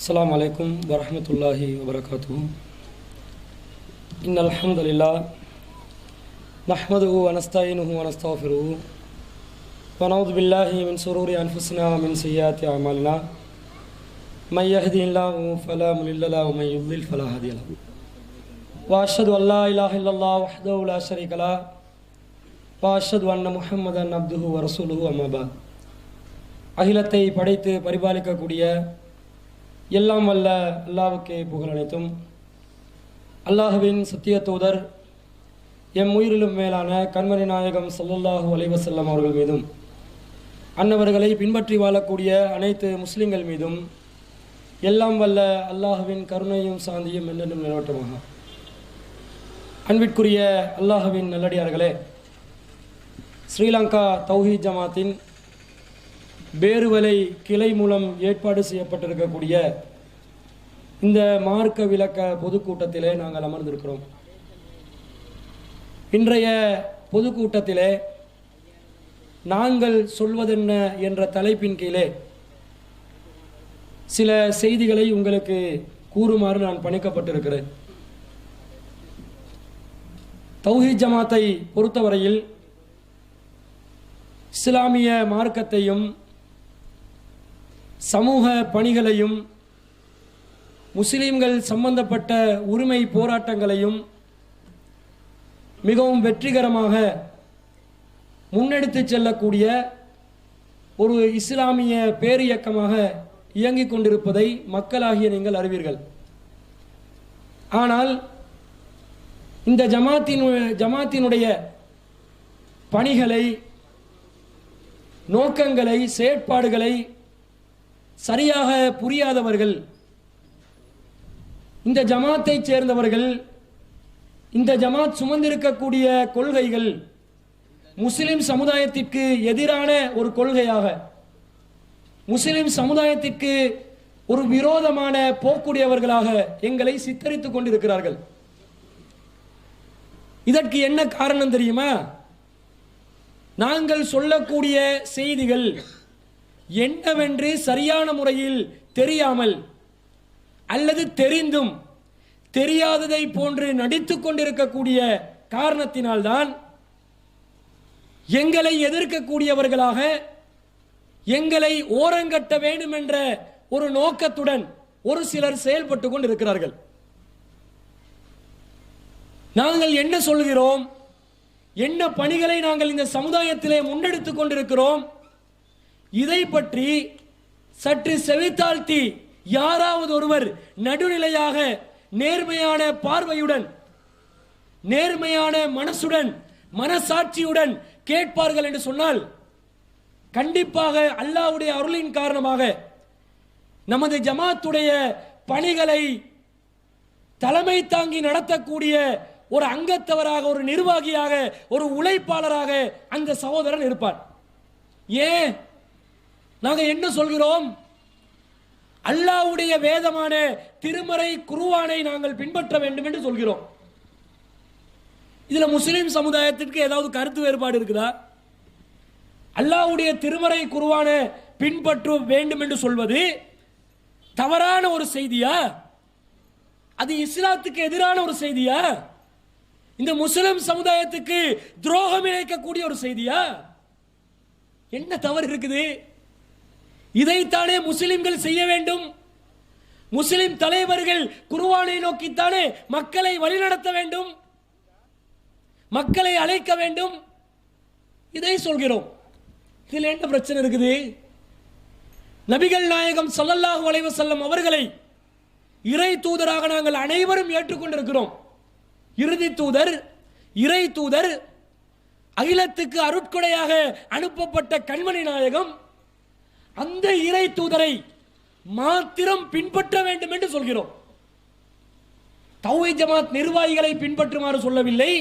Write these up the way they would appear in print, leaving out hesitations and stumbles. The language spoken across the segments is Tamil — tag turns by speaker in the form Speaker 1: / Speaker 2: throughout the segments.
Speaker 1: அஸ்ஸலாமு அலைக்கும் வரஹ்மத்துல்லாஹி வபரகாத்துஹு. இன்னல் ஹம்துலில்லாஹ் நஹ்மதுஹு வ நஸ்தஈனுஹு வ நஸ்தக்ஃபிருஹு வ நஊது பில்லாஹி மின் ஷுரூரி அன்ஃபுஸினா வ மின் ஸய்யிஆத்தி அஅமாலினா மை யஹ்திஹில்லாஹு ஃபலா முضில்ல லஹு வ மை யுض்லில் ஃபலா ஹாதிய லஹு. வ அஷ்ஹது அல்லா இலாஹா இல்லல்லாஹ் வஹ்தஹு லா ஷரீக லஹு வ அஷ்ஹது அன்ன முஹம்மதன் அப்துஹு வ ரசூலுஹு அம்மா பஅத். அகிலத்தை படைத்து பரிபாலிக்கக்கூடிய எல்லாம் வல்ல அல்லாஹ்வுக்கே புகழ் அனைத்தும். அல்லாஹ்வின் சத்திய தூதர் எம் உயிரிலும் மேலான கண்மணி நாயகம் ஸல்லல்லாஹு அலைஹி வஸல்லம் அவர்கள் மீதும் அன்னவர்களை பின்பற்றி வாழக்கூடிய அனைத்து முஸ்லிம்கள் மீதும் எல்லாம் வல்ல அல்லாஹ்வின் கருணையும் சாந்தியும் என்றென்றும் நிலவட்டமாக. அன்பிற்குரிய அல்லாஹ்வின் நல்லடியார்களே, ஸ்ரீலங்கா தௌஹீத் ஜமாத்தின் பேருவலை கிளை மூலம் ஏற்பாடு செய்யப்பட்டிருக்கக்கூடிய இந்த மார்க்க விளக்க பொதுக்கூட்டத்திலே நாங்கள் அமர்ந்திருக்கிறோம். இன்றைய பொதுக்கூட்டத்திலே நாங்கள் சொல்வதென்ன என்ற தலைப்பின் கீழே சில செய்திகளை உங்களுக்கு கூறுமாறு நான் பணிக்கப்பட்டிருக்கிறேன். தௌஹீத் ஜமாத்தை பொறுத்தவரையில் இஸ்லாமிய மார்க்கத்தையும் சமூக பணிகளையும் முஸ்லிம்கள் சம்பந்தப்பட்ட உரிமை போராட்டங்களையும் மிகவும் வெற்றிகரமாக முன்னெடுத்து செல்லக்கூடிய ஒரு இஸ்லாமிய பேரியக்கமாக இயங்கிக் கொண்டிருப்பதை மக்களாகிய நீங்கள் அறிவீர்கள். ஆனால் இந்த ஜமாத்தினுடைய பணிகளை, நோக்கங்களை, செயற்பாடுகளை சரியாக புரியாதவர்கள், இந்த ஜமாத்தை சேர்ந்தவர்கள், இந்த ஜமாத் சுமந்திருக்கக்கூடிய கொள்கைகள் முஸ்லிம் சமுதாயத்திற்கு எதிரான ஒரு கொள்கையாக, முஸ்லிம் சமுதாயத்திற்கு ஒரு விரோதமான போக்குடையவர்களாக எங்களை சித்தரித்துக் கொண்டிருக்கிறார்கள். இதற்கு என்ன காரணம் தெரியுமா? நாங்கள் சொல்லக்கூடிய செய்திகள் என்னவென்று சரியான முறையில் தெரியாமல் அல்லது தெரிந்தும் தெரியாததை போன்று நடித்துக் கொண்டிருக்கக்கூடிய காரணத்தினால்தான் எங்களை எதிர்க்கக்கூடியவர்களாக, எங்களை ஓரங்கட்ட வேண்டும் என்ற ஒரு நோக்கத்துடன் ஒரு சிலர் செயல்பட்டு கொண்டிருக்கிறார்கள். நாங்கள் என்ன சொல்கிறோம், என்ன பணிகளை நாங்கள் இந்த சமுதாயத்திலே முன்னெடுத்துக் கொண்டிருக்கிறோம், இதை பற்றி சற்று செவித்தாழ்த்தி யாராவது ஒருவர் நடுநிலையாக நேர்மையான பார்வையுடன், நேர்மையான மனசுடன், மனசாட்சியுடன் கேட்பார்கள் என்று சொன்னால் கண்டிப்பாக அல்லாஹ்வுடைய அருளின் காரணமாக நமது ஜமாத்துடைய பணிகளை தலைமை தாங்கி நடத்தக்கூடிய ஒரு அங்கத்தவராக, ஒரு நிர்வாகியாக, ஒரு உழைப்பாளராக அந்த சகோதரன் இருப்பார். ஏன் நாங்கள் என்ன சொல்கிறோம்? அல்லாஹ்வுடைய வேதமான திருமறை குர்ஆனை நாங்கள் பின்பற்ற வேண்டும் என்று சொல்கிறோம். இதுல முஸ்லிம் சமுதாயத்திற்கு ஏதாவது கருத்து வேறுபாடு இருக்குதா? அல்லாஹ்வுடைய திருமறை குர்ஆனை பின்பற்ற வேண்டும் என்று சொல்வது தவறான ஒரு செய்தியா? அது இஸ்லாத்துக்கு எதிரான ஒரு செய்தியா? இந்த முஸ்லிம் சமுதாயத்துக்கு துரோகம் இழைக்கக்கூடிய ஒரு செய்தியா? என்ன தவறு இருக்குது? இதைத்தானே முஸ்லிம்கள் செய்ய வேண்டும். முஸ்லிம் தலைவர்கள் குர்ஆனை நோக்கித்தானே மக்களை வழிநடத்த வேண்டும், மக்களை அழைக்க வேண்டும். இதை சொல்கிறோம். இதில் என்ன பிரச்சனை இருக்குது? நபிகள் நாயகம் ஸல்லல்லாஹு அலைஹி வஸல்லம் அவர்களை இறை தூதராக நாங்கள் அனைவரும் ஏற்றுக்கொண்டிருக்கிறோம். இறுதி தூதர், இறை தூதர், அகிலத்துக்கு அருட்கொடையாக அனுப்பப்பட்ட கண்மணி நாயகம், அந்த இறை தூதரை மாத்திரம் பின்பற்ற வேண்டும் என்று சொல்கிறோம். தௌஹீத் ஜமாத் நிர்வாகிகளை பின்பற்றுமாறு சொல்லவில்லை,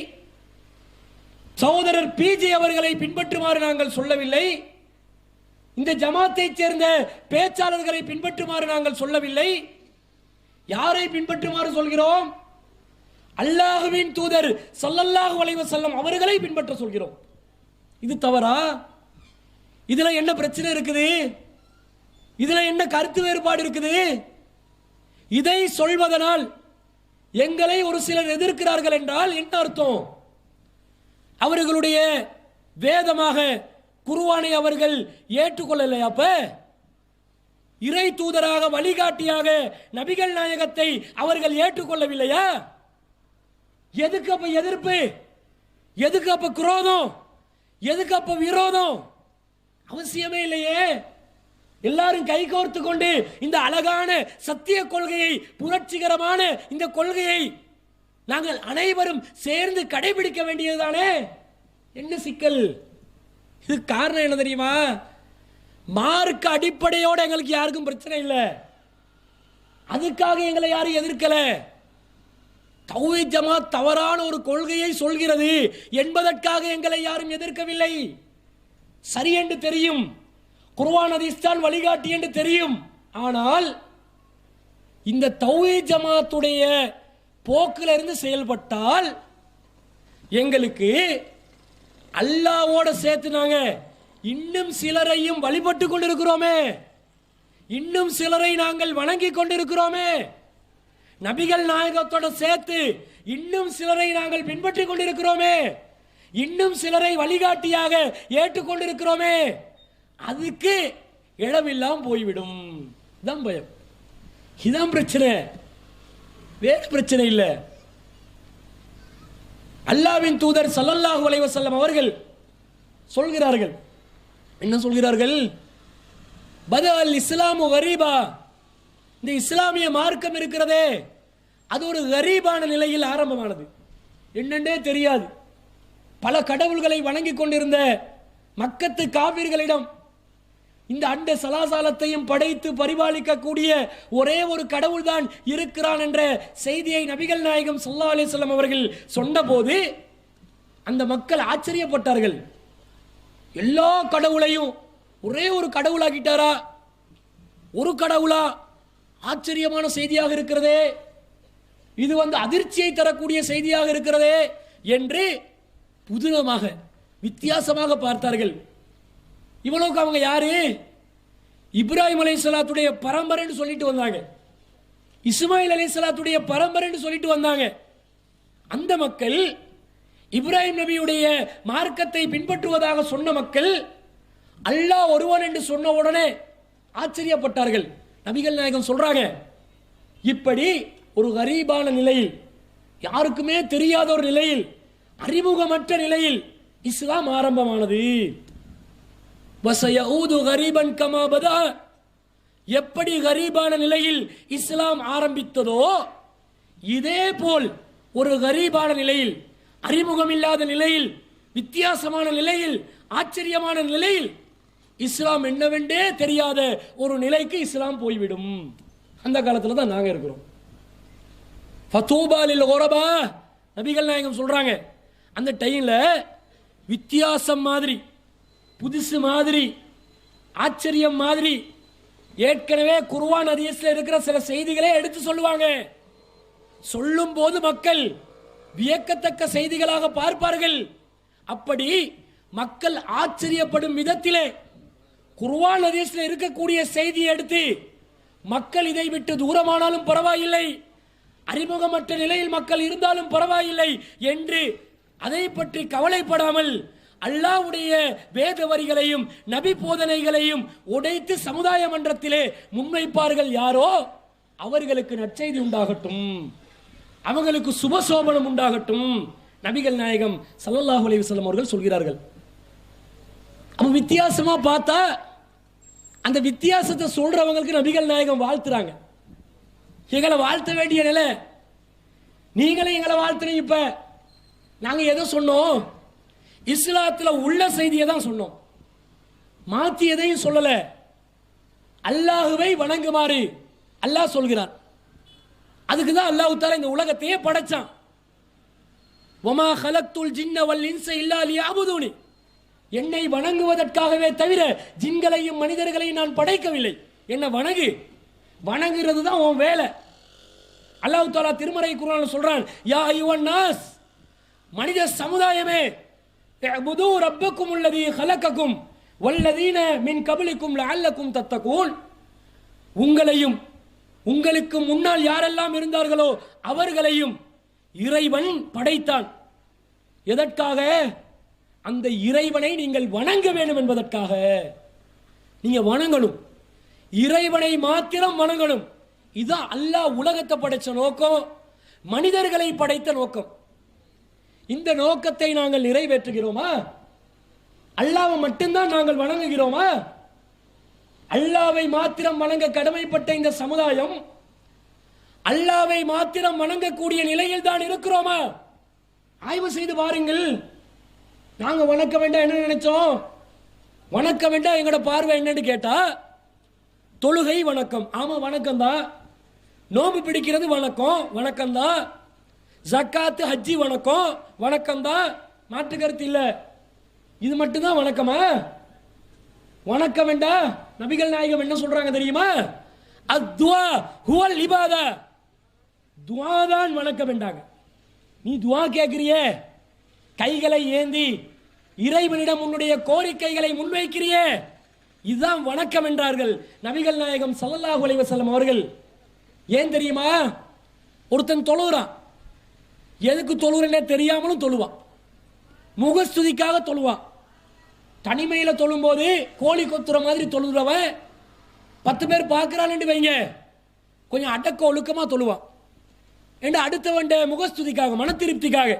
Speaker 1: சகோதரர் பிஜே அவர்களை பின்பற்றுமாறு நாங்கள் சொல்லவில்லை, இந்த ஜமாத்தை சேர்ந்த பேச்சாளர்களை பின்பற்றுமாறு நாங்கள் சொல்லவில்லை. யாரை பின்பற்றுமாறு சொல்கிறோம்? அல்லாஹ்வின் தூதர் ஸல்லல்லாஹு அலைஹி வஸல்லம் அவர்களை பின்பற்ற சொல்கிறோம். இது தவறா? இதுல என்ன பிரச்சனை இருக்குது? இதுல என்ன கருத்து வேறுபாடு இருக்குது? இதை சொல்வதனால் எங்களை ஒரு சிலர் எதிர்க்கிறார்கள் என்றால் என்ன அர்த்தம்? அவர்களுடைய வேதமாக குர்ஆனை அவர்கள் ஏற்றுக்கொள்ளலையா? அப்ப இறை தூதராக வழிகாட்டியாக நபிகள் நாயகத்தை அவர்கள் ஏற்றுக்கொள்ளவில்லையா? எதுக்கு அப்ப எதிர்ப்பு? எதுக்கு அப்ப குரோதம்? எதுக்கு அப்ப விரோதம்? அவசியமே இல்லையே. எல்லாரும் கைகோர்த்து கொண்டு இந்த அழகான சத்திய கொள்கையை, புரட்சிகரமான இந்த கொள்கையை நாங்கள் அனைவரும் சேர்ந்து கடைபிடிக்க வேண்டியதுதானே. என்ன சிக்கல்? இது காரணம் என்ன தெரியுமா? மார்க்க அடிப்படையோட எங்களுக்கு யாருக்கும் பிரச்சனை இல்லை. அதுக்காக எங்களை யாரும் எதிர்க்கல. தௌஹீத் ஜமாத் தவறான ஒரு கொள்கையை சொல்கிறது என்பதற்காக எங்களை யாரும் எதிர்க்கவில்லை. சரி என்று தெரியும், குர்ஆன் ஹதீஸ் தான் வழிகாட்டி என்று தெரியும். ஆனால் இந்த தௌஹீத் ஜமாத்துடைய போக்கில் இருந்து செயல்பட்டால் எங்களுக்கு அல்லாஹ்வோட சேர்த்து நாங்க இன்னும் சிலரையும் வழிபட்டு கொண்டிருக்கிறோமே, இன்னும் சிலரை நாங்கள் வணங்கி கொண்டிருக்கிறோமே, நபிகள் நாயகத்தோட சேர்த்து இன்னும் சிலரை நாங்கள் பின்பற்றி கொண்டிருக்கிறோமே, இன்னும் சிலரை வழிகாட்டியாக ஏற்றுக்கொண்டிருக்கிறோமே, அதுக்கு இடமில்லாம போய்விடும். இதான் பயம், இதான் பிரச்சனை, வேற பிரச்சனை இல்லை. அல்லாஹ்வின் தூதர் ஸல்லல்லாஹு அலைஹி வஸல்லம் அவர்கள் சொல்கிறார்கள், என்ன சொல்கிறார்கள்? பதல் இஸ்லாமு கரீபா, இந்த இஸ்லாமிய மார்க்கம் இருக்கிறதே அது ஒரு கரீபான நிலையில் ஆரம்பமானது. என்னென்னே தெரியாது, பல கடவுள்களை வணங்கி கொண்டிருந்த மக்கத்து காவிர்களிடம் இந்த அண்ட சலாசாலத்தையும் படைத்து பரிபாலிக்கக்கூடிய ஒரே ஒரு கடவுள் தான் இருக்கிறான் என்ற செய்தியை நபிகள் நாயகம் ஸல்லல்லாஹு அலைஹி வஸல்லம் அவர்கள் சொன்னபோது அந்த மக்கள் ஆச்சரியப்பட்டார்கள். எல்லா கடவுளையும் ஒரே ஒரு கடவுளாக்கிட்டாரா? ஒரு கடவுளா? ஆச்சரியமான செய்தியாக இருக்கிறதே, இது அதிர்ச்சியை தரக்கூடிய செய்தியாக இருக்கிறதே என்று புதுனமாக வித்தியாசமாக பார்த்தார்கள். இவ்வளவுக்கு அவங்க யாரு? இப்ராஹிம் அலைஹிஸ்ஸலாத்துடைய பரம்பரைன்னு சொல்லிட்டு வந்தாங்க, இஸ்மாயில் அலைஹிஸ்ஸலாத்துடைய பரம்பரைன்னு சொல்லிட்டு வந்தாங்க. அந்த மக்கள் இப்ராஹிம் நபியுடைய மார்க்கத்தை பின்பற்றுவதாக சொன்ன மக்கள் அல்லாஹ் ஒருவன் என்று சொன்ன உடனே ஆச்சரியப்பட்டார்கள். நபிகள் நாயகம் சொல்றாங்க, இப்படி ஒரு கரீபான நிலையில், யாருக்குமே தெரியாத ஒரு நிலையில், அறிமுகமற்ற நிலையில் இஸ்லாம் ஆரம்பமானது. வஸயஊது கரீபன் கமா பதா, எப்படி கரீபான நிலையில் இஸ்லாம் ஆரம்பித்ததோ இதே போல் ஒரு கரீபான நிலையில், அறிமுகம் இல்லாத நிலையில், வித்தியாசமான நிலையில், ஆச்சரியமான நிலையில், இஸ்லாம் என்னவென்றே தெரியாத ஒரு நிலைக்கு இஸ்லாம் போய்விடும். அந்த காலத்தில் தான் நாங்கள் இருக்கிறோம். ஃபதூபா லில் குரபா, நபிகள் நாயகம் சொல்றாங்க, அந்த டைம்ல வித்தியாசம் மாதிரி, புதுசு மாதிரி, ஆச்சரியம் மாதிரி, ஏற்கனவே குர்ஆன் ஹதீஸ்ல இருக்கிற சில செய்திகளே எடுத்து சொல்லுவாங்க. சொல்லும் போது மக்கள் வியக்கத்தக்க செய்திகளாக பார்ப்பார்கள். அப்படி மக்கள் ஆச்சரியப்படும் விதத்திலே குர்ஆன் ஹதீஸ்ல இருக்கக்கூடிய செய்தியை எடுத்து மக்கள் இதை விட்டு தூரமானாலும் பரவாயில்லை, அறிமுகமற்ற நிலையில் மக்கள் இருந்தாலும் பரவாயில்லை என்று அதை பற்றி கவலைப்படாமல் அல்லாஹ்வுடைய வேத வரிகளையும் நபி போதனைகளையும் உடைத்து சமுதாய மன்றத்திலே முன்வைப்பார்கள். யாரோ அவர்களுக்கு நற்செய்தி உண்டாகட்டும், அவங்களுக்கு சுபசோபனம் உண்டாகட்டும், நபிகள் நாயகம் ஸல்லல்லாஹு அலைஹி வஸல்லம் அவர்கள் சொல்கிறார்கள். அப்ப வித்தியாசமா பார்த்தா அந்த வித்தியாசத்தை சொல்றவங்களுக்கு நபிகள் நாயகம் வாழ்த்துறாங்க. எங்களை வாழ்த்த வேண்டிய நிலை, நீங்களே எங்களை வாழ்த்துறீங்க. இப்ப நாங்க எதை சொன்னோம்? இஸ்லாத்துல உள்ள செய்தியை தான் சொன்னோம், மாத்தி எதையும் சொல்லல. அல்லாஹுவை வணங்குமாறு அல்லாஹ் சொல்கிறான். அதுக்கு தான் அல்லாஹ் தஆலா இந்த உலகத்தையே படைச்சான். வமா ஹலக்துல் ஜின்ன வல் இன்ஸ இல்லா லியஅபுதுனி, என்னை வணங்குவதற்காகவே தவிர ஜின்களையும் மனிதர்களையும் நான் படைக்கவில்லை. என்ன வணங்கு, வணங்குறது தான் உன் வேலை. அல்லாஹ் தஆலா திருமறை குர்ஆன்ல சொல்றான், யா அய்யுஹன் நாஸ், மனித சமுதாயமே, இஅ்புது ரப்பக்கும் அல்லதீ ஹலகக்கும் வல்லதீன மின் கப்லிக்கும் லஅல்லக்கும் தத்தகூன், உங்களையும் உங்களுக்கு முன்னால் யாரெல்லாம் இருந்தார்களோ அவர்களையும் இறைவன் படைத்தான். எதற்காக? அந்த இறைவனை நீங்கள் வணங்க வேண்டும் என்பதற்காக. நீங்க வணங்கணும், இறைவனை மாத்திரம் வணங்கணும். இதுதான் அல்லாஹ் உலகத்தை படைச்ச நோக்கம், மனிதர்களை படைத்த நோக்கம். இந்த நோக்கத்தை நாங்கள் நிறைவேற்றுகிறோமா? அல்லாஹ்வை மட்டும்தான் நாங்கள் வணங்குகிறோமா? அல்லாஹ்வை மாத்திரம் வணங்க கடமைப்பட்ட இந்த சமுதாயம் அல்லாஹ்வை மாத்திரம் வணங்கக்கூடிய நிலையில் தான் இருக்கிறோமா? ஆய்வு செய்து பாருங்கள். நாங்க வணக்க வேண்டாம் என்ன நினைச்சோம்? வணக்க வேண்டாம் எங்களோட பார்வை என்னன்னு கேட்டா, தொழுகை வணக்கம், ஆமா வணக்கம் தான். நோம்பு பிடிக்கிறது வணக்கம், வணக்கம் தான். ஜக்காத்து ஹஜ்ஜி வணக்கம், வணக்கம் தான், மாற்று கருத்து இல்லை. இது மட்டும்தான் வணக்கமா? வணக்க வேண்டாம். நபிகள் நாயகம் என்ன சொல்றாங்க தெரியுமா? அத்வா ஹுவல் இபாதா, துஆ தான் வணக்க வேண்டாங்க. நீ துஆ கேட்கிறியே, கைகளை ஏந்தி இறைவனிடம் உன்னுடைய கோரிக்கைகளை முன்வைக்கிறியே, இதுதான் வணக்கம் என்றார்கள் நபிகள் நாயகம் ஸல்லல்லாஹு அலைஹி வஸல்லம் அவர்கள். ஏன் தெரியுமா? ஒருத்தன் தொழுகிறான், எதுக்கு தொழுகிறனே தெரியாமலும் தொழுவான், முகஸ்துதிக்காக தொழுவான். தனிமையில் தொழும்போது கோழி கொத்துற மாதிரி தொழுகிறவன் 10 பேர் பார்க்குறான்னு வைங்க, கொஞ்சம் அடக்க ஒழுக்கமாக தொழுவான். என்று அடுத்தவன் முகஸ்துதிக்காக, மன திருப்திக்காக,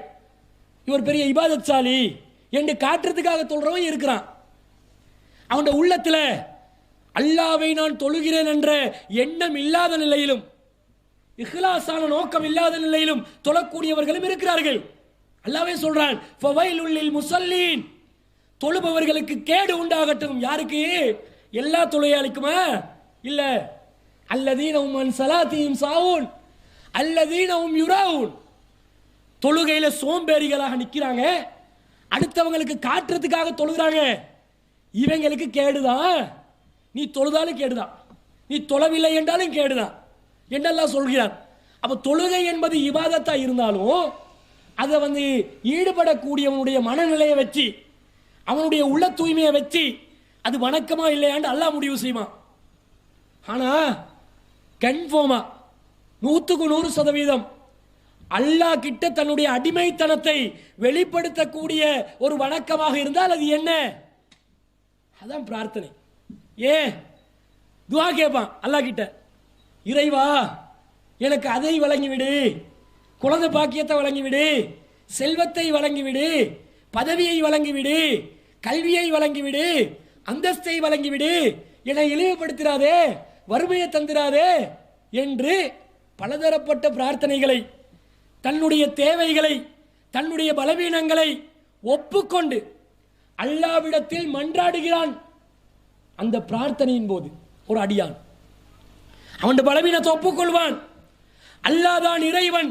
Speaker 1: இவர் பெரிய இபாதத்சாலி என்று காட்டுறதுக்காக தொழுறவன் இருக்கிறான். அவன் உள்ளத்தில் அல்லாஹ்வை நான் தொழுகிறேன் என்ற எண்ணம் இல்லாத நிலையிலும், இஹ்லாஸான நோக்கம் இல்லாத நிலையிலும் தொழக்கூடியவர்களும் இருக்கிறார்கள். அல்லாஹ்வே சொல்றான், ஃபவைலுல் லில் முஸல்லீன், தொழுபவர்களுக்கு கேடு உண்டாகட்டும். யாருக்கு? எல்லா தொழுகையாளிக்குமா? இல்ல. அல்லதீனஹும் அன் ஸலாத்திஹிம் சாவூன் அல்லதீனஹும் யுராவூன், தொழுகையில சோம்பேறிகளாக நிக்கிறாங்க, அடுத்தவங்களுக்கு காட்டுறதுக்காக தொழுகிறாங்க, இவங்களுக்கு கேடுதான். நீ தொழுதாலும் கேடுதான், நீ தொழவில்லை என்றாலும் கேடுதான் என்றெல்லாம் சொல்கிறான். அப்ப தொழுகை என்பது இபாதத்தா இருந்தாலும் அதை ஈடுபடக்கூடியவனுடைய மனநிலையை வச்சு, அவனுடைய உள்ள தூய்மையை வச்சு அது வணக்கமா இல்லையாண்டு அல்லாஹ் முடிவு செய்வான். ஆனா கன்ஃபார்மா 100% அல்லாஹ் கிட்ட தன்னுடைய அடிமைத்தனத்தை வெளிப்படுத்தக்கூடிய ஒரு வணக்கமாக இருந்தால் அது என்ன? அதான் பிரார்த்தனை. ஏன் துஆ கேட்பான் அல்லாஹ் கிட்ட, இறைவா எனக்கு அதை வழங்கிவிடு, குழந்தை பாக்கியத்தை வழங்கிவிடு, செல்வத்தை வழங்கிவிடு, பதவியை வழங்கிவிடு, கல்வியை வழங்கிவிடு, அந்தஸ்தை வழங்கிவிடு, என்னை இழிவுபடுத்திடாதே, வறுமையை தந்திராதே என்று பலதரப்பட்ட பிரார்த்தனைகளை, தன்னுடைய தேவைகளை, தன்னுடைய பலவீனங்களை ஒப்புக்கொண்டு அல்லாஹ்விடத்தில் மன்றாடுகிறான். அந்த பிரார்த்தனையின் போது ஒரு அடியான் அவன் பலவீனத்தை ஒப்புக்கொள்வான். அல்லாஹ் தான் இறைவன்,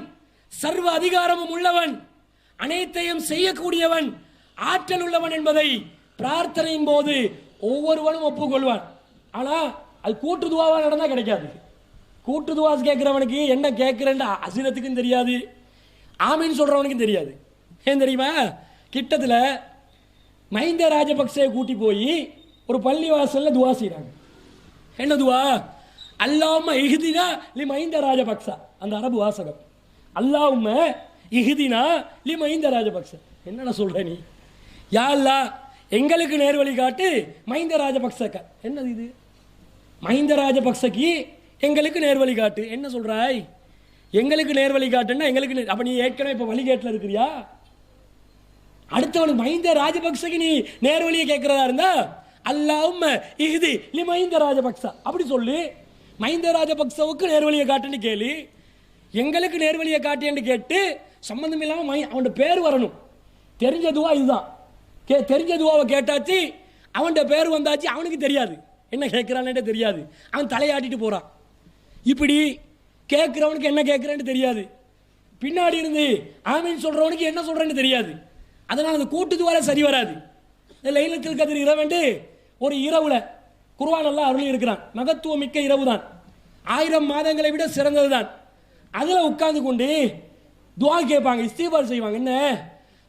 Speaker 1: சர்வ அதிகாரமும் உள்ளவன், அனைத்தையும் செய்யக்கூடியவன், ஆற்றல் உள்ளவன் என்பதை பிரார்த்தனையின் போது ஒவ்வொருவனும் ஒப்புக்கொள்வான். ஆனா அது கூட்டு துவாவா நடந்தா கிடைக்காது. கூட்டு துவா கேட்கிறவனுக்கு என்ன கேட்கிறேன் அசினத்துக்கும் தெரியாது, ஆமீன் சொல்றவனுக்கும் தெரியாது. ஏன் தெரியுமா? கிட்டத்தில் மஹிந்த ராஜபக்சே கூட்டி போய் ஒரு பள்ளி வாசல்ல துவா செய்யறாங்க. என்ன துவா? அல்லாஹும்ம இஹ்தினா லி மஹிந்த ராஜபக்சா. அந்த அரபு வாசகம், அல்லாஹும்ம இஹ்தினா லி மஹிந்த ராஜபக்ச. என்னடா சொல்ற நீ? யா அல்லாஹ் எங்களுக்கு நேர்வழி காட்டு மஹிந்த ராஜபக்சக்க. என்னது இது? மஹிந்த ராஜபக்சக்கு எங்களுக்கு நேர்வழி காட்டு. என்ன சொல்றாய்? எங்களுக்கு நேர்வழி காட்டுன்னா எங்களுக்கு அப்ப நீ ஏற்கனவே இப்ப வழிகேட்டில் இருக்கிறியா? அடுத்தவனுக்கு மஹிந்த ராஜபக்சக்கு நீ நேர்வழியை கேட்கிறதா இருந்தா அல்லாஹும்ம இஹ்தி லி மஹிந்த ராஜபக்சா அப்படி சொல்லு. மஹிந்த ராஜபக்சவுக்கு நேர்வழியை காட்டுன்னு கேளு, எங்களுக்கு நேர்வழியை காட்டியன்னு கேட்டு சம்பந்தம் இல்லாமல் அவன் பேர் வரணும். தெரிஞ்ச துவா இதுதான். தெரிஞ்ச துவாவை கேட்டாச்சு, அவன் பேர் வந்தாச்சு, அவனுக்கு தெரியாது என்ன கேட்கிறான்னு தெரியாது, அவன் தலையாட்டிட்டு போறான். இப்படி கேட்கிறவனுக்கு என்ன கேட்கிறான்னு தெரியாது, பின்னாடி இருந்து ஆமீன் சொல்றவனுக்கு என்ன சொல்றேன்னு தெரியாது. அதனால் அந்த கூட்டு துவால சரி வராது. லைலத்துல் கத்ர் இரவு ஒரு இரவுல குர்ஆன் அல்லாஹ் அருளி இருக்கிறான். மகத்துவம் மிக்க இரவு தான், 1000 மாதங்களை விட சிறந்தது தான். அதில் உட்கார்ந்து கொண்டு துவா கேட்பாங்க, இஸ்திக்பார் செய்வாங்க. என்ன?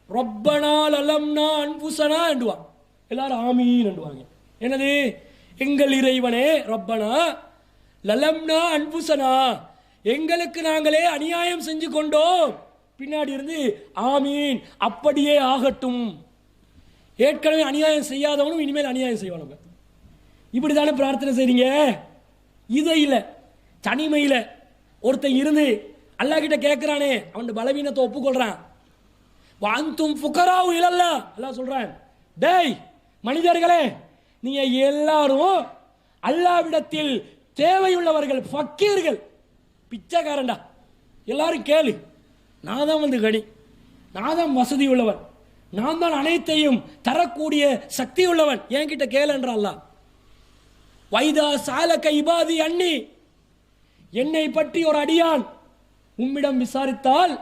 Speaker 1: ரப்பனா லலம்னா அன்ஃபுஸனா என்றுவாங்க. எல்லாரும் ஆமீன் என்றுவாங்க. என்னது? எங்கள் இறைவனே, ரப்பனா லலம்னா அன்புசனா, எங்களுக்கு நாங்களே அநியாயம் செஞ்சு கொண்டோம். பின்னாடி இருந்து ஆமீன், அப்படியே ஆகட்டும். ஏற்கனவே அநியாயம் செய்யாதவனும் இனிமேல் அநியாயம் செய்வானுங்க. இப்படி தானே பிரார்த்தனை செய்றீங்க. இதை இல்லை, தனிமையில் ஒருத்தன் இருந்து அல்லாஹ் கிட்ட கேட்கிறானே, அவன் பலவீனத்தை ஒப்புக்கொள்றான். வாந்தும் ஃபுகராவு இலல்லாஹ், அல்லாஹ் சொல்றான், டேய் மனிதர்களே, நீங்க எல்லாரும் அல்லாஹ்விடத்தில் தேவையுள்ளவர்கள், ஃபக்கீர்கள், பிச்சைக்காரன்டா. எல்லாரும் கேளு, நான் தான் வந்து கனி, நான் தான் வசதி உள்ளவன், நான் தான் அனைத்தையும் தரக்கூடிய சக்தி உள்ளவன், என்கிட்ட கேளுன்றான் அல்லாஹ். வைதா சாலக இபாதி அன்னி, என்னை பற்றி ஒரு அடியான் உம்மிடம் விசாரித்தால்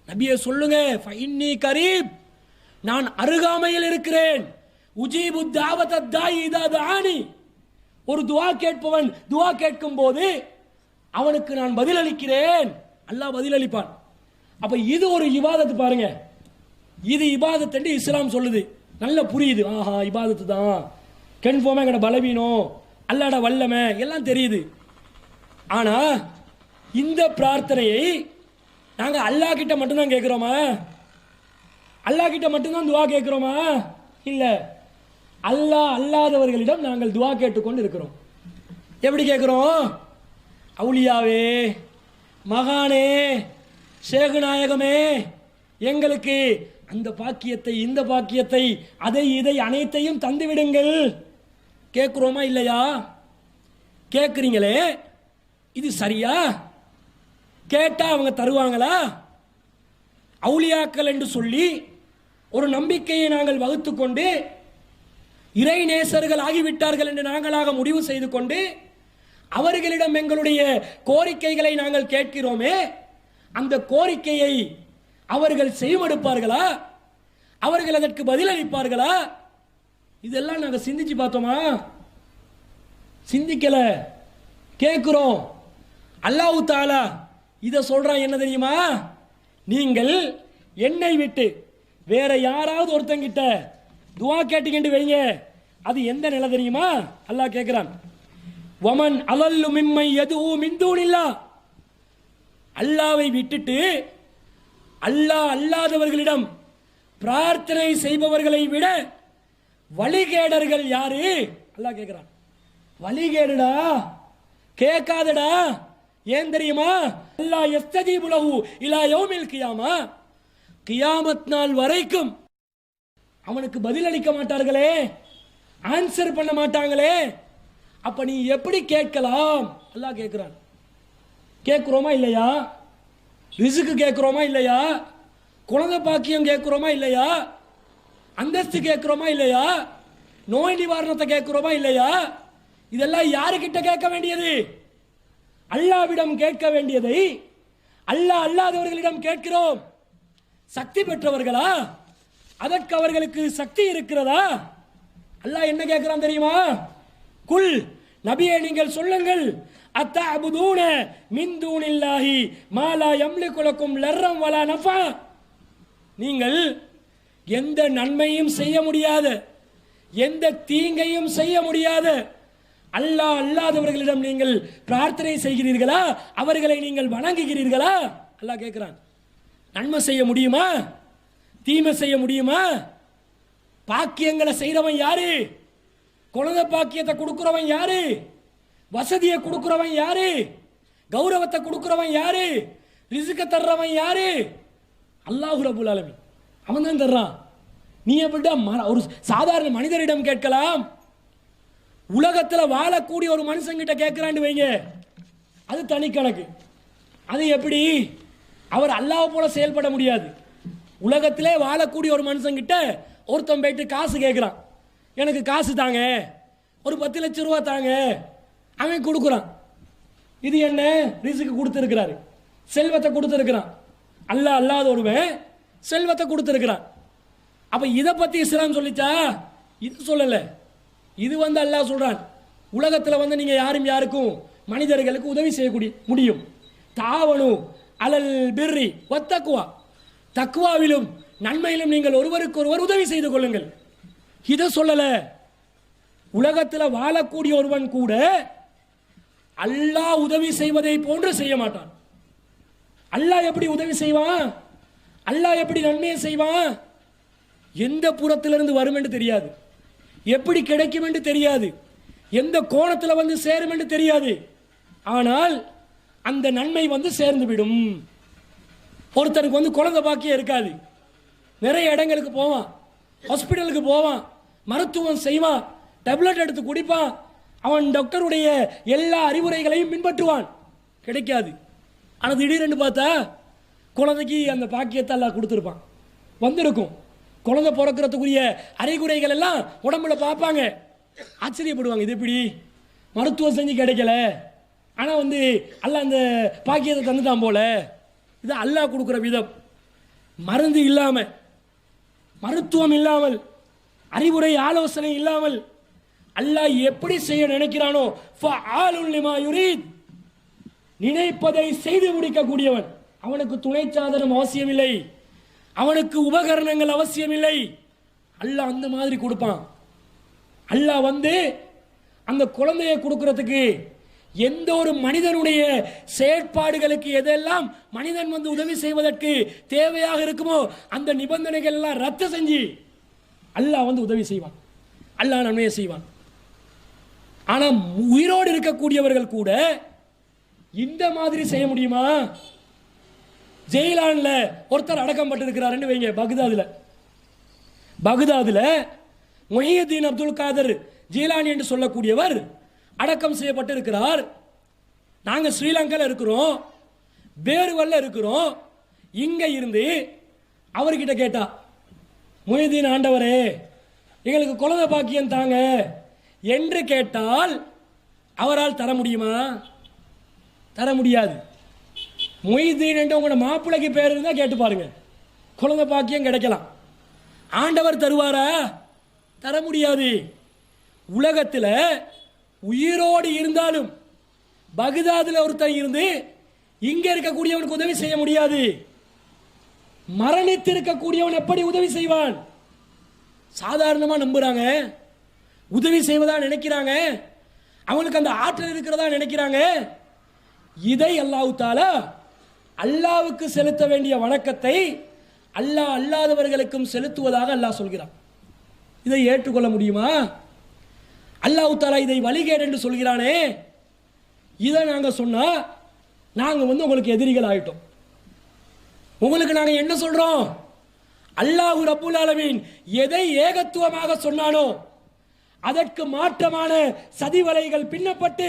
Speaker 1: நபியே சொல்லுங்க, ஃபஇன்னி கரீப், நான் அருகாமையில் இருக்கிறேன். உஜீபு தாவத தாயி இதா தஆனி, ஒரு துஆ கேட்பவன் துஆ கேட்கும் போது அவனுக்கு நான் பதிலளிக்கிறேன், அல்லாஹ் பதிலளிப்பான். அப்ப இது ஒரு இபாதத்து பாருங்க. இது இபாதத் என்று இஸ்லாம் சொல்லுது. நல்ல புரியுது. ஆஹா, இபாதத்து தான், கன்ஃபார்மா எங்கட பலவீனம், அல்லாஹ்ட வல்லமை எல்லாம் தெரியுது. ஆனா இந்த பிரார்த்தனையை நாங்க அல்லாஹ் கிட்ட மட்டும்தான் கேட்கிறோமா? அல்லாஹ் கிட்ட மட்டும்தான் துஆ கேட்கிறோமா? இல்ல, அல்லாஹ் அல்லாதவர்களிடம் நாங்கள் துஆ கேட்டுக்கொண்டு இருக்கிறோம். எப்படி கேட்கிறோம்? அவுலியாவே, மகானே, ஷேகு நாயகமே, எங்களுக்கு அந்த பாக்கியத்தை, இந்த பாக்கியத்தை, அதை இதை அனைத்தையும் தந்து விடுங்கள். கேட்கிறோமா இல்லையா? கேட்குறீங்களே, இது சரியா? கேட்டா அவங்க தருவாங்களா? அவுலியாக்கள் என்று சொல்லி ஒரு நம்பிக்கையை நாங்கள் வகுத்து கொண்டு இறை நேசர்கள் ஆகிவிட்டார்கள் என்று நாங்களாக முடிவு செய்து கொண்டு அவர்களிடம் எங்களுடைய கோரிக்கைகளை நாங்கள் கேட்கிறோமே, அந்த கோரிக்கையை அவர்கள் செய்மடுப்பார்களா? அவர்கள் அதற்கு பதிலளிப்பார்களா? இதெல்லாம் நாங்கள் சிந்திச்சு பார்த்தோமா? சிந்திக்கல. கேட்கிறோம். அல்லாஹ் தஆலா இதை சொல்றான், என்ன தெரியுமா? நீங்கள் என்னை விட்டு வேற யாராவது ஒருத்தங்கிட்ட துஆ கேட்டீங்கன்னு வைங்க, அது எந்த நிலை தெரியுமா? அல்லாஹ் கேட்கிறான், வமன் அலல்லு மிம்மை யதுஉ மின் தூனில்லாஹ், அல்லாஹ்வை விட்டுட்டு அல்லாஹ் அல்லாதவர்களிடம் பிரார்த்தனை செய்பவர்களை விட வழிகேடர்கள் யாரு? அல்லாஹ் கேட்கிறான். வழிகேடுடா, கேட்காதடா. ஏன் தெரியுமா? அல்லாஹ் யஸ்தஜீபு லஹு இலா யௌமில் கியாமா, கியாமத் நாள் வரைக்கும் அவனுக்கு பதிலளிக்க மாட்டார்களே, ஆன்சர் பண்ண மாட்டாங்களே. அப்ப நீ எப்படி கேட்கலாம்? அல்லாஹ் கேட்கிறான். கேட்கிறோமா இல்லையா? ரிஸ்க் கேட்கிறோமா இல்லையா? குழந்தை பாக்கியம் கேட்கிறோமா இல்லையா? அந்தஸ்து கேட்கிறோமா இல்லையா? நோய் நிவாரணத்தை கேட்கிறோமா இல்லையா? இதெல்லாம் யாருக்கிட்ட கேட்க வேண்டியது? அல்லாஹ்விடம் கேட்க வேண்டியதை அல்லாஹ் அல்லாதவர்களிடம் கேட்கிறோம். சக்தி பெற்றவர்களா? அதற்கு அவர்களுக்கு சக்தி இருக்கிறதா? அல்லாஹ் என்ன கேட்கிறான் தெரியுமா? குல், நபியே நீங்கள் சொல்லுங்கள், அத்தஅபுதூன மின் தூனில்லாஹி மா லா யம்லிகு லக்கும் லர்ரம் வலா நஃபா, நீங்கள் எந்த நன்மையும் செய்ய முடியாத, எந்த தீங்கையும் செய்ய முடியாத அல்லாஹ் அல்லாதவர்களிடம் நீங்கள் பிரார்த்தனை செய்கிறீர்களா? அவர்களை நீங்கள் வணங்குகிறீர்களா? அல்லாஹ் கேட்கிறான். நன்மை செய்ய முடியுமா? தீமை செய்ய முடியுமா? பாக்கியங்களை செய்கிறவன் யாரு? குழந்தை பாக்கியத்தை கொடுக்கிறவன் யாரு? வசதியை கொடுக்கிறவன் யாரு? கௌரவத்தை கொடுக்கிறவன் யாரு? ரிஸ்க தர்றவன் யாரு? அல்லாஹ் ரப்பல் ஆலமீன். அவன் தான் தர்றான். நீ எப்படிடா ஒரு சாதாரண மனிதரிடம் கேட்கலாம்? உலகத்தில் வாழக்கூடிய ஒரு மனுஷங்கிட்ட கேட்கிறான்னு வைங்க, அது தனி கணக்கு. அது எப்படி? அவர் அல்லாஹ் போல செயல்பட முடியாது. உலகத்திலே வாழக்கூடிய ஒரு மனுஷங்கிட்ட ஒருத்தன் போயிட்டு காசு கேட்குறான், எனக்கு காசு தாங்க, ஒரு 10 லட்சம் ரூபா தாங்க, அவன் கொடுக்குறான். இது என்ன? ரிஸ்க் கொடுத்துருக்கிறாரு, செல்வத்தை கொடுத்துருக்கிறான். அல்லாஹ் அல்லாத ஒருவன் செல்வத்தை கொடுத்துருக்கிறான். அப்ப இதை பத்தி இஸ்லாம் சொல்லிச்சா? இது சொல்லல. இது அல்லாஹ் சொல்றான், உலகத்தில் நீங்க யாரும் யாருக்கும் மனிதர்களுக்கு உதவி செய்யக்கூடிய முடியும். தாவனு அலல் பிர்ரி வத்தக்வா, தக்வாவிலும் நன்மையிலும் நீங்கள் ஒருவருக்கு ஒருவர் உதவி செய்து கொள்ளுங்கள். இதை சொல்லல. உலகத்தில் வாழக்கூடிய ஒருவன் கூட அல்லாஹ் உதவி செய்வதை போன்று செய்ய மாட்டான். அல்லாஹ் எப்படி உதவி செய்வான், அல்லாஹ் எப்படி நன்மையை செய்வான், எந்த புறத்திலிருந்து வரும் என்று தெரியாது, எப்படி கிடைக்கும் என்று தெரியாது, எந்த கோணத்தில் வந்து சேரும் என்று தெரியாது. ஆனால் அந்த நன்மை வந்து சேர்ந்து விடும். ஒருத்தருக்கு வந்து குழந்தை பாக்கியம் இருக்காது, நிறைய இடங்களுக்கு போவான், ஹாஸ்பிட்டலுக்கு போவான், மருத்துவம் செய்வான், டேப்லெட் எடுத்து குடிப்பான், அவன் டாக்டருடைய எல்லா அறிவுரைகளையும் பின்பற்றுவான், கிடைக்காது. ஆனால் திடீரென்று பார்த்தா குழந்தைக்கு அந்த பாக்கியத்தை எல்லாம் கொடுத்துருப்பான், வந்திருக்கும். குழந்தை பிறக்கிறதுக்குரிய அறிகுறைகள் எல்லாம் உடம்புல பார்ப்பாங்க, ஆச்சரியப்படுவாங்க, இது எப்படி மருத்துவம் செஞ்சு கிடைக்கல, ஆனால் வந்து அல்லாஹ் அந்த பாக்கியத்தை தந்துட்டான் போல. இது அல்லாஹ் கொடுக்குற விதம். மருந்து இல்லாமல், மருத்துவம் இல்லாமல், அறிவுரை ஆலோசனை இல்லாமல் அல்லாஹ் எப்படி செய்ய நினைக்கிறானோ ஃபஆலுன் லிமா யுரீத், நினைப்பதை செய்து முடிக்கக்கூடியவன். அவனுக்கு துணை சாதனம் அவசியமில்லை, அவனுக்கு உபகரணங்கள் அவசியமில்லை. அல்லாஹ் அந்த மாதிரி கொடுப்பான். அல்லாஹ் வந்து அந்த குழந்தையை கொடுக்கறதுக்கு எந்த ஒரு மனிதனுடைய செயற்பாடுகளுக்கு எதெல்லாம் மனிதன் வந்து உதவி செய்வதற்கு தேவையாக இருக்குமோ அந்த நிபந்தனைகள் எல்லாம் ரத்து செஞ்சு அல்லாஹ் வந்து உதவி செய்வான், அல்லாஹ் நன்மையை செய்வான். ஆனால் உயிரோடு இருக்கக்கூடியவர்கள் கூட இந்த மாதிரி செய்ய முடியுமா? ஜெயிலான்ல ஒருத்தர் அடக்கம் பட்டிருக்கிறார் வைங்க, பகுதாதுல முஹியுத்தீன் அப்துல் காதர் ஜீலானி என்று சொல்லக்கூடியவர் அடக்கம் செய்யப்பட்டிருக்கிறார். நாங்கள் ஸ்ரீலங்காவில் இருக்கிறோம், பேருவல்ல இருக்கிறோம். இங்கே இருந்து அவர்கிட்ட கேட்டா, முஹியுத்தீன் ஆண்டவரே எங்களுக்கு குழந்தை பாக்கியம் தாங்க என்று கேட்டால் அவரால் தர முடியுமா? தர முடியாது. முஹியுத்தீன் என்று உங்களோட மாப்பிள்ளைக்கு பேர் இருந்தால் கேட்டு பாருங்க, குழந்தை பாக்கியம் கிடைக்கலாம். ஆண்டவர் தருவாரா? தர முடியாது. உலகத்தில் உயிரோடு இருந்தாலும் பகுதாதில் ஒருத்தன் இருந்து இங்கே இருக்கக்கூடியவனுக்கு உதவி செய்ய முடியாது. மரணித்திருக்கக்கூடியவன் எப்படி உதவி செய்வான்? சாதாரணமாக நம்புறாங்க, உதவி செய்வதா நினைக்கிறாங்க, அவங்களுக்கு அந்த ஆற்றல் இருக்கிறதா நினைக்கிறாங்க. இதை அல்லாஹ் தஆலா அல்லாஹ்வுக்கு செலுத்த வேண்டிய வணக்கத்தை அல்லாஹ் அல்லாதவர்களுக்கும் செலுத்துவதாக அல்லாஹ் சொல்கிறான். இதை ஏற்றுக்கொள்ள முடியுமா? அல்லாஹ் தஆலா இதை வழிகேடு என்று சொல்கிறானே, இதை நாங்கள் சொன்னா நாங்கள் வந்து உங்களுக்கு எதிரிகள் ஆயிட்டோம். உங்களுக்கு நாங்கள் என்ன சொல்றோம்? அல்லாஹ் ரப்புல் ஆலமீன் எதை ஏகத்துவமாக சொன்னானோ அதற்கு மாற்றமான சதிவலைகள் பின்னப்பட்டு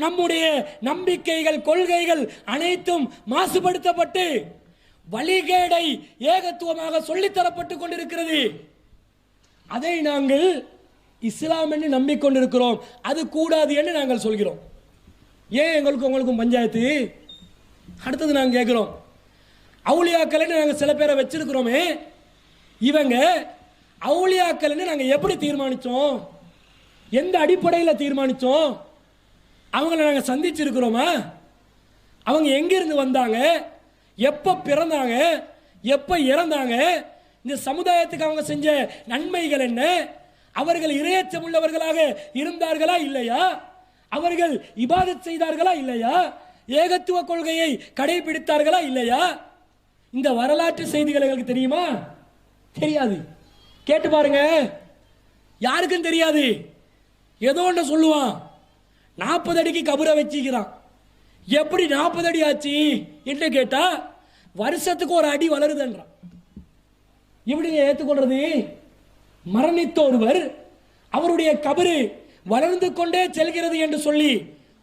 Speaker 1: நம்முடைய நம்பிக்கைகள், கொள்கைகள் அனைத்தும் மாசுபடுத்தப்பட்டு வழிகேடை ஏகத்துவமாக சொல்லித்தரப்பட்டு கொண்டிருக்கிறது. அதை நாங்கள் இஸ்லாம் என்று நம்பிக்கொண்டிருக்கிறோம், அது கூடாது என்று நாங்கள் சொல்கிறோம். ஏன் எங்களுக்கும் உங்களுக்கும் பஞ்சாயத்து? அடுத்தது நாங்கள் கேட்கிறோம், அவுலியாக்கள் நாங்கள் சில பேரை வச்சிருக்கிறோமே, இவங்க அவுலியாக்கள் நாங்கள் எப்படி தீர்மானித்தோம்? எந்த அடிப்படையில் தீர்மானித்தோம்? அவங்கள நாங்கள் சந்திச்சிருக்கிறோமா? அவங்க எங்கிருந்து வந்தாங்க, எப்போ பிறந்தாங்க, எப்போ இறந்தாங்க, இந்த சமுதாயத்துக்கு அவங்க செஞ்ச நன்மைகள் என்ன, அவர்கள் இறையச்சம் உள்ளவர்களாக இருந்தார்களா இல்லையா, அவர்கள் இபாதத் செய்தார்களா இல்லையா, ஏகத்துவ கொள்கையை கடைபிடித்தார்களா இல்லையா, இந்த வரலாற்று செய்திகள் எங்களுக்கு தெரியுமா? தெரியாது. கேட்டு பாருங்க, யாருக்கும் தெரியாது. ஏதோ ஒன்று சொல்லுவான், 40 அடிக்கு கபரை வச்சுக்கிறான். எப்படி 40 அடி ஆச்சு என்று கேட்டா வருஷத்துக்கு ஒரு அடி வளருதுன்றான். எப்படி ஏற்றுக்கொள்றது? மரணித்த ஒருவர் அவருடைய கபரு வளர்ந்து கொண்டே செல்கிறது என்று சொல்லி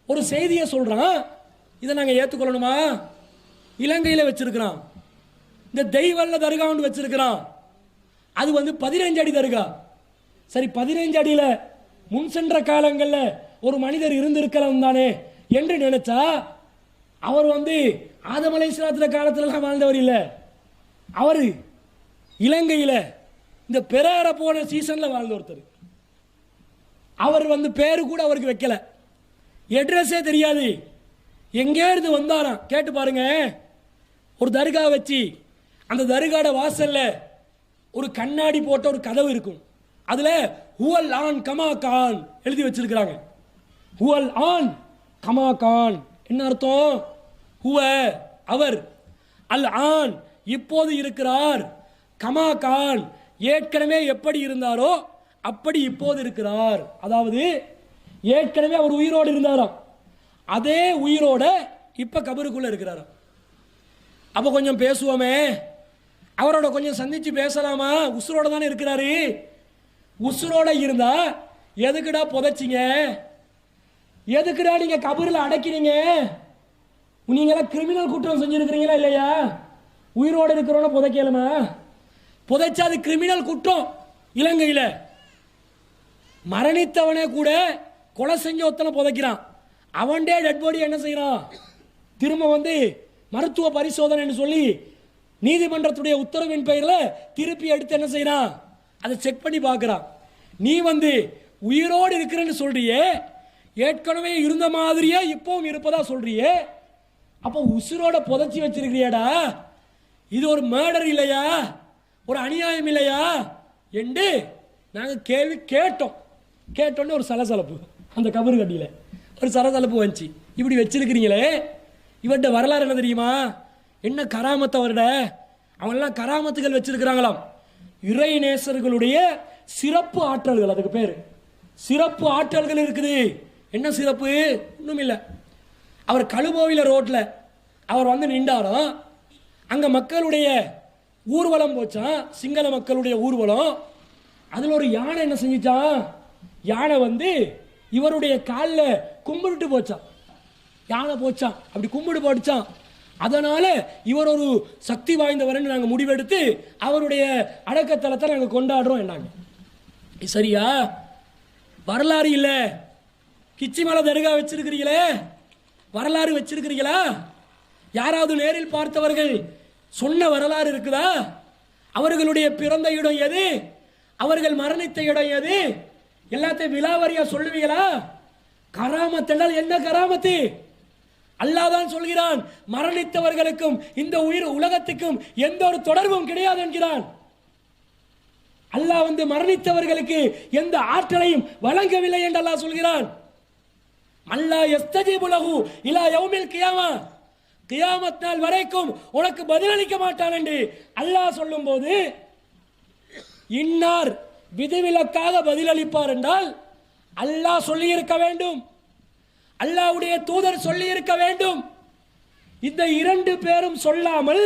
Speaker 1: ஒரு செய்தியை சொல்றான். இதை நாங்கள் ஏற்றுக்கொள்ளணுமா? இலங்கையில் வச்சிருக்கிறான், இந்த தெய்வல்ல தர்கா ஒன்று வச்சிருக்கிறான். அது வந்து 15 அடி தர்கா. சரி, 15 அடியில முன் சென்ற காலங்களில் ஒரு மனிதர் இருந்திருக்கலாம் தானே என்று நினைச்சா, அவர் வந்து ஆதம் அலைஹிஸ்ஸலாத்து காலத்துல வாழ்ந்தவர் இல்லை. அவர் இலங்கையில் இந்த பெரேர போன சீசன்ல வாழ்ந்த ஒருத்தர். அவர் வந்து பேரு கூட அவருக்கு வைக்கல, அட்ரஸே தெரியாது, எங்கே இருந்து வந்தாராம். கேட்டு பாருங்க. ஒரு தர்கா வச்சு அந்த தர்காட வாசல்ல ஒரு கண்ணாடி போட்ட ஒரு கதவு இருக்கும், அதுல ஹுவல் ஆன் கமா கான் எழுதி வச்சிருக்கிறாங்க. ஹுவல் ஆன் கமா கான் என்ன அர்த்தம்? ஹுவ அவர், அல் ஆன் இப்போது இருக்கிறார், கமா கான் ஏற்கனவே எப்படி இருந்தாரோ அப்படி இப்போது இருக்கிறார். அதாவது ஏற்கனவே அவர் உயிரோடு இருந்தாராம், அதே உயிரோட இப்ப கபருக்குள்ள இருக்கிறாராம். அப்ப கொஞ்சம் பேசுவோமே, அவரோட கொஞ்சம் சந்திச்சு பேசலாமா? உசுரோட தானே இருக்கிறாரு. உசுரோட இருந்தா எதுக்குடா புதைச்சிங்க? எதுக்குடா நீங்க கபரில் அடைக்கிறீங்க? நீங்களாம் கிரிமினல் குற்றம் செஞ்சிருக்கிறீங்களா இல்லையா? உயிரோடு இருக்கிறோன்னு புதைக்கலுமா? புதைச்சா அது கிரிமினல் குற்றம். இலங்கையில் மரணித்தவனே கூட கொலை செஞ்ச ஒத்தனை புதைக்கிறான். அவன்டே டெட் பாடி என்ன செய்யறான்? திரும்ப வந்து மருத்துவ பரிசோதனை சொல்லி நீதிமன்றத்துடைய உத்தரவின் பெயரில் திருப்பி எடுத்து என்ன செய்யறான்? அதை செக் பண்ணி பார்க்கிறான். நீ வந்து உயிரோடு இருக்கிறன்னு சொல்றியே, ஏற்கனவே இருந்த மாதிரியே இப்பவும் இருப்பதா சொல்றியே, அப்போ உசுரோட புதைச்சி வச்சிருக்கிறியாடா? இது ஒரு மர்டர் இல்லையா? ஒரு அநியாயம் இல்லையா என்று நாங்கள் கேள்வி கேட்டோம். கேட்டோன்னே ஒரு சலசலப்பு அந்த கபரு கட்டியில் ஒரு சலசலப்பு வந்துச்சு. இப்படி வச்சிருக்கிறீங்களே, இவர்கிட்ட வரலாறு என்ன தெரியுமா? என்ன கராமத்தை அவர்கிட்ட? அவங்கெல்லாம் கராமத்துகள் வச்சிருக்கிறாங்களாம். இறை நேசர்களுடைய சிறப்பு ஆற்றல்கள், அதுக்கு பேர் சிறப்பு ஆற்றல்கள் இருக்குது. என்ன சிறப்பு? ஒன்றும் இல்லை. அவர் கழுபோவில ரோட்ல அவர் வந்து நின்றாராம். அங்க மக்களுடைய ஊர்வலம் போச்சான், சிங்கள மக்களுடைய ஊர்வலம். அதுல ஒரு யானை என்ன செஞ்சிச்சான்? யானை வந்து இவருடைய காலில் கும்பிட்டு போச்சான். யானை போச்சான், அப்படி கும்பிடு போடுச்சான். அதனால இவர் ஒரு சக்தி வாய்ந்தவர் நாங்கள் முடிவெடுத்து அவருடைய அடக்கத்தலத்தை நாங்கள் கொண்டாடுறோம் என்னாங்க. சரியா? வரலாறு இல்ல. கிச்சி மலை தர்கா வச்சிருக்கிறீங்களே, வரலாறு வச்சிருக்கிறீங்களா? யாராவது நேரில் பார்த்தவர்கள் சொன்ன வரலாறு இருக்குதா? அவர்களுடைய பிறந்த இடம் எது, அவர்கள் மரணித்த இடம் எது, எல்லாத்தையும் விலாவரியா சொல்லுவீங்களா? கராமத் என்றால் என்ன கராமத்து? அல்லாஹ் தான் சொல்கிறான், மரணித்தவர்களுக்கும் இந்த உயிர் உலகத்துக்கும் எந்த ஒரு தொடர்பும் கிடையாது என்கிறான். அல்லாஹ் வந்து மரணித்தவர்களுக்கு எந்த ஆற்றலையும் வழங்கவில்லை என்று அல்லாஹ் சொல்கிறான். அல்லா யஸ்தஜீபு லஹு இலா யௌமில் கியாமா, கியாமத் நாள் வரைக்கும் உனக்கு பதிலளிக்க மாட்டான் என்று அல்லாஹ் சொல்லும்போது, இன்னார் விதிவிலக்காக பதிலளிப்பார் என்றால் அல்லாஹ் சொல்லி இருக்க வேண்டும், அல்லாஹ்வுடைய தூதர் சொல்லி இருக்க வேண்டும். இந்த இரண்டு பேரும் சொல்லாமல்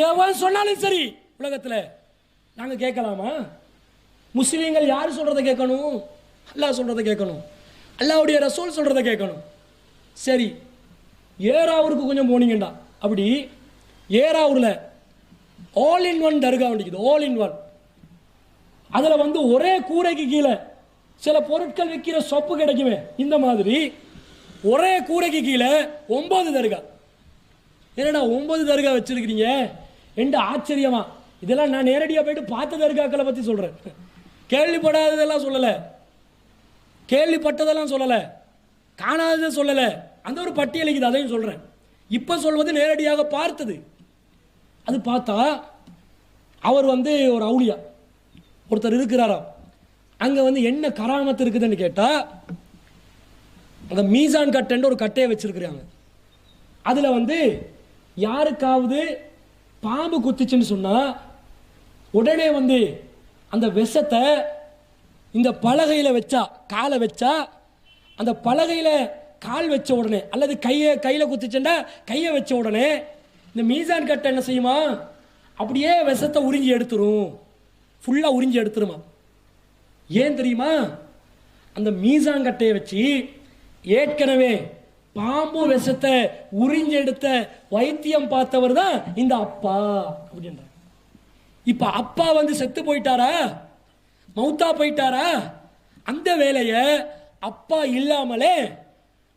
Speaker 1: எவன் சொன்னாலும் சரி உலகத்தில் நாங்க கேட்கலாமா? முஸ்லீம்கள் யார் சொல்றதை கேட்கணும்? அல்லாஹ் சொல்றதை கேட்கணும், அல்லாஹ்வுடைய ரசூல் சொல்றதை கேட்கணும். சரி, ஏராவூருக்கு கொஞ்சம் போனீங்கண்டா, அப்படி ஏராவூர்ல ஆல் இன் ஒன் தர்கா வண்டிக்குது. All in one. அதுல வந்து ஒரே கூரைக்கு கீழே சில பொருட்கள் விற்கிற சொப்பு கிடைக்குமே, இந்த மாதிரி ஒரே கூரைக்கு கீழே 9 தர்கா. என்னடா 9 தர்கா வச்சிருக்கிறீங்க என்று ஆச்சரியமா. இதெல்லாம் நான் நேரடியாக போயிட்டு பார்த்த தர்காக்களை பற்றி சொல்கிறேன். கேள்விப்படாததெல்லாம் சொல்லலை, கேள்விப்பட்டதெல்லாம் சொல்லலை, காணாததை சொல்லலை. அந்த ஒரு பட்டியலுக்கு அதையும் சொல்கிறேன். இப்போ சொல்வது நேரடியாக பார்த்தது. அது பார்த்தா அவர் வந்து ஒரு அவுலியா ஒருத்தர் இருக்கிறாராம். அங்கே வந்து என்ன கராமத்து இருக்குதுன்னு கேட்டால், அந்த மீசான் கட்டைன்னு ஒரு கட்டையை வச்சிருக்கிறாங்க. அதில் வந்து யாருக்காவது பாம்பு குத்துச்சுன்னு சொன்னால் உடனே வந்து அந்த விஷத்தை இந்த பலகையில் வச்சா, காலை வச்சா, அந்த பலகையில் கால் வச்ச உடனே அல்லது கையில் குத்துச்சுன்னா கையை வச்ச உடனே இந்த மீசான் கட்டை என்ன செய்யுமா? அப்படியே விஷத்தை உறிஞ்சி எடுத்துரும், ஃபுல்லாக உறிஞ்சி எடுத்துருமா. ஏன் தெரியுமா? அந்த மீசான் கட்டையை வச்சு ஏற்கனவே பாம்பு விஷத்தை உறிஞ்சி எடுத்த வைத்தியம் பார்த்தவர் தான் இந்த அப்பா அப்படின்ற. இப்ப அப்பா வந்து செத்து போயிட்டாரா, மௌத்தா போயிட்டாரா? அந்த வேலையை அப்பா இல்லாமலே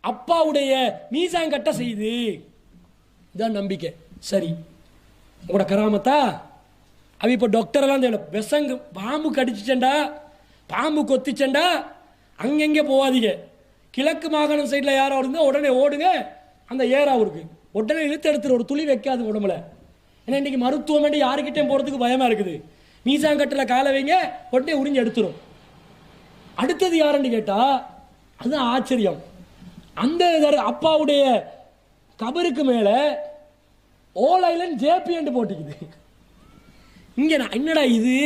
Speaker 1: அப்பாவுடைய மீசான் கட்டை செய்து, இதான் நம்பிக்கை. சரி, உங்களோட கராமத்தா? அவ இப்போ டாக்டரெல்லாம் தேவை. விஷங்கு பாம்பு கடிச்சுச்சண்டா, பாம்பு கொத்திச்சண்டா அங்கெங்கே போகாதீங்க. கிழக்கு மாகாணம் சைடில் யாராவது இருந்தால் உடனே ஓடுங்க அந்த ஏராவூருக்கு. உடனே இழுத்து எடுத்துரு, ஒரு துளி வைக்காது உடம்புல. ஏன்னா இன்றைக்கி மருத்துவமனை யாருக்கிட்டே போகிறதுக்கு பயமாக இருக்குது. மீசாங்கட்டில் காலை வைங்க, உடனே உறிஞ்சி எடுத்துரும். அடுத்தது யாருன்னு கேட்டால் அதுதான் ஆச்சரியம். அந்த அப்பாவுடைய கபருக்கு மேல ஓல் ஐலண்ட் ஜேபி என்று போட்டிக்குது. இங்க என்னடா இது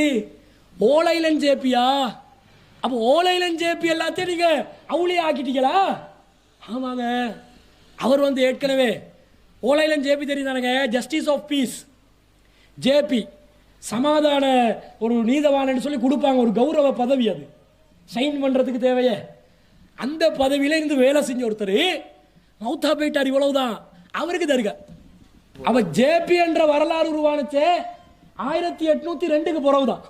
Speaker 1: ஓல் ஐலண்ட் ஜேபியா? அப்போ ஓல் ஐலண்ட் ஜேபி எல்லாத்தையும் நீங்க அவுளியா ஆக்கிட்டீங்களா? ஆமாங்க. அவர் ஏற்கனவே ஓல் ஐலண்ட் ஜேபி தெரியுதானுங்க, ஜஸ்டிஸ் ஆஃப் பீஸ் ஜேபி, சமாதான ஒரு நீதவான் சொல்லி கொடுப்பாங்க, ஒரு கௌரவ பதவி, அது சைன் பண்றதுக்கு தேவையே. அந்த பதவியில இருந்து வேலை செஞ்ச ஒருத்தர் மௌத்தா போயிட்டார், இவ்வளவுதான். அவருக்கு தருக. அவ ஜேபி என்ற வரலாறு உருவானுச்சே 1802க்கு பிறகுதான்.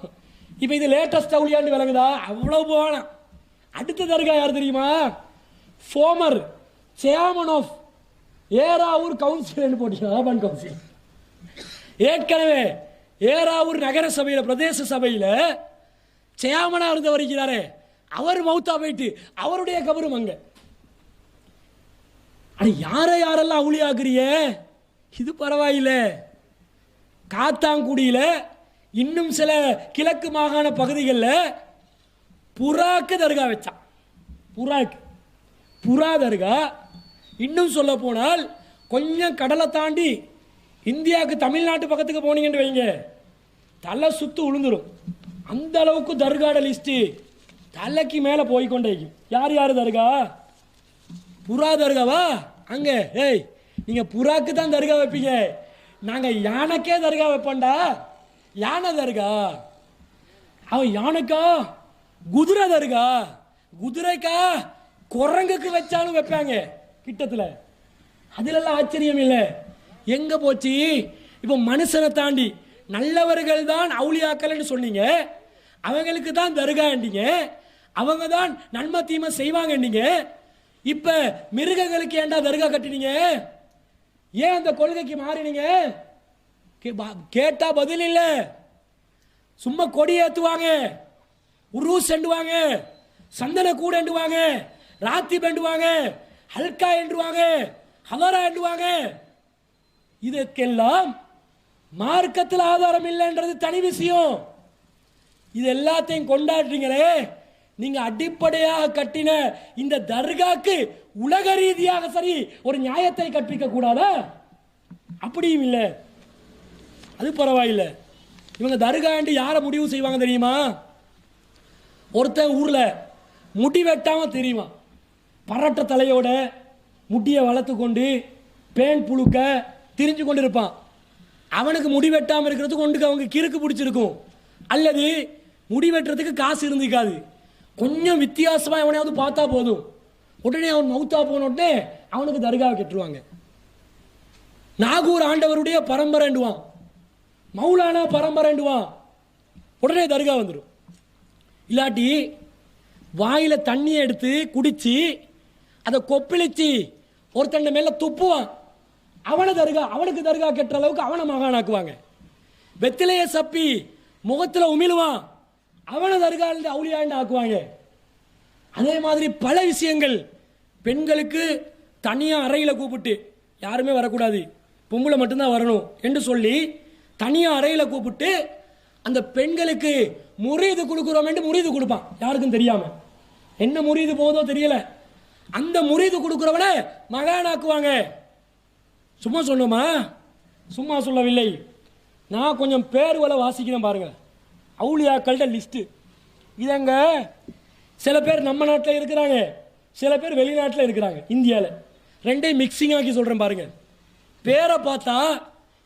Speaker 1: இப்ப இது லேட்டஸ்ட் அவுளியாண்டு விளங்குதா? அவ்வளவு போன அடுத்த தர்கா யார் தெரியுமா? Former chairman of Eravur council போட்டீங்க, கவுன்சில். ஏற்கனவே ஏராவூர் நகர சபையில, பிரதேச சபையில சேர்மனா இருந்து வருகிறாரே, அவர் மௌத்தா போயிட்டு அவருடைய கபரும் அங்க. யாரெல்லாம் அவுளியாக்குறிய? இது பரவாயில்ல. காத்தாங்குடியில இன்னும் சில கிழக்கு மாகாண பகுதிகளில் புறாக்கு தர்கா வச்சான். புறா தர்கா. இன்னும் சொல்ல போனால் கொஞ்சம் கடலை தாண்டி இந்தியாவுக்கு தமிழ்நாட்டு பக்கத்துக்கு போனீங்கன்னு வைங்க, தலை சுத்து உளுந்துரும். அந்த அளவுக்கு தர்காட லிஸ்ட் தலைக்கு மேல போய்கொண்டே. யார் யார் தர்கா? புறா தர்காவா? அங்க ஏய் நீங்க புறாக்கு தான் தர்கா வைப்பீங்க, நாங்க யானைக்கே தர்கா வைப்போம்டா. யானை தர்கா. அவன் யானைக்கா குதிரை தர்கா, குதிரைக்கா குரங்குக்கு வச்சாலும் வைப்பாங்க கிட்டத்துல. அதுல ஆச்சரியம் இல்லை. எங்க போச்சு இப்ப? மனுஷனை தாண்டி நல்லவர்கள் தான் அவுளியாக்கள் சொன்னீங்க, அவங்களுக்கு தான் தர்காண்டீங்க, அவங்க தான் நன்மை தீமை செய்வாங்க. இப்ப மிருகங்களுக்கு ஏண்டா தர்கா கட்டினீங்க? ஏன் அந்த கொள்கைக்கு மாறினீங்க? கேட்டா பதில் இல்ல. சும்மா கொடி ஏத்துவாங்க, உருஸ் எண்டுவாங்க, சந்தன கூட எண்டுவாங்க, ராத்தி பெண்டுவாங்க, ஹல்கா எண்டுவாங்க, ஹவரா எண்டுவாங்க. இதற்கெல்லாம் மார்க்கத்தில் ஆதாரம் இல்லைன்றது தனி விஷயம். இது எல்லாத்தையும் கொண்டாடுறீங்களே, நீங்க அடிப்படையாக கட்டின இந்த தர்காக்கு உலக ரீதியாக சரி ஒரு நியாயத்தை கற்பிக்க கூடாதா? அப்படியும் இல்லை. அது பரவாயில்லை. இவங்க தர்காண்டு யாரை முடிவு செய்வாங்க தெரியுமா? ஒருத்தன் ஊர்ல முடி வெட்டாம தெரியுமா, பரட்ட தலையோட முடியை வளர்த்து கொண்டு பேன் புழுக்க திரிஞ்சு கொண்டு இருப்பான். அவனுக்கு முடி வெட்டாம இருக்கிறதுக்கு ஒன்றுக்கு அவங்க கிறுக்கு பிடிச்சிருக்கும், அல்லது முடி வெட்டுறதுக்கு காசு இருந்திருக்காது. கொஞ்சம் வித்தியாசமா எவனையாவது பார்த்தா போதும், உடனே அவன் மௌத்தா போன உடனே அவனுக்கு தர்காவை கட்டுருவாங்க. நாகூர் ஆண்டவருடைய பரம்பரைண்டுவான், மௌலானா பரம்பரைண்டுவான், உடனே தர்கா வந்துடும். இல்லாட்டி வாயில தண்ணியை எடுத்து குடிச்சு அதை கொப்பளிச்சு ஒருத்தண்ட மேல துப்புவான், அவனுக்கு தர்கா கட்டுற அளவுக்கு அவனை மகானாக்குவாங்க. வெத்திலைய சப்பி முகத்தில் உமிழுவான், அவனை தர்காலிருந்து அவுளியாண்டு ஆக்குவாங்க. அதே மாதிரி பல விஷயங்கள். பெண்களுக்கு தனியா அறையில கூப்பிட்டு, யாருமே வரக்கூடாது, பொம்பளை மட்டும்தான் வரணும் என்று சொல்லி தனியா அறையில கூப்பிட்டு அந்த பெண்களுக்கு முரீது கொடுக்குறோம் என்று முரீது கொடுப்பான், யாருக்கும் தெரியாம. என்ன முரீது போதோ தெரியல, அந்த முரீது கொடுக்குறவனை மகானாக்குவாங்க. சும்மா சொன்னோமா? சும்மா சொல்லவில்லை. நான் கொஞ்சம் பேர்வலை வாசிக்கிறேன் பாருங்க, அவுளியாக்கள்ட லிஸ்ட். இதங்க சில பேர் நம்ம நாட்டில் இருக்கிறாங்க, சில பேர் வெளிநாட்டில் இருக்கிறாங்க, இந்தியாவில். ரெண்டையும் மிக்சிங் ஆக்கி சொல்றேன் பாருங்க. பேரை பார்த்தா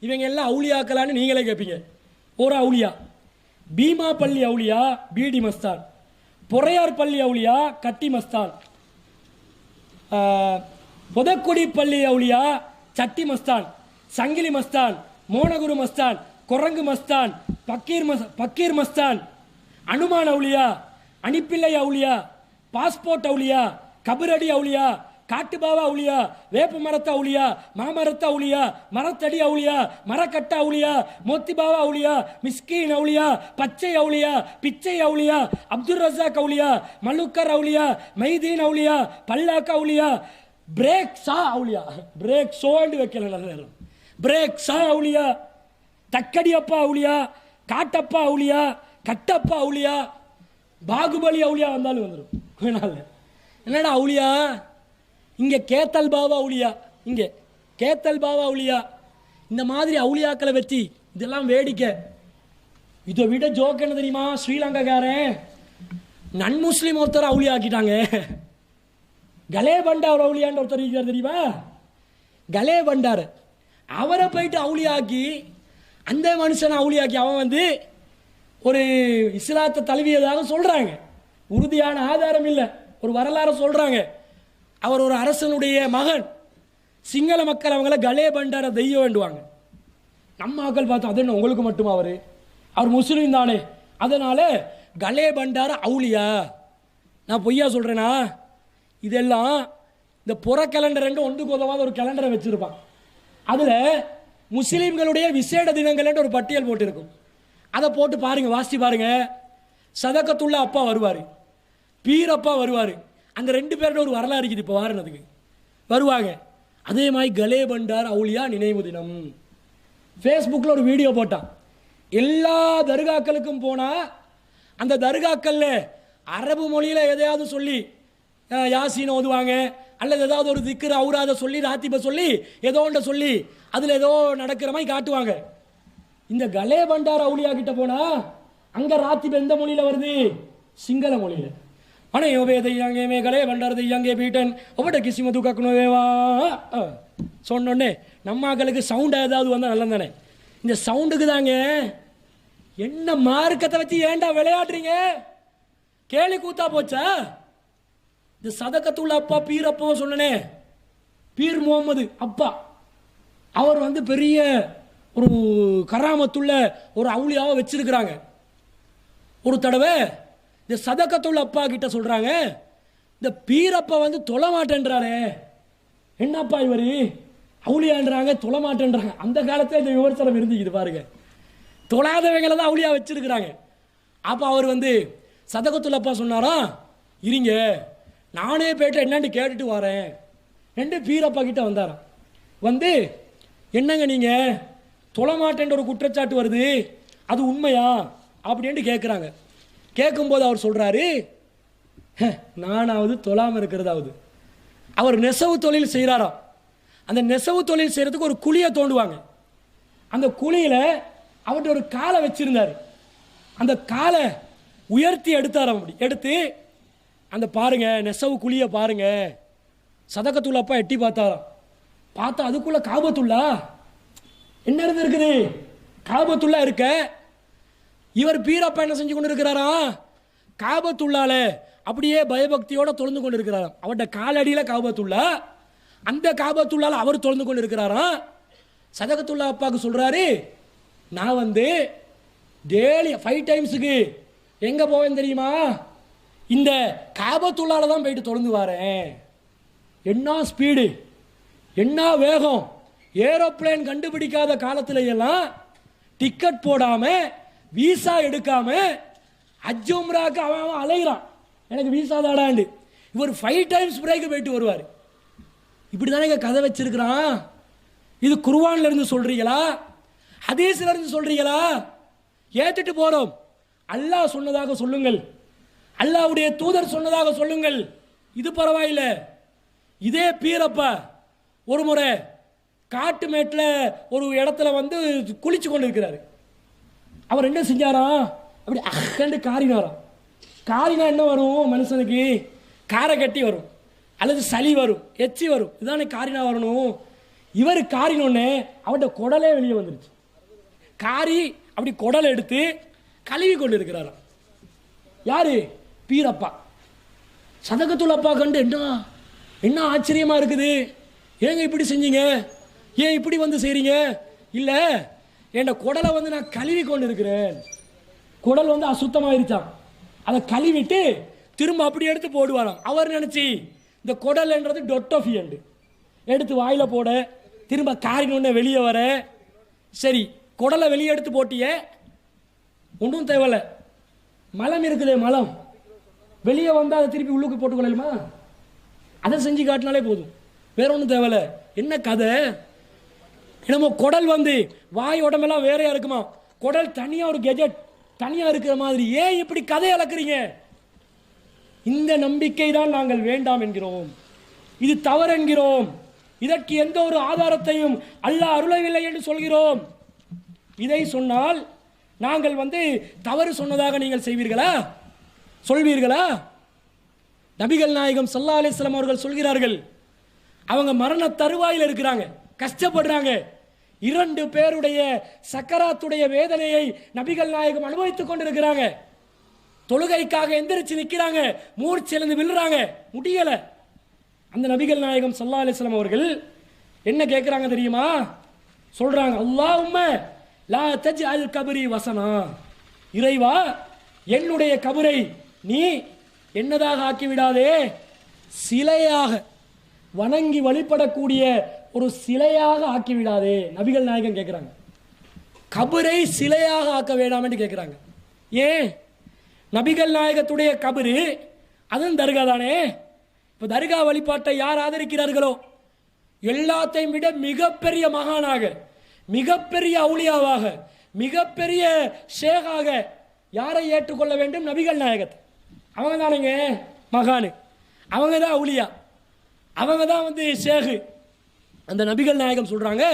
Speaker 1: இவங்க எல்லாம் அவுளியாக்கலான்னு நீங்களே கேட்பீங்க. ஒரு அவுளியா பீமா பள்ளி அவுளியா பீடி மஸ்தான், பொறையார் பள்ளி அவுளியா கட்டி மஸ்தான், புதக்குடி பள்ளி அவுளியா சட்டி மஸ்தான், சங்கிலி மஸ்தான், மோனகுரு மஸ்தான், குரங்கு மஸ்தான், பக்கீர் மஸ்தான், அனுமான் அவுளியா, அணிப்பிள்ளை அவுளியா, பாஸ்போர்ட் அவுளியா, கபரடி அவுளியா, காட்டுபாவா அவுளியா, வேப்ப மரத்த அவுளியா, மாமரத்த அவுளியா, மரத்தடி அவுளியா, மரக்கட்ட அவுளியா, மோத்திபாவா அவுளியா, மிஸ்கீன் அவுளியா, பச்சை அவுளியா, பிச்சை அவுளியா, அப்துல் ரஸாக் அவுளியா, மலுக்கர் அவுளியா, மைதீன் அவுளியா, பல்லாக்க அவுளியா, பிரேக் சா அவுளியா, பிரேக் சோண்டு வைக்கல நல்ல நேரம், பிரேக் சா அவுளியா, தக்கடி அப்பா அவுளியா, காட்டப்பா அவுளியா, கட்டப்பா அவுளியா, பாகுபலி அவுளியா வந்தாலும் வந்துடும். என்னடா அவுளியா, இங்கே கேத்தல் பாபா அவுலியா, இங்கே கேத்தல் பாபா அவுலியா, இந்த மாதிரி அவுலியாக்களை வச்சு இதெல்லாம் வேடிக்கை. இதை விட ஜோக் என்ன தெரியுமா? ஸ்ரீலங்காக்காரன் நன்முஸ்லீம் ஒருத்தர் அவுலியா ஆக்கிட்டாங்க. கலே பண்டார் அவுலியான்னு ஒருத்தர் இருக்கிறார் தெரியுமா? கலே பண்டார் அவரை போயிட்டு அவுலியாக்கி, அந்த மனுஷனை அவுலியாக்கி அவன் வந்து ஒரு இஸ்லாத்தை தழுவியதாக சொல்கிறாங்க. உறுதியான ஆதாரம் இல்லை, ஒரு வரலாறு சொல்கிறாங்க. அவர் ஒரு அரசனுடைய மகன். சிங்கள மக்கள் அவங்கள கலே பண்டார தெய்வம் வேண்டுவாங்க. நம்ம மக்கள் பார்த்தோம், அது என்ன உங்களுக்கு மட்டுமா? அவர் முஸ்லீம் தானே, அதனால கலே பண்டார அவுலியா. நான் பொய்யா சொல்கிறேனா? இதெல்லாம் இந்த புற கேலண்டர் ரெண்டு ஒன்றுக்கு உதவாத ஒரு கேலண்டரை வச்சுருப்பான். அதில் முஸ்லீம்களுடைய விசேட தினங்கள் ஒரு பட்டியல் போட்டிருக்கும். அதை போட்டு பாருங்கள், வாசித்து பாருங்கள். சதகத்துள்ள அப்பா வருவார், பீரப்பா வருவார். அந்த ரெண்டு பேரோட ஒரு வரலாறு இருக்குது. இப்போ வாரணத்துக்கு வருவாங்க. அதே மாதிரி கலே பண்டார் அவுலியா நினைவு தினம் ஃபேஸ்புக்கில் ஒரு வீடியோ போட்டான். எல்லா தர்காக்களுக்கும் போனால் அந்த தர்காக்களில் அரபு மொழியில் எதையாவது சொல்லி யாசீன் ஓதுவாங்க, அல்லது ஏதாவது ஒரு திக்ரு அவுராத சொல்லி ராத்திபை சொல்லி ஏதோ ஒன்றை சொல்லி அதில் ஏதோ நடக்கிற மாதிரி காட்டுவாங்க. இந்த கலே பண்டார் அவுலியா கிட்ட போனால் அங்கே ராத்திபை எந்த மொழியில் வருது? சிங்கள மொழியில். ஆனால் யோவே தையாங்கே கலே பண்டார் தையாங்கே பீட்டன் ஒவ்வொரு கிசிம தூக்கணுவேவா சொன்னோடனே நம்ம மக்களுக்கு சவுண்ட் ஏதாவது வந்தால் நல்லது தானே. இந்த சவுண்டுக்கு தாங்க. என்ன மார்க்கத்தை வச்சு ஏன்டா விளையாடுறீங்க? கேலி கூத்தா போச்சா? இந்த சதகத்துள்ள அப்பா பீர் அப்பாவை சொன்னனே, பீர் முகமது அப்பா, அவர் வந்து பெரிய ஒரு கராமத்துள்ள ஒரு அவுளியாவை வச்சிருக்கிறாங்க. ஒரு தடவை இந்த சதகத்துள்ள அப்பா கிட்ட சொல்றாங்க, இந்த பீரப்பா வந்து தொலை மாட்டேன்றாரே, என்னப்பா இவர் அவுளியான்றாங்க, தொலை மாட்டேன்றாங்க. அந்த காலத்தில் இந்த விமர்சனம் இருந்துக்குது பாருங்க. தொழாதவங்களை தான் அவுளியா வச்சிருக்கிறாங்க. அப்போ அவர் வந்து சதகத்துள்ளப்பா சொன்னாரா, இருங்க நானே போய்ட்டு என்னன்னு கேட்டுட்டு வரேன். ரெண்டு பீரப்பா கிட்ட வந்தாராம். வந்து என்னங்க நீங்கள் தொலை மாட்டேன்ற ஒரு குற்றச்சாட்டு வருது, அது உண்மையா அப்படின்ட்டு கேட்குறாங்க. கேட்கும்போது அவர் சொல்கிறாரு, நானாவது தொழாமல் இருக்கிறதாவது. அவர் நெசவு தொழில் செய்கிறாராம். அந்த நெசவு தொழில் செய்கிறதுக்கு ஒரு குழியை தோண்டுவாங்க. அந்த குழியில் அவர்கிட்ட ஒரு காலை வச்சிருந்தார். அந்த காலை உயர்த்தி எடுத்தார். அப்படி எடுத்து அந்த பாருங்க நெசவு குழியை பாருங்க. சதகத்துள்ள அப்பா எட்டி பார்த்தாராம். பார்த்தா அதுக்குள்ள காபத்துள்ளா என்ன இருக்குது? காபத்துள்ளா இருக்க. இவர் பீரப்பா என்ன செஞ்சு கொண்டு இருக்கிறாரா? காபத்துள்ளால அப்படியே பயபக்தியோட தொழுந்து கொண்டு இருக்கிறாராம். அவர்கிட்ட காலடியில் காபத்துள்ளா, அந்த காபத்துள்ளால அவர் தொழுந்து கொண்டு இருக்கிறாராம். சதகத்துள்ளா அப்பாவுக்கு சொல்றாரு, நான் வந்து டெய்லி 5 டைம்ஸுக்கு எங்க போவேன் தெரியுமா? இந்த காபத்துள்ளால தான் போயிட்டு தொழுந்து வரேன். என்ன ஸ்பீடு, என்ன வேகம்! ஏரோப்ளேன் கண்டுபிடிக்காத காலத்துல எல்லாம் டிக்கெட் போடாம வீசா எடுக்காம ஹஜ் உம்ராக்கு அவன் அலைகிறான், எனக்கு வீசா தாடாண்டு. இவர் 5 டைம்ஸ் பிரேக்கு போயிட்டு வருவார். இப்படி தானே கதை வச்சிருக்கிறான். இது குர்ஆன்ல இருந்து சொல்றீங்களா, ஹதீஸ்ல இருந்து சொல்றீங்களா? ஏத்துட்டு போறோம். அல்லாஹ் சொன்னதாக சொல்லுங்கள், அல்லாஹ்வுடைய தூதர் சொன்னதாக சொல்லுங்கள், இது பரவாயில்லை. இதே பீரப்பா ஒரு முறை காட்டு மேட்டில் ஒரு இடத்துல வந்து குளிச்சு கொண்டு இருக்கிறாரு. அவர் என்ன செஞ்சாராம்? அப்படி அகண்டு காரினாராம். காரினா என்ன வரும் மனுஷனுக்கு? காரை கட்டி வரும், அல்லது சளி வரும், எச்சி வரும், இதுதானே காரினா வரணும். இவர் காரினோடனே அவர்கிட்ட குடலே வெளியே வந்துருச்சு. காரி அப்படி குடலை எடுத்து கழுவி கொண்டு இருக்கிறாராம். யாரு? பீரப்பா. சதகத்துல் அப்பா கண்டு என்ன ஆச்சரியமா இருக்குது, ஏங்க இப்படி செஞ்சீங்க, ஏன் இப்படி வந்து செய்றீங்க? இல்லை, என் குடலை வந்து நான் கழுவி கொண்டு இருக்கிறேன். குடல் வந்து அசுத்தமாயிருச்சான், அதை கழுவிட்டு திரும்ப அப்படி எடுத்து போடுவாராம். அவர் நினைச்சி இந்த குடல்ன்றது டொட்டோஃபியண்டு எடுத்து வாயில போட, திரும்ப காரினொன்னே வெளியே வர. சரி, குடலை வெளியே எடுத்து போட்டிய, ஒன்றும் தேவையில்ல. மலம் இருக்குதே, மலம் வெளியே வந்தால் அதை திருப்பி உள்ளுக்கு போட்டுக்கொள்ளலுமா? அதை செஞ்சு காட்டினாலே போதும், வேற ஒன்றும் தேவையில்ல. என்ன கதை? நம்ம குடல் வந்து வாய் உடம்பெல்லாம் வேறையா இருக்குமா, குடல் தனியா ஒரு கெஜெட் தனியா இருக்கிற மாதிரி. ஏன் இப்படி கதை அளக்குறீங்க? இந்த நம்பிக்கை தான் நாங்கள் வேண்டாம் என்கிறோம். இது தவறென்கிறோம். இதற்கு எந்த ஒரு ஆதாரத்தையும் அல்லாஹ் அருளவில்லை என்று சொல்கிறோம். இதை சொன்னால் நாங்கள் தவறு சொன்னதாக நீங்கள் சொல்வீர்களா? நபிகள் நாயகம் ஸல்லல்லாஹு அலைஹி வஸல்லம் அவர்கள் சொல்கிறார்கள், அவங்க மரண தருவாயில் இருக்கிறாங்க, கஷ்டப்படுறாங்க. 2 பேருடைய சக்கராத்துடைய வேதனையை நபிகள் நாயகம் அனுபவித்துக் கொண்டிருக்கிறாங்க. தொழுகைக்காக எந்திரிச்சு நிற்கிறாங்க, மூர்ச்செழுந்து விழுறாங்க, முடியல. அந்த நபிகள் நாயகம் ஸல்லல்லாஹு அலைஹி வஸல்லம் அவர்கள் என்ன கேட்கிறாங்க தெரியுமா? சொல்றாங்க, அல்லாஹும்ம லா தஜ்அல் கபரி வசனா, இறைவா என்னுடைய கபரை நீ என்னதாக ஆக்கிவிடாதே, சிலையாக வணங்கி வழிபடக்கூடிய ஒரு சிலையாக ஆக்கிவிடாதே. நபிகள் நாயகம் கேட்கிறாங்க, கபரை சிலையாக ஆக்க வேண்டாம் என்று கேட்கிறாங்க. ஏன்? நபிகள் நாயகத்துடைய கபரு அதுவும் தர்கா தானே. இப்போ தர்கா வழிபாட்டை யார் ஆதரிக்கிறார்களோ, எல்லாத்தையும் விட மிகப்பெரிய மகானாக, மிகப்பெரிய அவுலியாவாக, மிகப்பெரிய ஷேகாக யாரை ஏற்றுக்கொள்ள வேண்டும்? நபிகள் நாயகத்தை. அவங்க தானேங்க மகானு, அவங்க தான் அவுலியா, அவங்க தான் ஷேகு. அந்த நபிகள் நாயகம் சொல்றாங்க,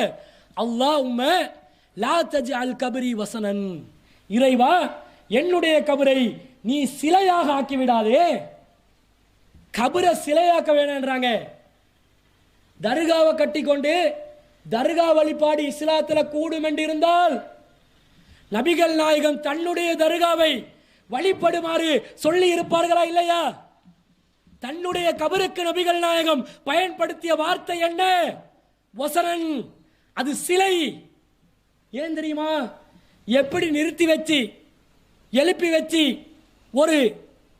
Speaker 1: அல்லாஹும்ம லா தஜ்அல் கபரி வசனன், இறைவா என்னுடைய கபரை நீ சிலையாக ஆக்கிவிடாதே. கபரை சிலையாக்க வேணான்றாங்க. தர்காவை கட்டி கொண்டு தர்கா வழிபாடு இஸ்லாத்தில் கூடும் என்று இருந்தால் நபிகள் நாயகம் தன்னுடைய தர்காவை வழிபடுமாறு சொல்லி இருப்பார்களா இல்லையா? தன்னுடைய கபருக்கு நபிகள் நாயகம் பயன்படுத்திய வார்த்தை என்ன? வசனன், அது சிலை. ஏன் தெரியுமா? எப்படி நிறுத்தி வச்சு எழுப்பி வச்சு ஒரு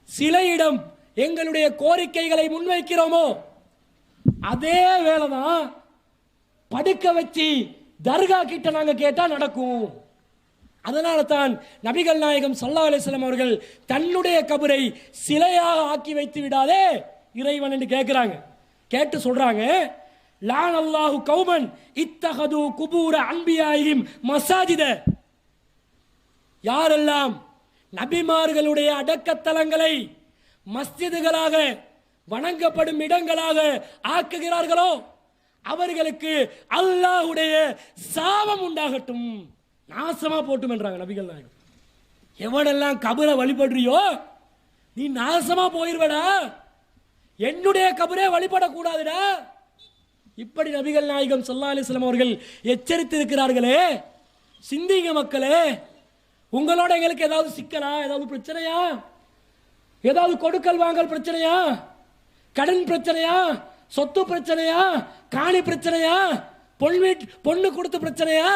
Speaker 1: சிலையிடம் எங்களுடைய கோரிக்கைகளை முன்வைக்கிறோமோ அதே வேலைதான் படுக்க வச்சு தர்கா கிட்ட நாங்க கேட்டா நடக்கும். அதனால தான் நபிகள் நாயகம் ஸல்லல்லாஹு அலைஹி வஸல்லம் அவர்கள் தன்னுடைய கபரை சிலையாக ஆக்கி வைத்து விடாதே இறைவன் என்று கேட்கிறாங்க. கேட்டு சொல்றாங்க, லான் அல்லாஹு கௌமன் இத்தஹது குபூர அன்பியாயிஹிம் மசாஜித, யாரெல்லாம் நபிமார்களுடைய அடக்கத்தலங்களை மஸ்ஜிதுகளாக வணங்கப்படும் இடங்களாக ஆக்குகிறார்களோ அவர்களுக்கு அல்லாஹ்வுடைய சாபம் உண்டாகட்டும், நாசமா போட்டும் என்றாங்க நபிகள் நாயகம். எவனெல்லாம் கபரை வழிபடுறியோ நீ நாசமா போயிருவடா, என்னுடைய கபரே வழிபடக்கூடாதுடா. இப்படி நபிகள் நாயகம் ஸல்லல்லாஹு அலைஹி வஸல்லம் அவர்கள் எச்சரித்திருக்கிறார்களே. சிந்திங்க மக்களே, உங்களோட எங்களுக்கு ஏதாவது சிக்கலா, ஏதாவது பிரச்சனையா, ஏதாவது கொடுக்கல் வாங்கல் பிரச்சனையா, கடன் பிரச்சனையா, சொத்து பிரச்சனையா, காணி பிரச்சனையா, பொண்ணு கொடுத்த பிரச்சனையா,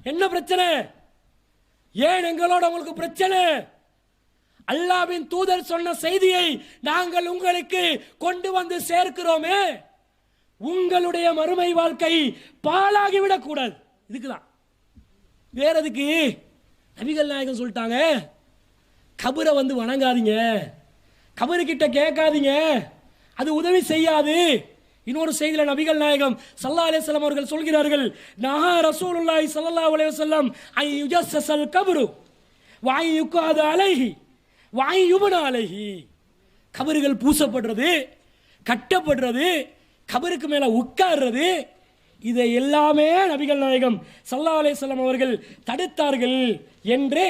Speaker 1: என்ன பிரச்சனை? ஏன் எங்களோட உங்களுக்கு பிரச்சனை? அல்லாஹ்வின் தூதர் சொன்ன செய்தியை நாங்கள் உங்களுக்கு கொண்டு வந்து சேர்க்கிறோமே, உங்களுடைய மறுமை வாழ்க்கை பாழாகிவிடக் கூடாது. இதுக்குதான், வேற எதுக்கு? நபிகள் நாயகம் சொல்லிட்டாங்க, கபரை வணங்காதீங்க, கபரு கிட்ட கேட்காதீங்க, அது உதவி செய்யாது. இன்னொரு செய்தியில் நபிகள் நாயகம் ஸல்லல்லாஹு அலைஹி வஸல்லம் அவர்கள் சொல்கிறார்கள், நஹா ரசூலுல்லாஹி ஸல்லல்லாஹு அலைஹி வஸல்லம் ஐ யுஜஸ்ஸல் கப்ரு வ ஐ யுக்அத அலைஹி வ ஐ யுப்னா அலைஹி. கபறுகள் பூசப்படுறது, கட்டப்படுறது, கபருக்கு மேல உட்கார்றது, இதை எல்லாமே நபிகள் நாயகம் ஸல்லல்லாஹு அலைஹி வஸல்லம் அவர்கள் தடுத்தார்கள் என்று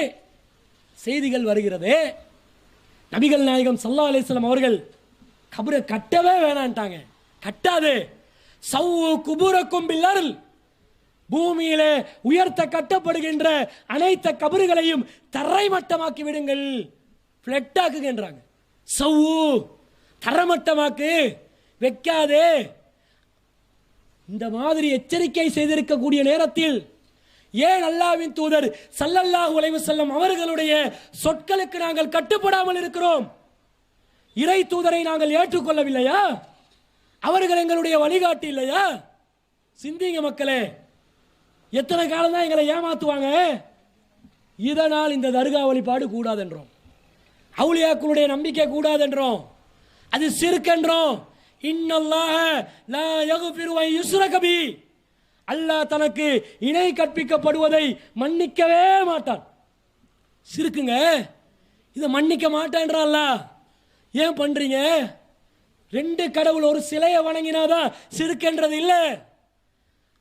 Speaker 1: செய்திகள் வருகிறது. நபிகள் நாயகம் ஸல்லல்லாஹு அலைஹி வஸல்லம் அவர்கள் கபரை கட்டவே வேணான்ட்டாங்க. கட்டாது, சவ்வு குபூரக்கும் பில் அர்ல், பூமியிலே உயர்த்த கட்டப்படுகின்ற அனைத்து கபறுகளையும் தரைமட்டமாக்கி விடுங்கள், பிளட்டாக்குகின்றாங்க. சவ்வு, தரமட்டமாக்கு, வைக்காதே. இந்த மாதிரி எச்சரிக்கை செய்திருக்கக்கூடிய நேரத்தில் ஏன் அல்லாஹ்வின் தூதர் ஸல்லல்லாஹு அலைஹி வஸல்லம் அவர்களுடைய சொற்களுக்கு நாங்கள் கட்டுப்படாமல் இருக்கிறோம்? இறை தூதரை நாங்கள் ஏற்றுக்கொள்ளவில்லையா? அவர்கள் எங்களுடைய வழிகாட்டி இல்லையா? சிந்திங்க மக்களே, எத்தனை காலம் தான் எங்களை ஏமாத்துவாங்க? இதனால் இந்த தர்கா வழிபாடு கூடாதென்றோம், அவுலியாக்களுடைய நம்பிக்கை கூடாதென்றோம், அது சிறுக்கென்றோம். இன்னல்லாஹ லா யக்ஃபிரு அன் யுஸ்ரக பி, அல்லாஹ் தனக்கு இணை கற்பிக்கப்படுவதை மன்னிக்கவே மாட்டான். சிறுக்குங்க, இதை மன்னிக்க மாட்டேன்றான் அல்லாஹ். ஏன் பண்றீங்க? ரெண்டு கடவுள் ஒரு சிலையை வணங்கினாதான் சிறுக்கென்றது இல்லை.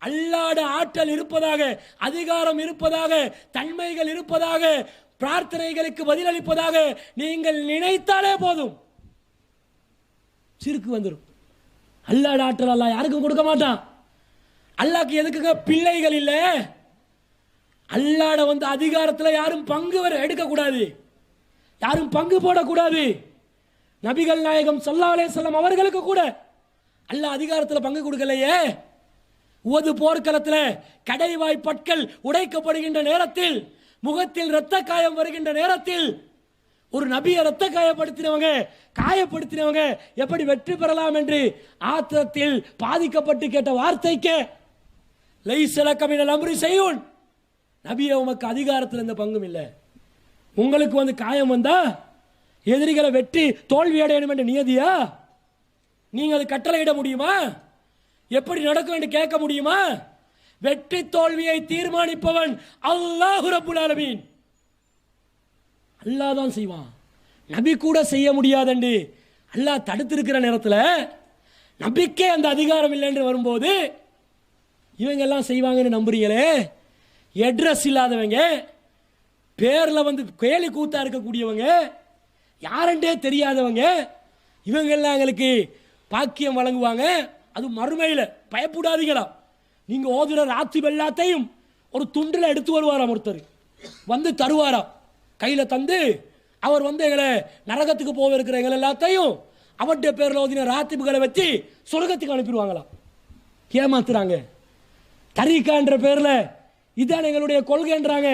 Speaker 1: அல்லாட ஆற்றல் இருப்பதாக, அதிகாரம் இருப்பதாக, தன்மைகள் இருப்பதாக, பிரார்த்தனைகளுக்கு பதிலளிப்பதாக நீங்கள் நினைத்தாலே போதும், சிறுக்கு வந்துடும். அல்லாட ஆற்றல் அல்லாஹ் யாருக்கும் கொடுக்க மாட்டான். அல்லாஹ்க்கு எதுக்குங்க பிள்ளைகள் இல்லை? அல்லாட அதிகாரத்தில் யாரும் பங்கு எடுக்கக்கூடாது, யாரும் பங்கு போடக்கூடாது. நபிகள் நாயகம் ஸல்லல்லாஹு அலைஹி வஸல்லம் அவர்களுக்கு கூட அல்லாஹ் அதிகாரத்தில் பங்கு கொடுக்கலையே. உவது போர்க்களத்தில் கடைவாய் பற்கள் உடைக்கப்படுகின்ற நேரத்தில், முகத்தில் இரத்த காயம் வருகின்ற நேரத்தில், ஒரு நபியை இரத்த காயப்படுத்தினவங்க எப்படி வெற்றி பெறலாம் என்று ஆத்திரத்தில் பாதிக்கப்பட்டு கேட்ட வார்த்தைக்கு லைஸலக மினல் அம்ரி ஷைஉன், நபியே உமக்கு அதிகாரத்தில் எந்த பங்கும் இல்லை. உங்களுக்கு காயம் வந்தா எதிரிகளை வெற்றி தோல்வி அடையணும் என்ற நியதியா? நீங்க அது கட்டளையிட முடியுமா? எப்படி நடக்கும் என்று கேட்க முடியுமா? வெற்றி தோல்வியை தீர்மானிப்பவன் அல்லாஹ் ரப்புல் ஆலமீன். அல்லாஹ் தான் செய்வான், நபி கூட செய்ய முடியாதண்டு அல்லாஹ் தடுத்திருக்கிற நேரத்தில் நபிக்கே அந்த அதிகாரம் இல்லை என்று வரும்போது இவங்க எல்லாம் செய்வாங்கன்னு நம்புறீங்களே. அட்ரஸ் இல்லாதவங்க, பேரில் கேலி கூத்தா இருக்கக்கூடியவங்க, யாரென்றே தெரியாதவங்க, இவங்கெல்லாம் எங்களுக்கு பாக்கியம் வழங்குவாங்க. அது மறுமையில் பயப்படாதீங்களா? நீங்கள் ஓதுற ராத்திப் எல்லாத்தையும் ஒரு துண்டில் எடுத்து வருவாராம், ஒருத்தர் தருவாராம் கையில் தந்து. அவர் எங்களை நரகத்துக்கு போக இருக்கிற எங்களை எல்லாத்தையும் அவருடைய பேரில் ஓதின ராத்திப்புகளை வச்சு சொர்க்கத்துக்கு அனுப்பிடுவாங்களாம். ஏமாத்துறாங்க. தரீக்கான்ற பேரில் இதுதான் எங்களுடைய கொள்கைன்றாங்க.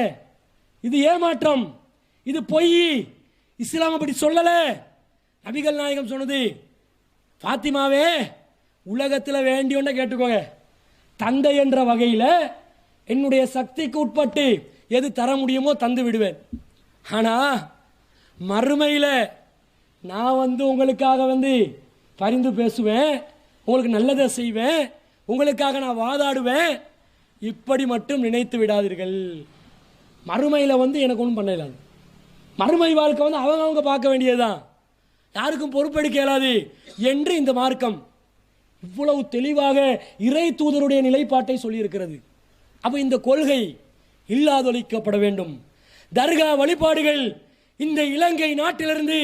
Speaker 1: இது ஏமாற்றம், இது பொய். இஸ்லாம் அப்படி சொல்லலை. நபிகள் நாயகம் சொன்னது, ஃபாத்திமாவே உலகத்தில் வேண்டியோன்னு கேட்டுக்கோங்க, தந்தை என்ற வகையில் என்னுடைய சக்திக்கு உட்பட்டு எது தர முடியுமோ தந்து விடுவேன். ஆனால் மறுமையில் நான் உங்களுக்காக பரிந்து பேசுவேன், உங்களுக்கு நல்லதை செய்வேன், உங்களுக்காக நான் வாதாடுவேன். இப்படி மட்டும் நினைத்து விடாதீர்கள். மறுமையில் எனக்கு ஒன்றும் பண்ண இயலாது. மறுமை வாழ்க்கை அவங்க பார்க்க வேண்டியதுதான், யாருக்கும் பொறுப்பெடுக்க இயலாது என்று இந்த மார்க்கம் இவ்வளவு தெளிவாக இறை தூதருடைய நிலைப்பாட்டை சொல்லியிருக்கிறது. அப்போ இந்த கொள்கை இல்லாதொழிக்கப்பட வேண்டும். தர்கா வழிபாடுகள் இந்த இலங்கை நாட்டிலிருந்து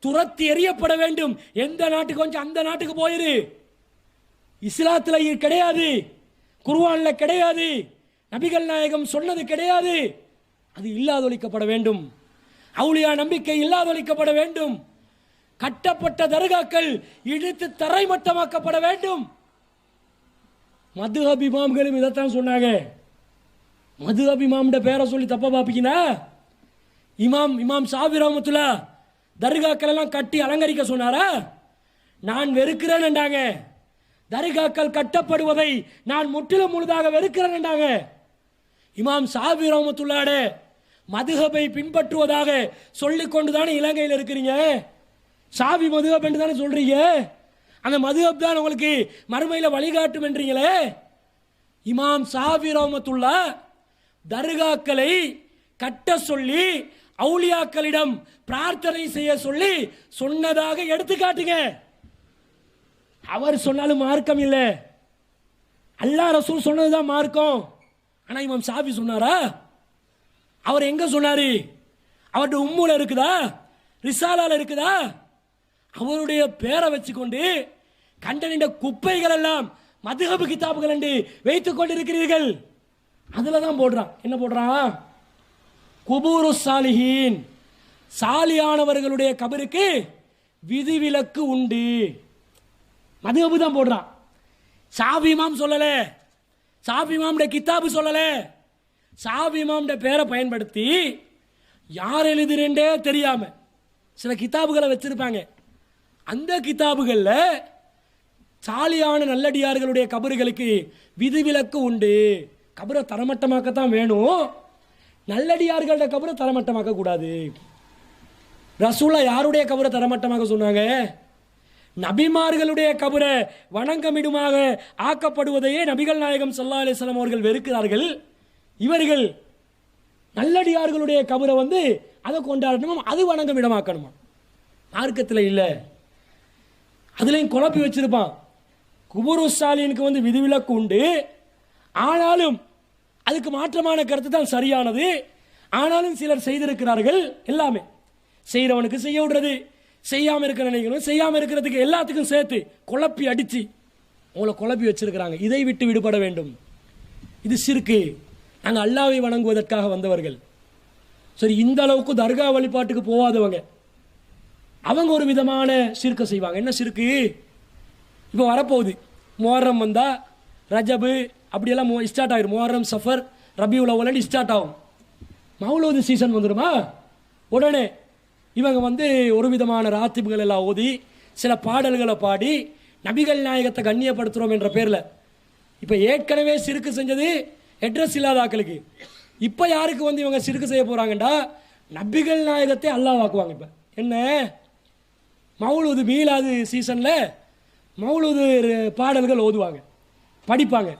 Speaker 1: துரத்தி எறியப்பட வேண்டும். எந்த நாட்டுக்கு கொஞ்சம் அந்த நாட்டுக்கு போயிரு. இஸ்லாத்தில் கிடையாது, குர்ஆன்ல கிடையாது, நபிகள் நாயகம் சொன்னது கிடையாது. அது இல்லாதொழிக்கப்பட வேண்டும். அவுலியா நம்பிக்கை இல்லாதொழிக்கப்பட வேண்டும். கட்டப்பட்ட தர்காக்கள் இடித்து தரைமட்டமாக்கப்பட வேண்டும். மதுஹப் இமாம்களும் இதைத்தான் சொன்னாங்க. மதுஹப் இமாம் பேரை சொல்லி தப்பா பாப்பீங்கன்னா, இமாம் ஷாஃபி ரஹ்மத்துல்லாஹ் தர்காக்கள் எல்லாம் கட்டி அலங்கரிக்க சொன்னாரா? நான் வெறுக்கிறேன் என்றாங்க. தர்காக்கள் கட்டப்படுவதை நான் முற்றிலும் முழுதாக வெறுக்கிறேன் என்றாங்க. இமாம் ஷாஃபி ரஹ்மத்துல்லாஹ் மதுஹபை பின்பற்றுவதாக சொல்லிக் கொண்டுதானே இலங்கையில் இருக்கிறீங்க. ஷாஃபி மதுஹப் என்று தானே சொல்றீங்க. அந்த மதுஹப் தான் உங்களுக்கு மறுமையில் வழிகாட்டும் என்றீங்களே. இமாம் ஷாஃபி ரஹ்மத்துல்லாஹ் தர்காக்களை கட்ட சொல்லி அவுலியாக்களிடம் பிரார்த்தனை செய்ய சொல்லி சொன்னதாக எடுத்து காட்டுங்க. அவர் சொன்னாலும் மார்க்கம் இல்லை, அல்லாஹ் ரசூல் சொன்னதுதான் மார்க்கம். ஆனா இமாம் ஷாஃபி சொன்னாரா? அவர் எங்க சொன்னாரு? அவருடைய உம்முல இருக்குதா, ரிசாலால இருக்குதா? அவருடைய பேரை வச்சுக்கொண்டு கண்டனின்ற குப்பைகள் எல்லாம் மதுஹப் கிதாபுகள் என்று வைத்துக் கொண்டிருக்கிறீர்கள். அதுல தான் போடுறான். என்ன போடுறான்? குபூரு சாலிஹீன், சாலியானவர்களுடைய கபருக்கு விதிவிலக்கு உண்டு. மதுஹப் தான் போடுறான். ஷாஃபி இமாம் சொல்லல, ஷாஃபி இமாமுடைய கிதாபு சொல்லல. ஷாஃபி இமாமுடைய பேரை பயன்படுத்தி யார் எழுதுறேன்றே தெரியாம சில கிதாபுகளை வச்சிருப்பாங்க. அந்த கிதாபுகளில் சாலியான நல்லடியார்களுடைய கபறுகளுக்கு விதிவிலக்கு உண்டு. கபரை தரமட்டமாக்கத்தான் வேணும், நல்லடியார்களோட கபரை தரமட்டமாக்க கூடாது. ரசூலா யாருடைய கபரை தரமட்டமாக சொன்னாங்க? நபிமார்களுடைய கபரை வணங்கமிடுமாக ஆக்கப்படுவதையே நபிகள் நாயகம் ஸல்லல்லாஹு அலைஹி வஸல்லம் அவர்கள் வெறுக்கிறார்கள். இவர்கள் நல்லடியார்களுடைய கபரை அதை கொண்டாடணுமா, அது வணங்கமிடமாக்கணுமா? மார்க்கத்தில் இல்லை. அதுலேயும் குழப்பி வச்சிருப்பான். குபுரு ஸ்டாலினுக்கு வந்து விதிவிலக்கு உண்டு, ஆனாலும் அதுக்கு மாற்றமான கருத்து தான் சரியானது. ஆனாலும் சிலர் செய்திருக்கிறார்கள். எல்லாமே செய்கிறவனுக்கு செய்ய விடுறது, செய்யாமல் இருக்கிற நினைக்கணும், செய்யாமல் இருக்கிறதுக்கு எல்லாத்துக்கும் சேர்த்து குழப்பி அடித்து உங்களை குழப்பி வச்சிருக்கிறாங்க. இதை விட்டு விடுபட வேண்டும். இது சிறுக்கு. நாங்கள் அல்லாவை வணங்குவதற்காக வந்தவர்கள். சரி, இந்த அளவுக்கு தர்கா வழிபாட்டுக்கு போகாதவங்க அவங்க ஒரு விதமான சிறுக்கை செய்வாங்க. என்ன சிறுக்கு? இப்போ வரப்போகுது முஹர்ரம் வந்தால் ரஜபு அப்படியெல்லாம் ஸ்டார்ட் ஆகிடும். முஹர்ரம், சஃபர், ரபியுல் அவ்வல் ஸ்டார்ட் ஆகும். மௌலூது சீசன் வந்துடுமா, உடனே இவங்க வந்து ஒரு விதமான ராத்திபுகள் எல்லாம் ஓதி சில பாடல்களை பாடி நபிகள் நாயகத்தை கண்ணியப்படுத்துகிறோம் என்ற பேரில். இப்போ ஏற்கனவே சிறுக்கு செஞ்சது அட்ரஸ் இல்லாத ஆக்களுக்கு. இப்போ யாருக்கு வந்து இவங்க சிறுக்கு செய்ய போகிறாங்கண்டா, நபிகள் நாயகத்தை அல்லாஹ்வாக்குவாங்க. இப்போ என்ன, மௌலூது மீலாது சீசனில் மௌலூது பாடல்கள் ஓதுவாங்க, படிப்பாங்க.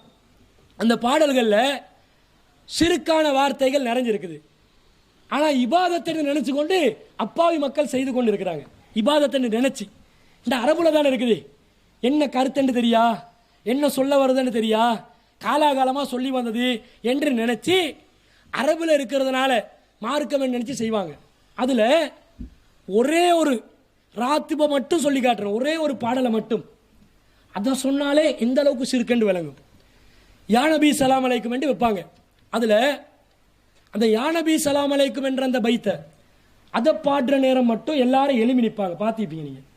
Speaker 1: அந்த பாடல்களில் சிறுக்கான வார்த்தைகள் நிறைஞ்சிருக்குது. ஆனால் இபாதத்தை நினைச்சு கொண்டு அப்பாவி மக்கள் செய்து கொண்டு இருக்கிறாங்க. இபாதத்தை நினைச்சு இந்த அரபுல தானே இருக்குது. என்ன கருத்துன்னு தெரியா, என்ன சொல்ல வருதுன்னு தெரியா, காலாகாலமாக சொல்லி வந்தது என்று நினைச்சு அரபுல இருக்கிறதுனால மார்க்கம் நினைச்சு செய்வாங்க. அதில் ஒரே ஒரு ராத்திபை மட்டும் சொல்லி காட்டுறேன், ஒரே ஒரு பாடலை மட்டும். அதை சொன்னாலே எந்த அளவுக்கு சிறுக்கண்டு விளங்கும். யா நபி சலாம் அலைக்கும் என்று வைப்பாங்க. அதில் அந்த யா நபி சலாம் அலைக்கும் என்ற அந்த பைத்தை அதை பாடுற நேரம் மட்டும் எல்லாரும் எழுப்பி நிற்பாங்க. பார்த்துப்பீங்க நீங்கள்,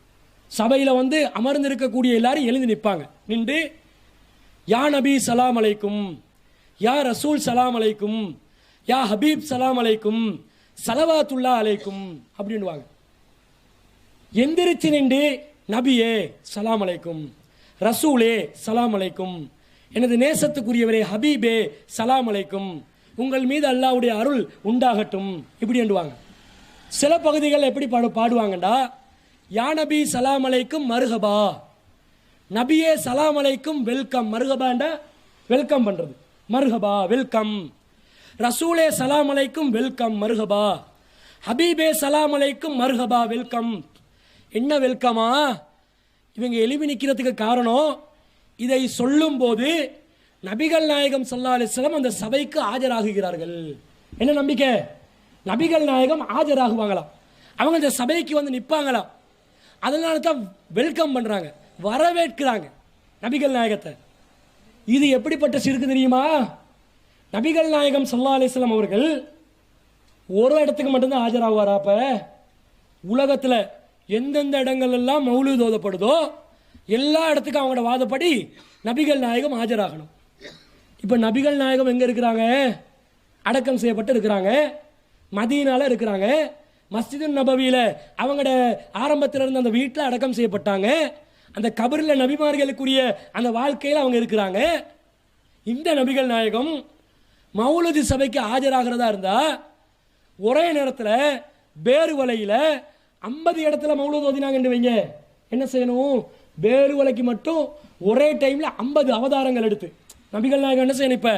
Speaker 1: சபையில் வந்து அமர்ந்திருக்கக்கூடிய எல்லாரும் எழுந்து நிற்பாங்க. நின்று யா நபி சலாம் அலைக்கும், யா ரசூல் சலாம் அலைக்கும், யா ஹபீப் சலாம் அலைக்கும், சலவாத்துல்லா அலைக்கும் அப்படின்வாங்க. எந்திரிச்சு நின்று நபியே சலாம் அலைக்கும், ரசூலே சலாம் அலைக்கும், எனது நேசத்துக்குரியவரே ஹபீபே சலாம் அலைக்கும், உங்கள் மீது அல்லாஹ்வுடைய அருள் உண்டாகட்டும் இப்படி என்றுவாங்க. சில பகுதிகள் எப்படி பாடுவாங்கண்டா, யா நபி சலாம் அலைக்கும் மருகபா, நபியே சலாம் அலைக்கும் வெல்கம். மருகபாண்டா வெல்கம் பண்றது, மருகபா வெல்கம். ரசூலே சலாம் அலைக்கும் வெல்கம் மருகபா, ஹபீபே சலாம் அலைக்கும் மருகபா வெல்கம். என்ன வெல்கமா? இவங்க எழுப்பி நிற்கிறதுக்கு காரணம், இதை சொல்லும் போது நபிகள் நாயகம் ஸல்லல்லாஹு அலைஹி வஸல்லம் அந்த சபைக்கு ஆஜராகுகிறார்கள். என்ன நம்பிக்கை? நபிகள் நாயகம் ஆஜராகுவாங்களாம், அவங்க இந்த சபைக்கு வந்து நிற்பாங்களாம். அதனால தான் வெல்கம் பண்றாங்க, வரவேற்கிறாங்க நபிகள் நாயகத்தை. இது எப்படிப்பட்ட சிறுக்கு தெரியுமா? நபிகள் நாயகம் ஸல்லல்லாஹு அலைஹி வஸல்லம் அவர்கள் ஒரு இடத்துக்கு மட்டும்தான் ஆஜராகுவாரா? அப்ப உலகத்தில் எந்தெந்த இடங்கள் எல்லாம் மௌலூத் ஓதப்படுதோ எல்லா இடத்துக்கும் அவங்களோட வாதப்படி நபிகள் நாயகம் ஆஜராகணும். இப்போ நபிகள் நாயகம் எங்கே இருக்கிறாங்க? அடக்கம் செய்யப்பட்டு இருக்கிறாங்க, மதீனால இருக்கிறாங்க. மஸ்ஜிது நபவியில் அவங்களோட ஆரம்பத்தில் இருந்த அந்த வீட்டில் அடக்கம் செய்யப்பட்டாங்க. அந்த கபரில் நபிமார்களுக்குரிய அந்த வாழ்க்கையில் அவங்க இருக்கிறாங்க. இந்த நபிகள் நாயகம் மௌலூது சபைக்கு ஆஜராகிறதா இருந்தால் ஒரே நேரத்தில் பேருவலையில் 50 இடத்துல மௌலூத் ஓதினாங்கன்னு வைங்க, என்ன செய்யணும்? பேருவலைக்கு மட்டும் ஒரே டைமில் 50 அவதாரங்கள் எடுத்து நபிகள் நாயகம் என்ன செய்யணும்? இப்போ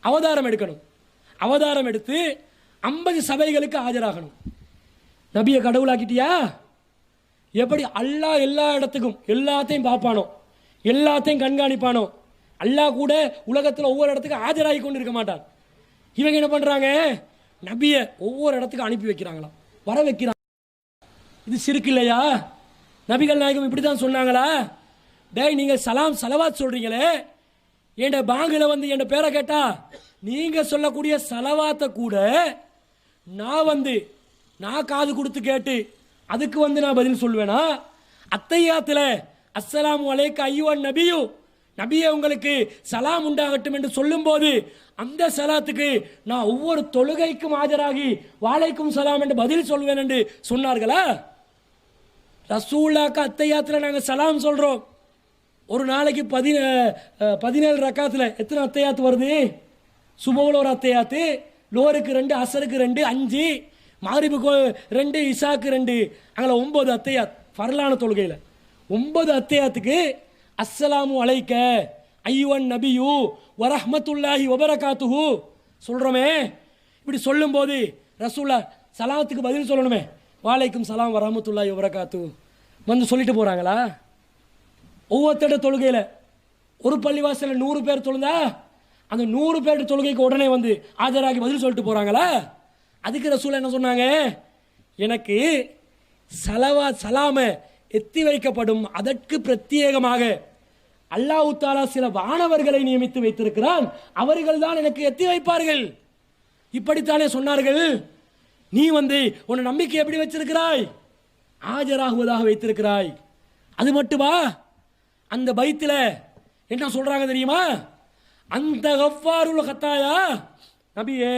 Speaker 1: அவதாரம் எடுக்கணும். அவதாரம் எடுத்து 50 சபைகளுக்கு ஆஜராகணும். நபியை கடவுளாக்கிட்டியா? எப்படி அல்லாஹ் எல்லா இடத்துக்கும் எல்லாத்தையும் பார்ப்பானோ, எல்லாத்தையும் கண்காணிப்பானோ, அல்லாஹ் கூட உலகத்தில் ஒவ்வொரு இடத்துக்கும் ஆஜராகி கொண்டு இருக்க மாட்டான். இவங்க என்ன பண்ணுறாங்க? நபியை ஒவ்வொரு இடத்துக்கும் அனுப்பி வைக்கிறாங்களாம், வர வைக்கிறாங்க. இது சிறுக்கு இல்லையா? நபிகள் நாயகம் இப்படி தான் சொன்னாங்களா? டேய், நீங்கள் சலாம் சலவாத் சொல்றீங்களே, என் பாங்கில் வந்து என் பேரை கேட்டா நீங்கள் சொல்லக்கூடிய சலவாத்தை கூட நான் காது கொடுத்து கேட்டு அதுக்கு வந்து நான் பதில் சொல்வேனா? அத்தையாத்தில் அஸ்ஸலாமு அலைக்க ஐயுவன் நபியு, நபியே உங்களுக்கு சலாம் உண்டாகட்டும் என்று சொல்லும்போது அந்த சலாத்துக்கு நான் ஒவ்வொரு தொழுகைக்கும் ஆஜராகி வாலைக்கும் சலாம் என்று பதில் சொல்வேன் என்று சொன்னார்களா? ரசூலுல்லாஹ்க்கு அத்தையாத்தில் நாங்கள் சலாம் சொல்கிறோம். ஒரு நாளைக்கு 17 ரக்காத்தில் எத்தனை அத்தையாத்து வருது? சுபவுல ஒரு அத்தையாத்து, லோருக்கு 2, அசருக்கு 2, 5, மாரிபுக்கு 2, இசாக்கு 2, அங்கே 9 அத்தையாத். ஃபர்லான தொழுகையில் 9 அத்தையாத்துக்கு அஸ்ஸலாமு அலைக்க ஐயுவன் நபியு வரஹ்மத்துல்லாஹி வபரகாத்துஹு சொல்கிறோமே. இப்படி சொல்லும்போது ரசூலுல்லாஹ் சலாத்துக்கு பதில் சொல்லணுமே, வாலைக்கும் சலாம் வரஹ்மத்துல்லாஹி வபரகாத்து வந்து சொல்லிட்டு போகிறாங்களா? ஒவ்வொருத்தட தொழுகையில் ஒரு பள்ளிவாசலில் 100 பேர் தொழுந்தா அந்த 100 பேர் தொழுகைக்கு உடனே வந்து ஆஜராகி பதில் சொல்லிட்டு போகிறாங்களா? அதுக்கு ரசூல் என்ன சொன்னாங்க? எனக்கு சலாம எத்தி வைக்கப்படும், அதற்கு பிரத்யேகமாக அல்லாஹ் தஆலா சில வானவர்களை நியமித்து வைத்திருக்கிறான், அவர்கள் தான் எனக்கு எத்தி வைப்பார்கள். இப்படித்தானே சொன்னார்கள். நீ வந்து உன்னை நம்பிக்கை எப்படி வச்சிருக்கிறாய்? ஆஜராகுவதாக வைத்திருக்கிறாய். அது மட்டுமா? அந்த பைத்தில் என்ன சொல்றாங்க தெரியுமா? அந்த கஃபாருல் கத்தாயா, நபியே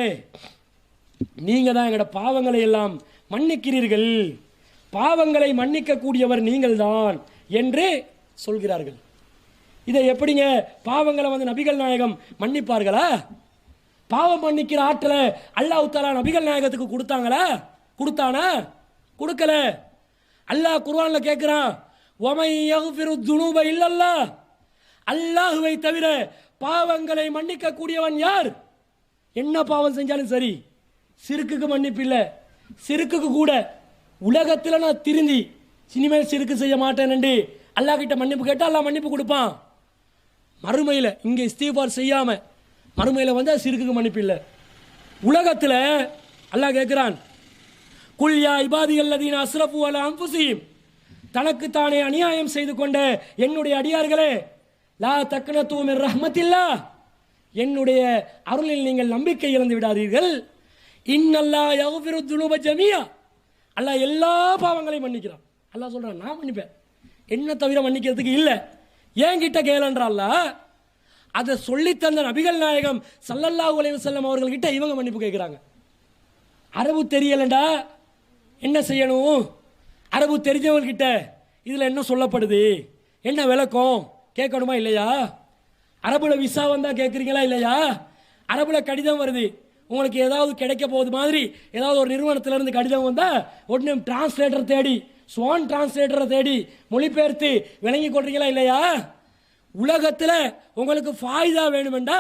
Speaker 1: நீங்க தான் எங்களோட பாவங்களை எல்லாம் மன்னிக்கிறீர்கள், பாவங்களை மன்னிக்க கூடியவர் நீங்கள் தான் என்று சொல்கிறார்கள். இதை எப்படிங்க பாவங்களை வந்து நபிகள் நாயகம் மன்னிப்பார்களா? பாவம் மன்னிக்கிற ஆற்றலை அல்லாஹ் தஆலா நபிகள் நாயகத்துக்கு கொடுத்தாங்களா? கொடுத்தானா? கொடுக்கல. அல்லாஹ் குர்ஆன்ல கேட்கிறான், வமை யக்ஃபிரு துனூப இல்லல்லாஹ், அல்லாஹ்வை தவிர பாவங்களை மன்னிக்க கூடியவன் யார்? என்ன பாவம் செஞ்சாலும் சரி, சிறுக்குக்கு மன்னிப்பு இல்லை. சிறுக்குக்கு கூட உலகத்தில் நான் திருந்தி இனிமேல் சிறுக்கு செய்ய மாட்டேன் என்று அல்லாஹ் கிட்ட மன்னிப்பு கேட்டால் அல்லாஹ் மன்னிப்பு கொடுப்பான். மறுமையில் இங்கே இஸ்திக்பார் செய்யாம மறுமையில் வந்து சிறுக்குக்கு மன்னிப்பு இல்லை. உலகத்தில் அல்லாஹ் கேட்கிறான், குல் யா இபாதியல்லதீன அஸ்ரஃபு அலா அன்ஃபுஸிஹிம், தனக்குத்தானே அநியாயம் செய்து கொண்ட என்னுடைய அடியார்களே, லா தக்னது மின் ரஹ்மத்தில்லாஹ், என்னுடைய அருளில் நீங்கள் நம்பிக்கை இழந்து விடாதீர்கள். இன்னல்லாஹ் யக்ஃபிரு துனூப ஜமீஆ, அல்லாஹ் எல்லா பாவங்களையும் மன்னிக்கிறான். அல்லாஹ் சொல்றான், நான் மன்னிப்பேன், என்ன தவிர மன்னிக்கிறதுக்கு இல்லை, என்கிட்ட கேளன்றால். அதை சொல்லித்தந்த நபிகள் நாயகம் ஸல்லல்லாஹு அலைஹி வஸல்லம் அவர்கள்கிட்ட இவங்க மன்னிப்பு கேட்குறாங்க. அரபு தெரியலண்டா என்ன செய்யணும்? அரபு தெரிஞ்சவங்ககிட்ட இதில் என்ன சொல்லப்படுது, என்ன விளக்கம் கேட்கணுமா இல்லையா? அரபுல விசா வந்தால் கேட்குறீங்களா இல்லையா? அரபுல கடிதம் வருது, உங்களுக்கு ஏதாவது கிடைக்க போகுது மாதிரி ஏதாவது ஒரு நிறுவனத்திலிருந்து கடிதம் வந்தால் உடனே டிரான்ஸ்லேட்டர் தேடி, ஸ்வான் டிரான்ஸ்லேட்டரை தேடி மொழிபெயர்த்து விளங்கி கொள்றீங்களா இல்லையா? உலகத்தில் உங்களுக்கு ஃபாய்தா வேணுமெண்டா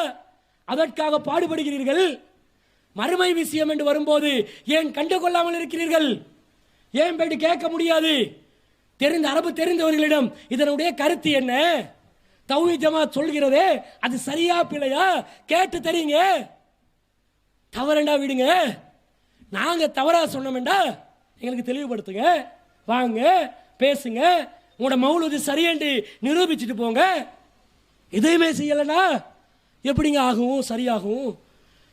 Speaker 1: அதற்காக பாடுபடுகிறீர்கள். மறுமை விஷயம் என்று வரும்போது ஏன் கண்டு கொள்ளாமல் இருக்கிறீர்கள்? ஏன் போயிட்டு கேட்க முடியாது? தெரிந்த அரபு தெரிந்தவர்களிடம் இதனுடைய கருத்து என்ன, தௌஹீத் ஜமாத் சொல்கிறதே அது சரியா பிழையா கேட்டு தெரியுங்க. தவறண்டா விடுங்க, நாங்க தவறா சொன்னோம்டா எங்களுக்கு தெளிவுபடுத்துங்க, வாங்க பேசுங்க, உங்களோட மௌலூது சரியென்று நிரூபிச்சுட்டு போங்க. எதையுமே செய்யலைன்னா எப்படிங்க ஆகும், சரியாகும்?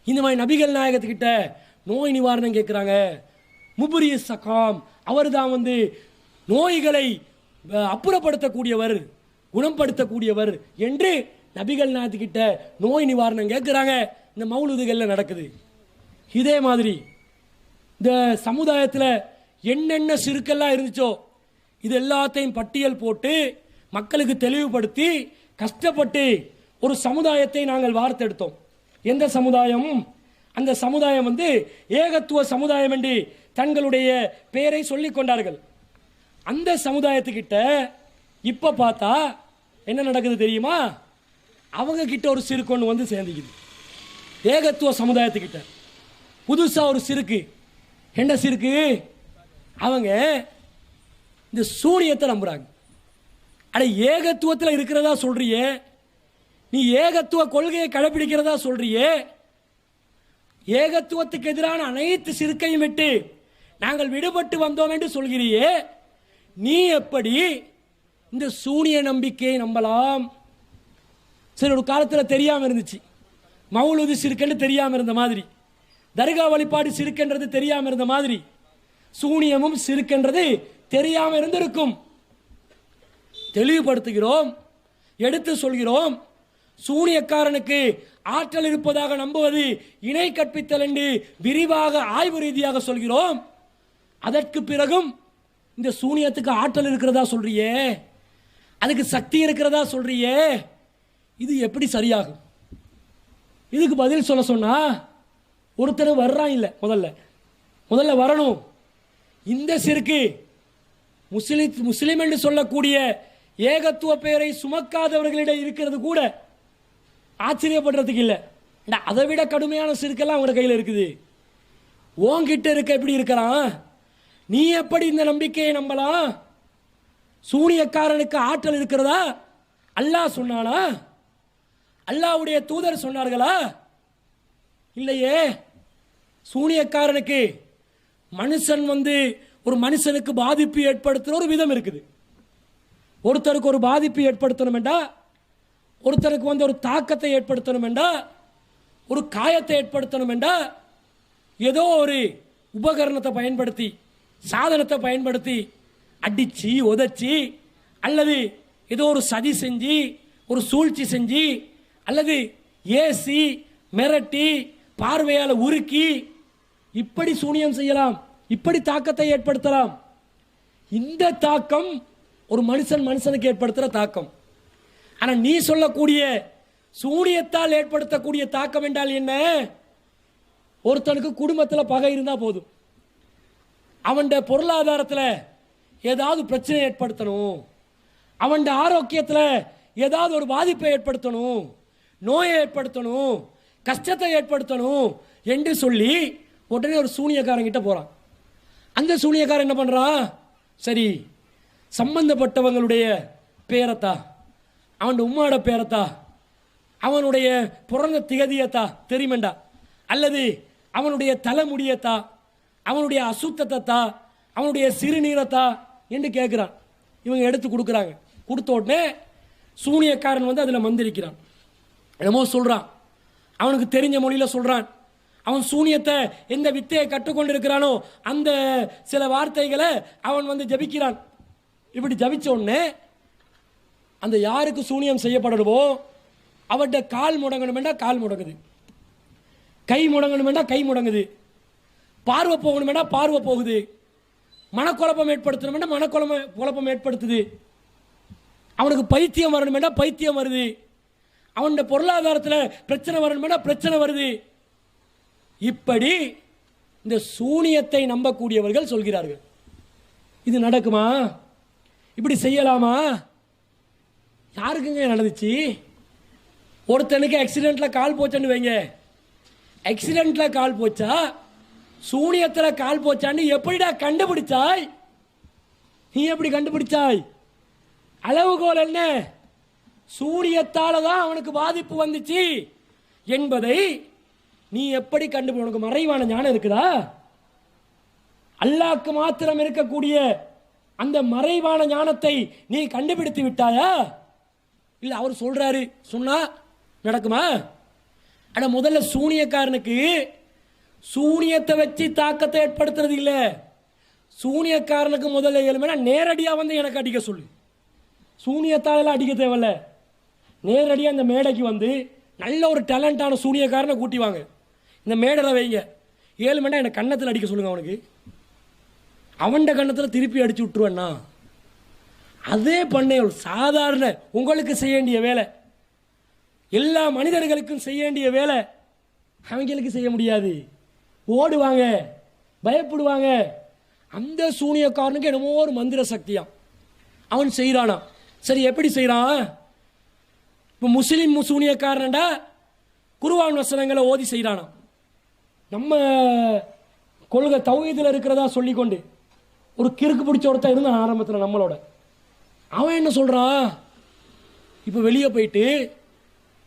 Speaker 1: இந்த மாதிரி நபிகள் நாயகத்துக்கிட்ட நோய் நிவாரணம் கேட்குறாங்க. முபுரி சகாம், அவர் தான் வந்து நோய்களை அப்புறப்படுத்தக்கூடியவர், குணப்படுத்தக்கூடியவர் என்று நபிகள் நாயகத்துக்கிட்ட நோய் நிவாரணம் கேட்குறாங்க. இந்த மௌலூதுகளில் நடக்குது. இதே மாதிரி இந்த சமுதாயத்தில் என்னென்ன சிறுக்கெல்லாம் இருந்துச்சோ இது எல்லாத்தையும் பட்டியல் போட்டு மக்களுக்கு தெளிவுபடுத்தி கஷ்டப்பட்டு ஒரு சமுதாயத்தை நாங்கள் வார்த்தெடுத்தோம். எந்த சமுதாயம்? அந்த சமுதாயம் வந்து ஏகத்துவ சமுதாயம் என்று தங்களுடைய பெயரை சொல்லிக் கொண்டார்கள். அந்த சமுதாயத்துக்கிட்ட இப்ப பார்த்தா என்ன நடக்குது தெரியுமா? அவங்க கிட்ட ஒரு சிறுக்கு ஒன்று வந்து சேர்ந்துக்குது. ஏகத்துவ சமுதாயத்துக்கிட்ட புதுசா ஒரு சிறுக்கு. என்ன சிறுக்கு? அவங்க இந்த சூனியத்தை நம்புறாங்க. அட, ஏகத்துவத்தில் இருக்கிறதா சொல்றியே, நீ ஏகத்துவ கொள்கையை கடைபிடிக்கிறதா சொல்றியே, ஏகத்துவத்துக்கு எதிரான அனைத்து சிறுக்கையும் விட்டு நாங்கள் விடுபட்டு வந்தோம் என்று சொல்கிறியே, நீ எப்படி இந்த சூனிய நம்பிக்கையை நம்பலாம்? சரி, ஒரு காலத்தில் தெரியாமல் இருந்துச்சு, மௌலூது சிறுக்கென்று தெரியாமல் இருந்த மாதிரி, தர்கா வழிபாடு சிறுக்கென்றது தெரியாமல் இருந்த மாதிரி, சூனியமும் சிறுக்கென்றது தெரியாமல் இருந்திருக்கும். தெளிவுபடுத்துகிறோம், எடுத்து சொல்கிறோம். சூனியக்காரனுக்கு ஆற்றல் இருப்பதாக நம்புவது இணை கற்பித்தல் என்று விரிவாக ஆய்வு ரீதியாக சொல்கிறோம். அதற்கு பிறகும் இந்த சூனியத்துக்கு ஆற்றல் இருக்கிறதா சொல்றியே, அதுக்கு சக்தி இருக்கிறதா சொல்றியே, இது எப்படி சரியாகும்? இதுக்கு பதில் சொல்ல சொன்னா ஒருத்தர் வர்றான் இல்லை, முதல்ல வரணும். இந்த சிறுக்கு முஸ்லிம் என்று சொல்லக்கூடிய ஏகத்துவ பெயரை சுமக்காதவர்களிடம் இருக்கிறது கூட ஆச்சரியப்படுறதுக்கு இல்லை. அதை விட கடுமையான சிறுக்கெல்லாம் அவங்க கையில் இருக்குது. உன்கிட்ட இருக்க எப்படி இருக்கிறான்? நீ எப்படி இந்த நம்பிக்கையை நம்பலாம்? சூனியக்காரனுக்கு ஆற்றல் இருக்கிறதா? அல்லாஹ் சொன்னானா? அல்லாஹ்வுடைய தூதர் சொன்னார்களா? இல்லையே. சூனியக்காரனுக்கு ஒரு மனுஷனுக்கு பாதிப்பு ஏற்படுத்துகிற ஒரு விதம் இருக்குது. ஒருத்தருக்கு ஒரு பாதிப்பு ஏற்படுத்தணும் என்றா, ஒருத்தருக்கு ஒரு தாக்கத்தை ஏற்படுத்தணும் என்றா, ஒரு காயத்தை ஏற்படுத்தணும் என்றா, ஏதோ ஒரு உபகரணத்தை பயன்படுத்தி, சாதனத்தை பயன்படுத்தி அடிச்சு உதச்சி, அல்லது ஏதோ ஒரு சதி செஞ்சு, ஒரு சூழ்ச்சி செஞ்சு, அல்லது ஏசி மிரட்டி பார்வையால் உருக்கி இப்படி சூனியம் செய்யலாம், இப்படி தாக்கத்தை ஏற்படுத்தலாம். இந்த தாக்கம் ஒரு மனுஷனுக்கு ஏற்படுத்துகிற தாக்கம். ஆனால் நீ சொல்லக்கூடிய சூனியத்தால் ஏற்படுத்தக்கூடிய தாக்கம் என்றால் என்ன? ஒருத்தனுக்கு குடும்பத்தில் பகை இருந்தால் போதும், அவன் பொருளாதாரத்தில் ஏதாவது பிரச்சனை ஏற்படுத்தணும், அவன் ஆரோக்கியத்தில் ஏதாவது ஒரு பாதிப்பை ஏற்படுத்தணும், நோயை ஏற்படுத்தணும், கஷ்டத்தை ஏற்படுத்தணும் என்று சொல்லி உடனே ஒரு சூனியக்காரங்கிட்ட போகிறான். அந்த சூனியக்காரன் என்ன பண்ணுறான்? சரி, சம்பந்தப்பட்டவங்களுடைய பேரத்தா, அவன் உம்மாட பேரத்தா, அவனுடைய பிறந்த திகதியத்தா தெரியுமெண்டா, அல்லது அவனுடைய தலைமுடியத்தா, அவனுடைய அசுத்தத்தா, அவனுடைய சிறுநீரத்தா என்று கேட்குறான். இவங்க எடுத்து கொடுக்குறாங்க. கொடுத்த உடனே சூனியக்காரன் அதில் மந்திரிக்கிறான், என்னமோ சொல்கிறான், அவனுக்கு தெரிஞ்ச மொழியில் சொல்கிறான். அவன் சூனியத்தை எந்த வித்தையை கற்றுக்கொண்டு இருக்கிறானோ அந்த சில வார்த்தைகளை அவன் ஜபிக்கிறான். இப்படி ஜபிச்ச உடனே அந்த யாருக்கு சூனியம் செய்யப்படணுமோ அவட்ட கால் முடங்கணுமெண்டா கால் முடங்குது, கை முடங்கணுமெண்டா கை முடங்குது, பார்வை போகணுமெண்டா பார்வை போகுது, மனக்குழப்பம் ஏற்படுத்தணுமெண்டா குழப்பம் ஏற்படுத்துது, அவனுக்கு பைத்தியம் வரணுமெண்டா பைத்தியம் வருது, அவன் பொருளாதாரத்தில் பிரச்சனை வரணுமெண்டா பிரச்சனை வருது. இப்படி இந்த சூனியத்தை நம்பக்கூடியவர்கள் சொல்கிறார்கள். இது நடக்குமா? இப்படி செய்யலாமா? யாருக்குங்க நடந்துச்சு? ஒருத்தனுக்கு ஆக்சிடென்ட்ல கால் போச்சுன்னு வைங்க, ஆக்சிடென்ட்ல கால் போச்சா சூனியத்தில் கால் போச்சான்னு எப்படிடா கண்டுபிடிச்சாய்? நீ எப்படி கண்டுபிடிச்சாய்? அளவுகோல் என்ன? சூனியத்தால தான் அவனுக்கு பாதிப்பு வந்துச்சு என்பதை நீ எப்படி கண்டுபிடி? உனக்கு மறைவான ஞானம் இருக்குதா? அல்லாஹ்க்கு மாத்திரம் இருக்கக்கூடிய அந்த மறைவான ஞானத்தை நீ கண்டுபிடித்து விட்டாயா? இல்ல அவர் சொல்றாரு சொன்னா நடக்குமா? ஆனா முதல்ல சூனியக்காரனுக்கு சூனியத்தை வச்சு தாக்கத்தை ஏற்படுத்துறது இல்ல. சூனியக்காரனுக்கு முதல்ல எழுமைனா நேரடியா எனக்கு அடிக்க சொல்லு. சூனியத்தால அடிக்க தேவையில்ல, நேரடியாக இந்த மேடைக்கு நல்ல ஒரு டேலண்டான சூனியக்காரனை கூட்டி வாங்க, இந்த மேடையில் வைங்க, 7 மணி நேரம் எனக்கு கன்னத்தில் அடிக்க சொல்லுங்க. அவனுக்கு அவன்ட கன்னத்தில் திருப்பி அடிச்சு விட்டுருவேன்னா அதே பண்ண சாதாரண உங்களுக்கு செய்ய வேண்டிய வேலை, எல்லா மனிதர்களுக்கும் செய்ய வேண்டிய வேலை அவங்களுக்கு செய்ய முடியாது. ஓடுவாங்க, பயப்படுவாங்க. அந்த சூனியக்காரனுக்கு என்னமோ ஒரு மந்திர சக்தியாம் அவன் செய்கிறானா. சரி, எப்படி செய்கிறான்? இப்போ முஸ்லீம் சூனியக்காரன்டா குர்ஆன் வசனங்களை ஓதி செய்கிறானா. நம்ம கொள்கை தௌஹீதில் இருக்கிறதா சொல்லிக்கொண்டு ஒரு கிறுக்கு பிடிச்ச ஒருத்தன் இருந்தான் ஆரம்பத்தில் நம்மளோட. அவன் என்ன சொல்கிறான்? இப்போ வெளியே போயிட்டு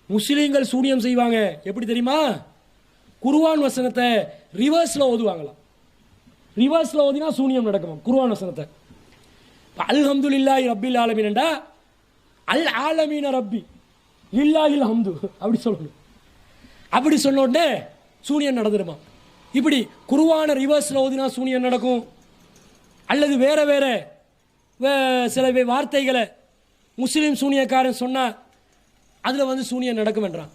Speaker 1: முஸ்லீம்கள் சூனியம் செய்வாங்க. எப்படி தெரியுமா? குர்ஆன் வசனத்தை ரிவர்ஸில் ஓதுவாங்களாம். ரிவர்ஸில் ஓதினா சூனியம் நடக்குமா? குர்ஆன் வசனத்தை அல்ஹம்துலில்லாஹி ரப்பில் ஆலமீன்டா அல் ஆலமீன ரப்பி லில்லாஹில் ஹம்து அப்படி சொல்லணும். அப்படி சொன்ன உடனே சூனியம் நடந்துடுமா? இப்படி குர்ஆனை ரிவர்ஸில் ஓதினா சூனியம் நடக்கும். அல்லது வேற வேற சில வார்த்தைகளை முஸ்லீம் சூனியக்காரன் சொன்னால் அதில் சூனியம் நடக்கும் என்றான்.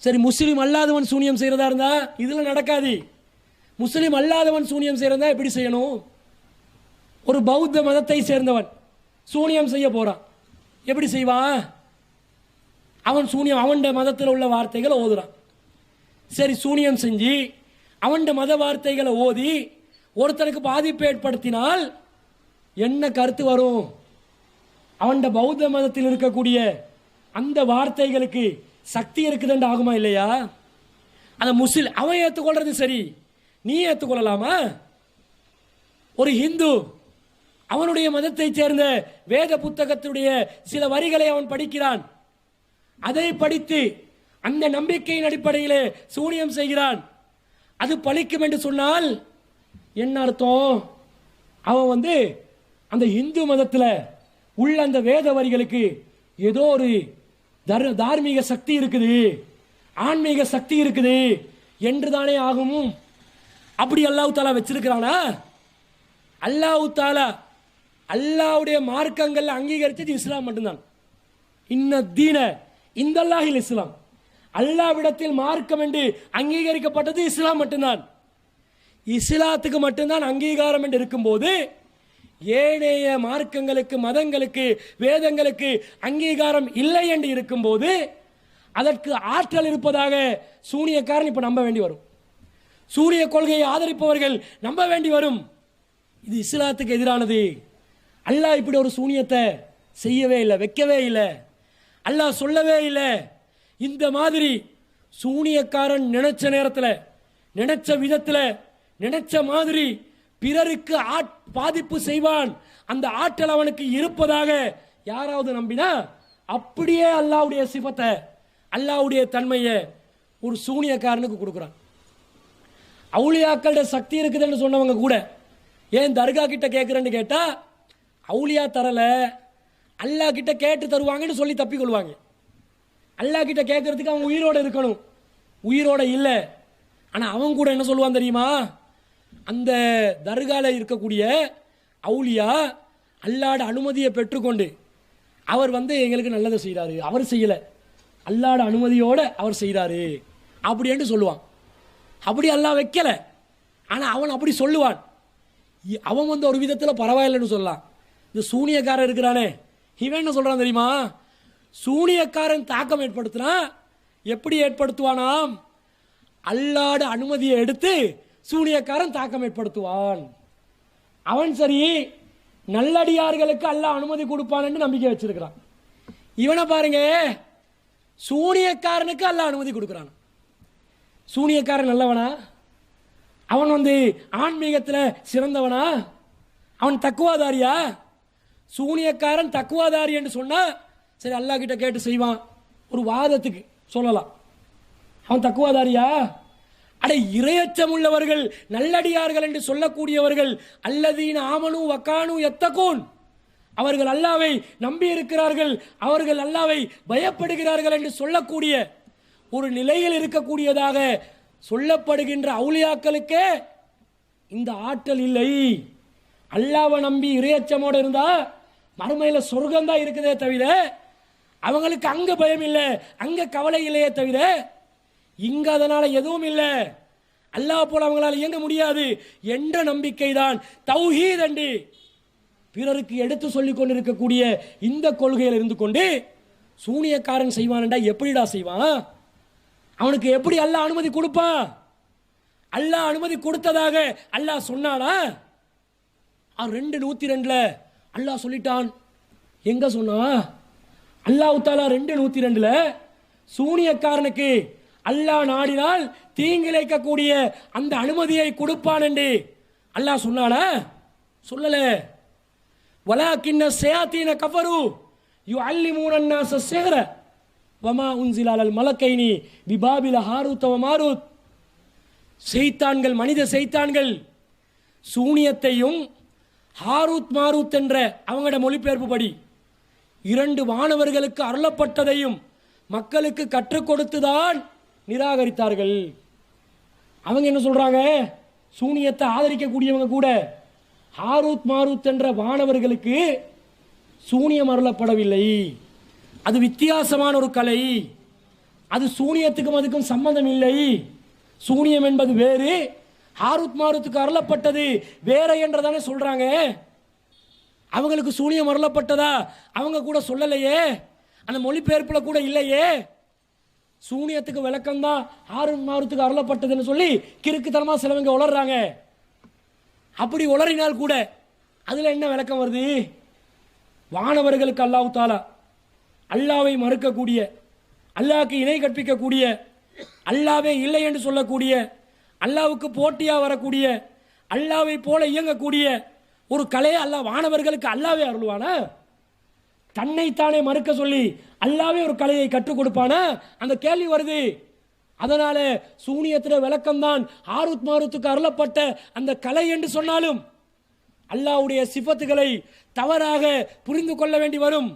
Speaker 1: சரி, முஸ்லீம் அல்லாதவன் சூனியம் செய்கிறதா இருந்தா இதில் நடக்காது. முஸ்லீம் அல்லாதவன் சூனியம் செய்கிறதா எப்படி செய்யணும்? ஒரு பௌத்த மதத்தை சேர்ந்தவன் சூனியம் செய்ய போறான். எப்படி செய்வான்? அவன் சூனியம் அவன் மதத்தில் உள்ள வார்த்தைகளை ஓதுறான். சரி, சூனியம் செஞ்சு அவன் மத வார்த்தைகளை ஓதி ஒருத்தனுக்கு பாதிப்பு ஏற்படுத்தினால் என்ன கருத்து வரும்? அவன் பௌத்த மதத்தில் இருக்கக்கூடிய அந்த வார்த்தைகளுக்கு சக்தி இருக்குதுன்னு ஆகுமா இல்லையா? அந்த முஸ்லிம் அவன் ஏற்றுக்கொள்றது சரி, நீ ஏற்றுக்கொள்ளலாமா? ஒரு ஹிந்து அவனுடைய மதத்தைச் சேர்ந்த வேத புத்தகத்துடைய சில வரிகளை அவன் படிக்கிறான். அதை படித்து அந்த நம்பிக்கையின் அடிப்படையிலே சூனியம் செய்கிறான். அது பலிக்கும் என்று சொன்னால் என்ன அர்த்தம்? அவன் அந்த இந்து மதத்தில் உள்ள அந்த வேத வரிகளுக்கு ஏதோ ஒரு தார்மீக சக்தி இருக்குது, ஆன்மீக சக்தி இருக்குது என்று தானே ஆகும். அப்படி அல்லாஹ் தாலா வச்சிருக்கிறானா? அல்லாஹ் தாலா அல்லாஹ்வுடைய மார்க்கங்கள் அங்கீகரித்தது இஸ்லாம் மட்டும்தான். இன்ன தீன இந்தல்லாஹில் இஸ்லாம். அல்லாஹ்விடத்தில் மார்க்கம் என்று அங்கீகரிக்கப்பட்டது இஸ்லாம் மட்டும்தான். இஸ்லாத்துக்கு மட்டும்தான் அங்கீகாரம் என்று இருக்கும்போது ஏனைய மார்க்கங்களுக்கு, மதங்களுக்கு, வேதங்களுக்கு அங்கீகாரம் இல்லை என்று இருக்கும்போது அதற்கு ஆற்றல் இருப்பதாக சூனியக்காரன் இப்ப நம்ப வேண்டி வரும். சூரிய கொள்கையை ஆதரிப்பவர்கள் நம்ப வேண்டி வரும். இது இஸ்லாத்துக்கு எதிரானது. அல்லாஹ் இப்படி ஒரு சூனியத்தை செய்யவே இல்லை, வைக்கவே இல்லை, அல்லாஹ் சொல்லவே இல்லை. இந்த மாதிரி சூனியக்காரன் நினைச்ச நேரத்தில், நினைச்ச விதத்தில், நினைச்ச மாதிரி பிறருக்கு பாதிப்பு செய்வான். அந்த ஆற்றல் அவனுக்கு இருப்பதாக யாராவது நம்பினா அப்படியே அல்லாஹ்வுடைய சிஃபத்தை, அல்லாஹ்வுடைய தன்மையை ஒரு சூனியக்காரனுக்கு கொடுக்குறான். அவுலியாக்களோட சக்தி இருக்குதுன்னு சொன்னவங்க கூட ஏன் தர்கா கிட்ட கேட்குறேன்னு கேட்டா, அவுலியா தரல, அல்லாஹ் கிட்ட கேட்டு தருவாங்கன்னு சொல்லி தப்பிக்கொள்வாங்க. அல்லாஹ் கிட்ட கேட்கறதுக்கு அவங்க உயிரோட இருக்கணும், உயிரோட இல்லை. ஆனால் அவன் கூட என்ன சொல்லுவான் தெரியுமா? அந்த தர்கால இருக்கக்கூடிய அவுலியா அல்லாட அனுமதியை பெற்றுக்கொண்டு அவர் எங்களுக்கு நல்லதை செய்கிறாரு, அவர் செய்யலை, அல்லாட அனுமதியோடு அவர் செய்கிறாரு அப்படின்னு சொல்லுவான். அப்படி அல்லாஹ் வைக்கலை, ஆனால் அவன் அப்படி சொல்லுவான். அவன் ஒரு விதத்தில் பரவாயில்லைன்னு சொல்லலாம். இந்த சூனியக்காரன் இருக்கிறானே, இவன் என்ன சொல்கிறான் தெரியுமா? சூனியக்காரன் தாக்கம் ஏற்படுத்தினா எப்படி ஏற்படுத்துவானாம்? அல்லாட அனுமதியை எடுத்து சூனியக்காரன் தாக்கம் ஏற்படுத்துவான். அவன் சரி நல்லடியார்களுக்கு அல்லாஹ் அனுமதி கொடுப்பான்னு நம்பிக்கை வச்சிருக்கிறான். இவனை பாருங்க, சூனியக்காரனுக்கு அல்லாஹ் அனுமதி கொடுக்கிறான். சூனியக்காரன் நல்லவனா? அவன் ஆன்மீகத்தில் சிறந்தவனா? அவன் தக்குவாதாரியா? சூனியக்காரன் தக்குவாதாரி என்று சொன்னா சரி, அல்லாஹ் கிட்ட கேட்டு செய்வான், ஒரு வாதத்துக்கு சொல்லலாம். அவன் தக்குவாதாரியா? அட, இறையச்சம் உள்ளவர்கள், நல்லடியார்கள் என்று சொல்லக்கூடியவர்கள், அல்லதீன ஆமனு வக்கானு யத்தகூன், அவர்கள் அல்லாவை நம்பி இருக்கிறார்கள், அவர்கள் அல்லாவை பயப்படுகிறார்கள் என்று சொல்லக்கூடிய ஒரு நிலையில் இருக்கக்கூடியதாக சொல்லப்படுகின்ற அவுலியாக்களுக்கே இந்த ஆற்றல் இல்லை. அல்லாவை நம்பி இறையச்சமோடு இருந்தா மறுமையில் சொர்க்கம்தான் இருக்குதே தவிர அவங்களுக்கு அங்க பயம் இல்லை, அங்க கவலை இல்லையே தவிர இங்க அதனால எதுவும் இல்லை. அல்லாஹ் போல அவங்களால இயங்க முடியாது என்ற நம்பிக்கை தான் தௌஹீத் என்று பிறருக்கு எடுத்து சொல்லிக் கொண்டிருக்கக்கூடிய இந்த கொள்கையில் இருந்து கொண்டு சூனியக்காரன் செய்வான்டா எப்படிடா செய்வான்? அவனுக்கு எப்படி அல்லாஹ் அனுமதி கொடுப்பான்? அல்லாஹ் அனுமதி கொடுத்ததாக அல்லாஹ் சொன்னானா? 2:102 அல்லாஹ் சொல்லிட்டான். எங்க சொன்னா? அல்லாஹ் தஆலா 2:102 சூனியக்காரனுக்கு அல்லாஹ் நாடினால் தீங்கிழைக்கக்கூடிய அந்த அனுமதியை கொடுப்பான் என்று அல்லாஹ் சொன்னானா? சொல்லல. வலாக்கின்ன ஷயாத்தீன கஃபரு யுஅல்லிமூன அன்-நாஸ ஸிஹ்ர வமா உன்ஸில அலல் மலக்கைனி பிபாபில ஹாரூத் வ மாரூத். ஷைத்தான்கள், மனித ஷைத்தான்கள் சூனியத்தையும் ஹாரூத் மாரூத் என்ற அவங்களோட மொழிபெயர்ப்பு படி 2 வானவர்களுக்கு அருளப்பட்டதையும் மக்களுக்கு கற்றுக் கொடுத்துதான் நிராகரித்தார்கள். அவங்க என்ன சொல்றாங்க? சூனியத்தை ஆதரிக்கக்கூடியவங்க கூட ஹாரூத் மாரூத் என்ற வானவர்களுக்கு சூனியம் அருளப்படவில்லை, அது வித்தியாசமான ஒரு கலை, அது சூனியத்துக்கும் அதுக்கும் சம்பந்தம் இல்லை, சூனியம் என்பது வேறு, ஹாரூத் மாரூத்துக்கு அருளப்பட்டது வேற என்றதானே சொல்றாங்க. அவங்களுக்கு சூனியம் அருளப்பட்டதா அவங்க கூட சொல்லலையே, அந்த மொழிபெயர்ப்புல கூட இல்லையே. சூனியத்துக்கு விளக்கம் தான் ஹாரூத் மாரூத்துக்கு அருளப்பட்டதுன்னு சொல்லி கிறுக்குத்தனமா சிலவங்க உளறாங்க. அப்படி உளறினால் கூட அதுல என்ன விளக்கம் வருது? வானவர்களுக்கு அல்லாஹ் தஆலா அல்லாவை மறுக்கக்கூடிய, அல்லாஹ்க்கு இணை கற்பிக்கக்கூடிய, அல்லாவே இல்லை என்று சொல்லக்கூடிய, அல்லாவுக்கு போட்டியா வரக்கூடிய, அல்லாவை போல இயங்கக்கூடிய ஒரு கலையை அல்லாஹ் வானவர்களுக்கு அல்லாவே அருள்வானா? தன்னைத்தானே மறுக்க சொல்லி அல்லாவே ஒரு கலையை கற்றுக் கொடுப்பானா? அந்த கேள்வி வருது. அதனால சூனியத்தின் விளக்கம்தான் ஆருத் மாருத்துக்கு அருளப்பட்ட அந்த கலை என்று சொன்னாலும் அல்லாஹ்வுடைய சிஃபத்துகளை தவறாக புரிந்து கொள்ள வேண்டி வரும்.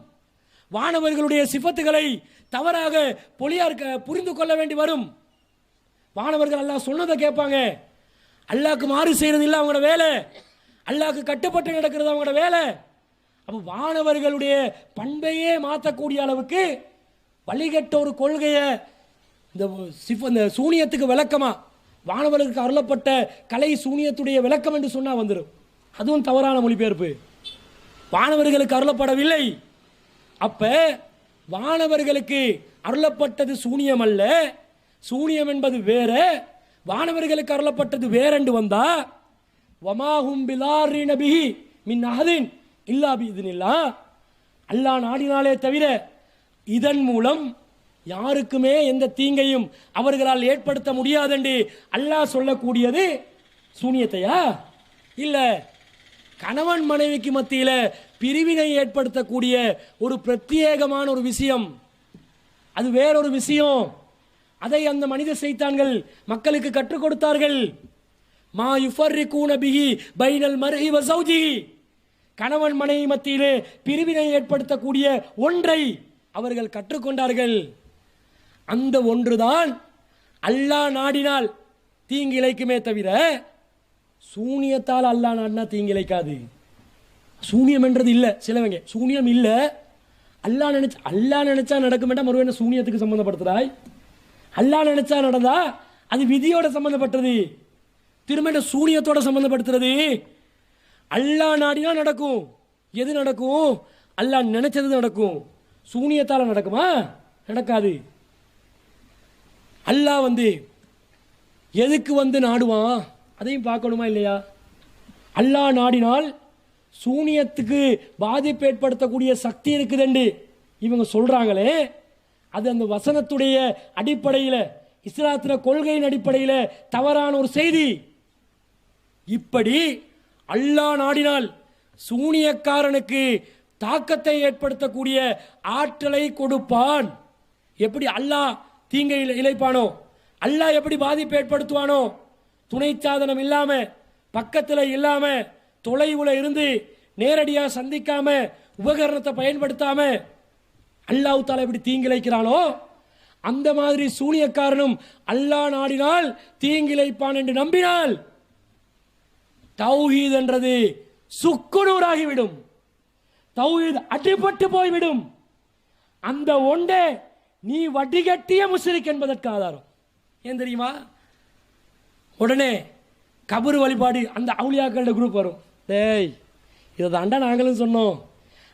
Speaker 1: வானவர்களுடைய சிஃபத்துகளை தவறாக புரிந்து கொள்ள வேண்டி வரும். வானவர்கள் அல்லாஹ் சொன்னதை கேட்பாங்க. அல்லாஹ்க்கு மாறு செய்யறது இல்லை அவங்களோட வேலை. அல்லாஹ்க்கு கட்டுப்பட்டு நடக்கிறது அவங்களோட வேலை. அப்போ வானவர்களுடைய பண்பையே மாற்றக்கூடிய அளவுக்கு வழிகட்ட ஒரு கொள்கையை இந்த சூனியத்துக்கு விளக்கமா வானவர்களுக்கு அருளப்பட்ட கலை சூனியத்துடைய விளக்கம் என்று சொன்னா வந்துடும். அதுவும் தவறான மொழிபெயர்ப்பு. வானவர்களுக்கு அருளப்படவில்லை. அப்ப வானவர்களுக்கு அருளப்பட்டது சூனியம் அல்ல, சூனியம் என்பது வேற, வானவர்களுக்கு அருளப்பட்டது வேறென்று வந்தா வமாஹும் பிலாரின பிஹி மின் அஹதின் இல்லா பிஇذنில்லாஹ், அல்லாஹ் நாடினாலே தவிர இதன் மூலம் யாருக்குமே எந்த தீங்கையும் அவர்களால் ஏற்படுத்த முடியாதென்று அல்லாஹ் சொல்லக்கூடியது சூனியத்தையா? இல்ல, கணவன் மனைவிக்கு மத்தியில் பிரிவினை ஏற்படுத்தக்கூடிய ஒரு பிரத்யேகமான ஒரு விஷயம், அது வேறொரு விஷயம். அதை அந்த மனித சைத்தான்கள் மக்களுக்கு கற்றுக் கொடுத்தார்கள். மா யுஃபர்ரிகூன பிஹி பைனல் மர்இ வ ஸௌஜிஹி, கணவன் மனைவி மத்தியிலே பிரிவினை ஏற்படுத்தக்கூடிய ஒன்றை அவர்கள் கற்றுக்கொண்டார்கள். அந்த ஒன்றுதான் அல்லாஹ் நாடினால் தீங்கு இழைக்குமே தவிர சூனியத்தால் அல்லாஹ் நாடினா தீங்கு இழைக்காது. சூனியம் என்றது இல்லை. சிலவங்க சூனியம் இல்லை, அல்லாஹ் நினைச்சா நடக்கும் வேண்டாம். மறுபடியும் சூனியத்துக்கு சம்பந்தப்படுத்துறாய். அல்லாஹ் நினைச்சா நடந்தா அது விதியோட சம்பந்தப்பட்டது, திரும்ப சூனியத்தோட சம்பந்தப்படுத்துறது. அல்லாஹ் நாடினா நடக்கும். எது நடக்கும்? அல்லாஹ் நினைச்சது நடக்கும். சூனியத்தால் நடக்குமா? நடக்காது. அல்லாஹ் எதுக்கு நாடுவான் அதையும் பார்க்கணுமா இல்லையா? அல்லாஹ் நாடினால் சூனியத்துக்கு பாதிப்பு ஏற்படுத்தக்கூடிய சக்தி இருக்குதுன்னு இவங்க சொல்றாங்களே, அது அந்த வசனத்துடைய அடிப்படையில், இஸ்லாத்தின கொள்கையின் அடிப்படையில் தவறான ஒரு செய்தி. இப்படி அல்லாஹ் நாடினால் சூனியக்காரனுக்கு தாக்கத்தை ஏற்படுத்தக்கூடிய ஆற்றலை கொடுப்பான். எப்படி அல்லாஹ் தீங்கை இழைப்பானோ, அல்லாஹ் எப்படி பாதிப்பை ஏற்படுத்துவானோ, துணை சாதனம் இல்லாம, பக்கத்தில் இல்லாம, தொலைவுல இருந்து நேரடியாக சந்திக்காம, உபகரணத்தை பயன்படுத்தாம அல்லாஹ் தஆலா எப்படி தீங்கிழைக்கிறானோ, அந்த மாதிரி சூனியக்காரனும் அல்லாஹ் நாடினால் தீங்கிழைப்பான் என்று நம்பினால் தௌஹீத் என்றது சுக்குநூறாகிவிடும். தௌஹீத் அடிபட்டு போய்விடும். அந்த ஒன்றே நீ வடிகட்டிய முஸ்லிக் என்பதற்கு ஆதாரம். ஏன் தெரியுமா? உடனே கபர் வழிபாடு அந்த அவுலியாக்களோட குரூப் வரும். டேய், இதை தாண்டா நாங்களும் சொன்னோம்.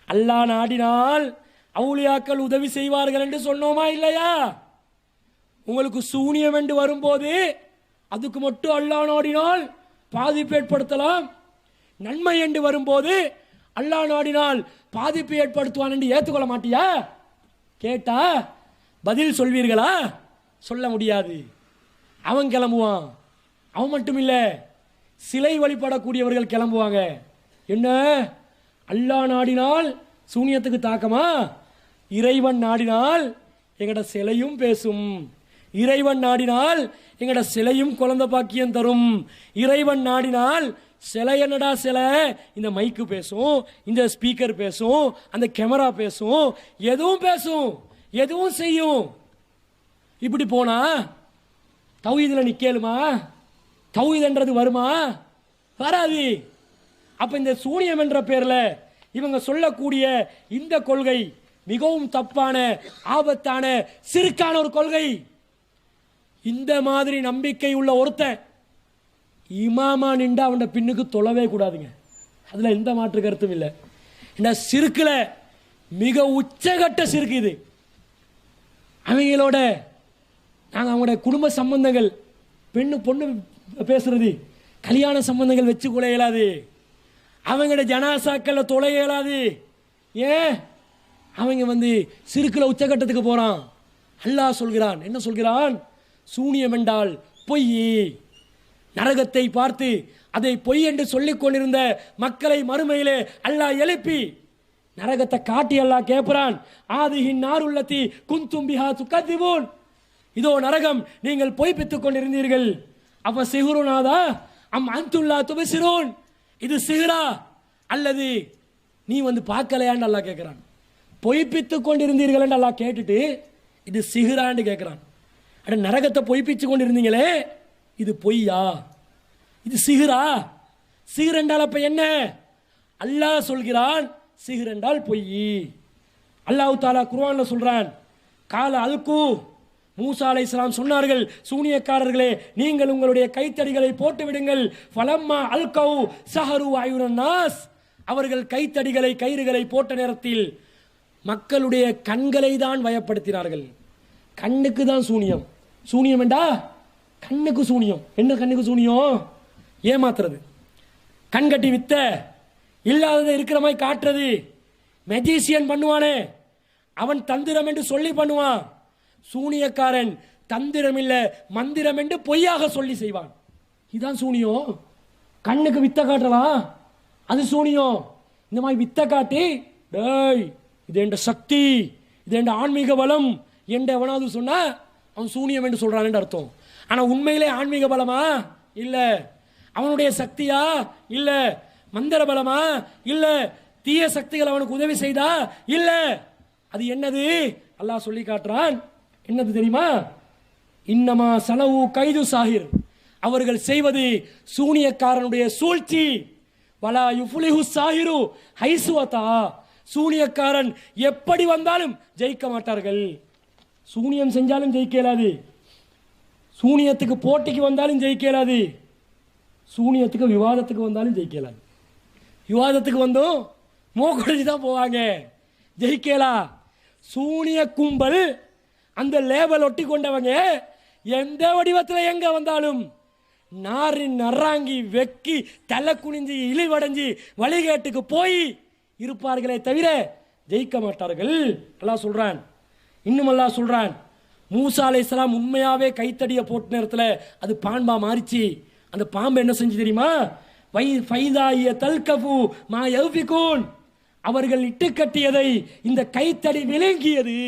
Speaker 1: அல்லாஹ் நாடினால் அவுலியாக்கள் உதவி செய்வார்கள் என்று சொன்னோமா இல்லையா? உங்களுக்கு சூனியம் என்று வரும்போது அதுக்கு மட்டும் அல்லாஹ் நாடினால் பாதிப்பு ஏற்படுத்தலாம். நன்மை என்று வரும்போது அல்லாஹ் நாடினால் பாதிப்பு ஏற்படுத்துவான் என்று ஏற்றுக்கொள்ள மாட்டியா? கேட்டா பதில் சொல்வீர்களா? சொல்ல முடியாது. அவன் கிளம்புவான். அவன் மட்டும் இல்லை, சிலை வழிபடக்கூடியவர்கள் கிளம்புவாங்க. என்ன, அல்லாஹ் நாடினால் சூனியத்துக்கு தாக்கமா? இறைவன் நாடினால் எங்கட சிலையும் பேசும். இறைவன் நாடினால் எங்கட சிலையும் குழந்தை பாக்கியம் தரும். இறைவன் நாடினால் சிலை என்னடா சிலை, இந்த மைக்கு பேசும், இந்த ஸ்பீக்கர் பேசும், அந்த கேமரா பேசும், எதுவும் பேசும், எதுவும் செய்யும். இப்படி போனா தௌஹீதுல நிக்கலுமா? தௌஹீத் என்றது வருமா? வராது. அப்ப இந்த சூனியம் என்ற பேர்ல இவங்க சொல்லக்கூடிய இந்த கொள்கை மிகவும் தப்பான, ஆபத்தான, சிறுக்கான ஒரு கொள்கை. இந்த மாதிரி நம்பிக்கை உள்ள ஒருத்தன் இமாமா நின்றா அவன் பின்னுக்கு தொழவே கூடாதுங்க. அதுல எந்த மாற்று கருத்தும் இல்லை. இந்த சிறுக்குல மிக உச்சகட்ட சிறுக்கு இது. அவங்களோட நாங்கள் அவங்களோட குடும்ப சம்பந்தங்கள், பெண்ணு பொண்ணு பேசுறது, கல்யாண சம்பந்தங்கள் வச்சு கொள்ள இயலாது. அவங்களோட ஜனாசாக்களை தொலை இயலாது. ஏன்? அவங்க சிறுக்குல உச்சகட்டத்துக்கு போறான். அல்லாஹ் சொல்கிறான், என்ன சொல்கிறான்? சூனியம் என்றால் பொய், நரகத்தை பார்த்து அதை பொய் என்று சொல்லிக் கொண்டிருந்த மக்களை மறுமையிலே அல்லாஹ் எழுப்பி நரகத்தை காட்டி அல்லாஹ் கேட்கிறான், ஆதிஹின் நாருல்லதி குந்தும் பிஹா துகதிபூன், இதோ நரகம் நீங்கள் பொய்ப்பித்துக் கொண்டிருந்தீர்கள், அப்ப சிஹ்ருனாதா அம் அன்துல்லா துபசிரூன், இது சிஹ்ரா அல்லது நீ வந்து பார்க்கலையான்னு அல்லாஹ் கேட்கிறான். பொய்ப்பித்துக் கொண்டிருந்தீர்கள் என்று அல்லாஹ் கேட்டுட்டு இது சிஹ்ரான்னு கேட்கிறான். அட நரகத்தை பொய்ப்பிச்சு கொண்டிருந்தீங்களே, இது பொய்யா, இது சிஹ்ரா? சிஹ்ர் என்றால் அப்ப என்ன? அல்லாஹ் சொல்கிறான் சிஹ்ர் என்றால் பொய். அல்லாஹ் தஆலா குர்ஆன்ல சொல்றான், கால அல்கு, மூசா அலைஹிஸ்ஸலாம் சொன்னார்கள், சூனியக்காரர்களே நீங்கள் உங்களுடைய கைத்தடிகளை போட்டு விடுங்கள். ஃபலம்மா அல்கௌ சஹரு அயுனன் நாஸ், அவர்கள் கைத்தடிகளை கயிறுகளை போட்ட நேரத்தில் மக்களுடைய கண்களை தான் வயப்படுத்தினார்கள். கண்ணுக்கு தான் சூனியம். சூனியம் என்றா கண்ணுக்கு சூனியம். என்ன கண்ணுக்கு சூனியம்? ஏமாத்துறது, கண் கட்டி வித்த, இல்லாததை இருக்கிற மாதிரி காட்டுறது. மெஜிசியன் பண்ணுவானே அவன் தந்திரம் என்று சொல்லி பண்ணுவான். சூனியக்காரன் தந்திரம் இல்ல மந்திரம் என்று பொய்யாக சொல்லி செய்வான். இதுதான் சூனியம். கண்ணுக்கு வித்த காட்டலாம், அது சூனியம். இந்த மாதிரி வித்த காட்டி டேய் இது என்ற சக்தி, இது என்ற ஆன்மீக பலம் என்று எவனாவது சொன்னா அவன் சூனியம் என்று சொல்றான் என்று அர்த்தம். ஆனா உண்மையிலே ஆன்மீக பலமா இல்ல, அவனுடைய சக்தியா இல்ல, மந்திர பலமா இல்ல, தீய சக்திகள் அவனுக்கு உதவி செய்தா இல்ல, அது என்னது? அல்லாஹ் சொல்லி காட்டுறான். என்னது தெரியுமா? இன்னமா சனவு கைது சாஹிர், அவர்கள் செய்வது சூனியக்காரனுடைய சூழ்ச்சி. வலா யுஃப்லிஹு சாஹிரு ஹைசுவதா, சூனியக்காரன் எப்படி வந்தாலும் ஜெயிக்க மாட்டார்கள். சூனியம் செஞ்சாலும் ஜெயிக்கலாது, சூனியத்துக்கு போட்டிக்கு வந்தாலும் ஜெயிக்கலாது, சூனியத்துக்கு விவாதத்துக்கு வந்தாலும் ஜெயிக்கலாது. விவாதத்துக்கு வந்தும் மோக்கடிச்சு தான் போவாங்க, ஜெயிக்கலா. சூனிய கும்பல் அந்த லேபல் ஒட்டி கொண்டவங்க எந்த வடிவத்தில் எங்க வந்தாலும் நாரி நறாங்கி வெக்கி தலை குனிஞ்சு இழிவடைஞ்சு வழிகேட்டுக்கு போய் இருப்பார்களே தவிர ஜெயிக்க மாட்டார்கள். அல்லாஹ் சொல்றான். இன்னும் அல்லாஹ் சொல்றான், மூசா அலைஹிஸ்ஸலாம் உண்மையாவே கைத்தடிய போட்ட நேரத்தில் அது பாம்பா மாறிச்சு. அந்த பாம்பு என்ன செஞ்சு தெரியுமா? ஃபைதாய தல்கஃபு மா யஃபிகூன், அவர்கள் இட்டு கட்டியதை இந்த கைத்தடி விளங்கியது.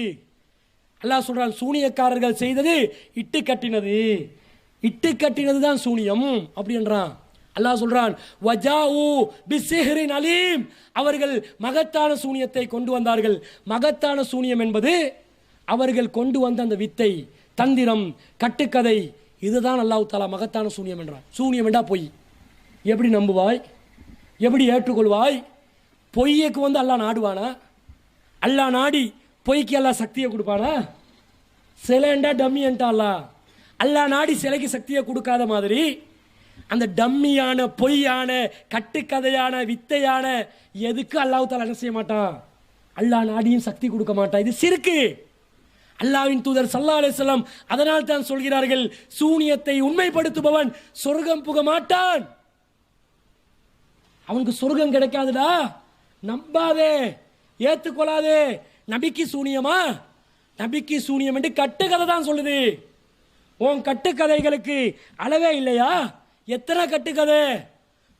Speaker 1: அல்லாஹ் சொல்றான், சூனியக்காரர்கள் செய்தது இட்டு கட்டினது, இட்டு கட்டினது தான் சூனியம் அப்படின்றான். அல்லாஹ் சொல்றான், வஜாஉ பிசிஹ்ரின் அலீம், அவர்கள் மகத்தான சூனியத்தை கொண்டு வந்தார்கள். மகத்தான சூனியம் என்பது அவர்கள் கொண்டு வந்த அந்த வித்தை, தந்திரம், கட்டுக்கதை, இதுதான் அல்லாஹ் தஆலா மகத்தான சூனியம் என்றான். சூனியம் என்றா பொய். எப்படி நம்புவாய்? எப்படி ஏற்றுக்கொள்வாய்? பொய்யக்கு வந்து அல்லாஹ் நாடுவானா? அல்லாஹ் நாடி பொய்க்கு அல்லாஹ் சக்தியை கொடுப்பானா? சிலைண்டா டம்மி என்றா அல்லாஹ் நாடி சிலைக்கு சக்தியை கொடுக்காத மாதிரி அந்த டம்மியான பொய்யான கட்டுக்கதையான வித்தையான எதுக்கு அல்லாஹ் தஆலா என்ன செய்ய மாட்டான்? அல்லாஹ் நாடியும் சக்தி கொடுக்க மாட்டான். இது சிறுக்கு. அல்லாஹ்வின் தூதர் ஸல்லல்லாஹு அலைஹி வஸல்லம் அதனால் தான் சொல்கிறார்கள், சூனியத்தை உண்மைப்படுத்துபவன் சொர்க்கம் புக மாட்டான். அவனுக்கு சொர்க்கம் கிடைக்காதுடா, நம்பாதே, ஏத்துக்கொள்ளாதே. நபிக்கு சூனியமா? நபிக்கு சூனியம் என்று கட்டுக்கதை தான் சொல்லுது. உன் கட்டுக்கதைகளுக்கு அளவே இல்லையா? எத்தனை கட்டுக்கதை?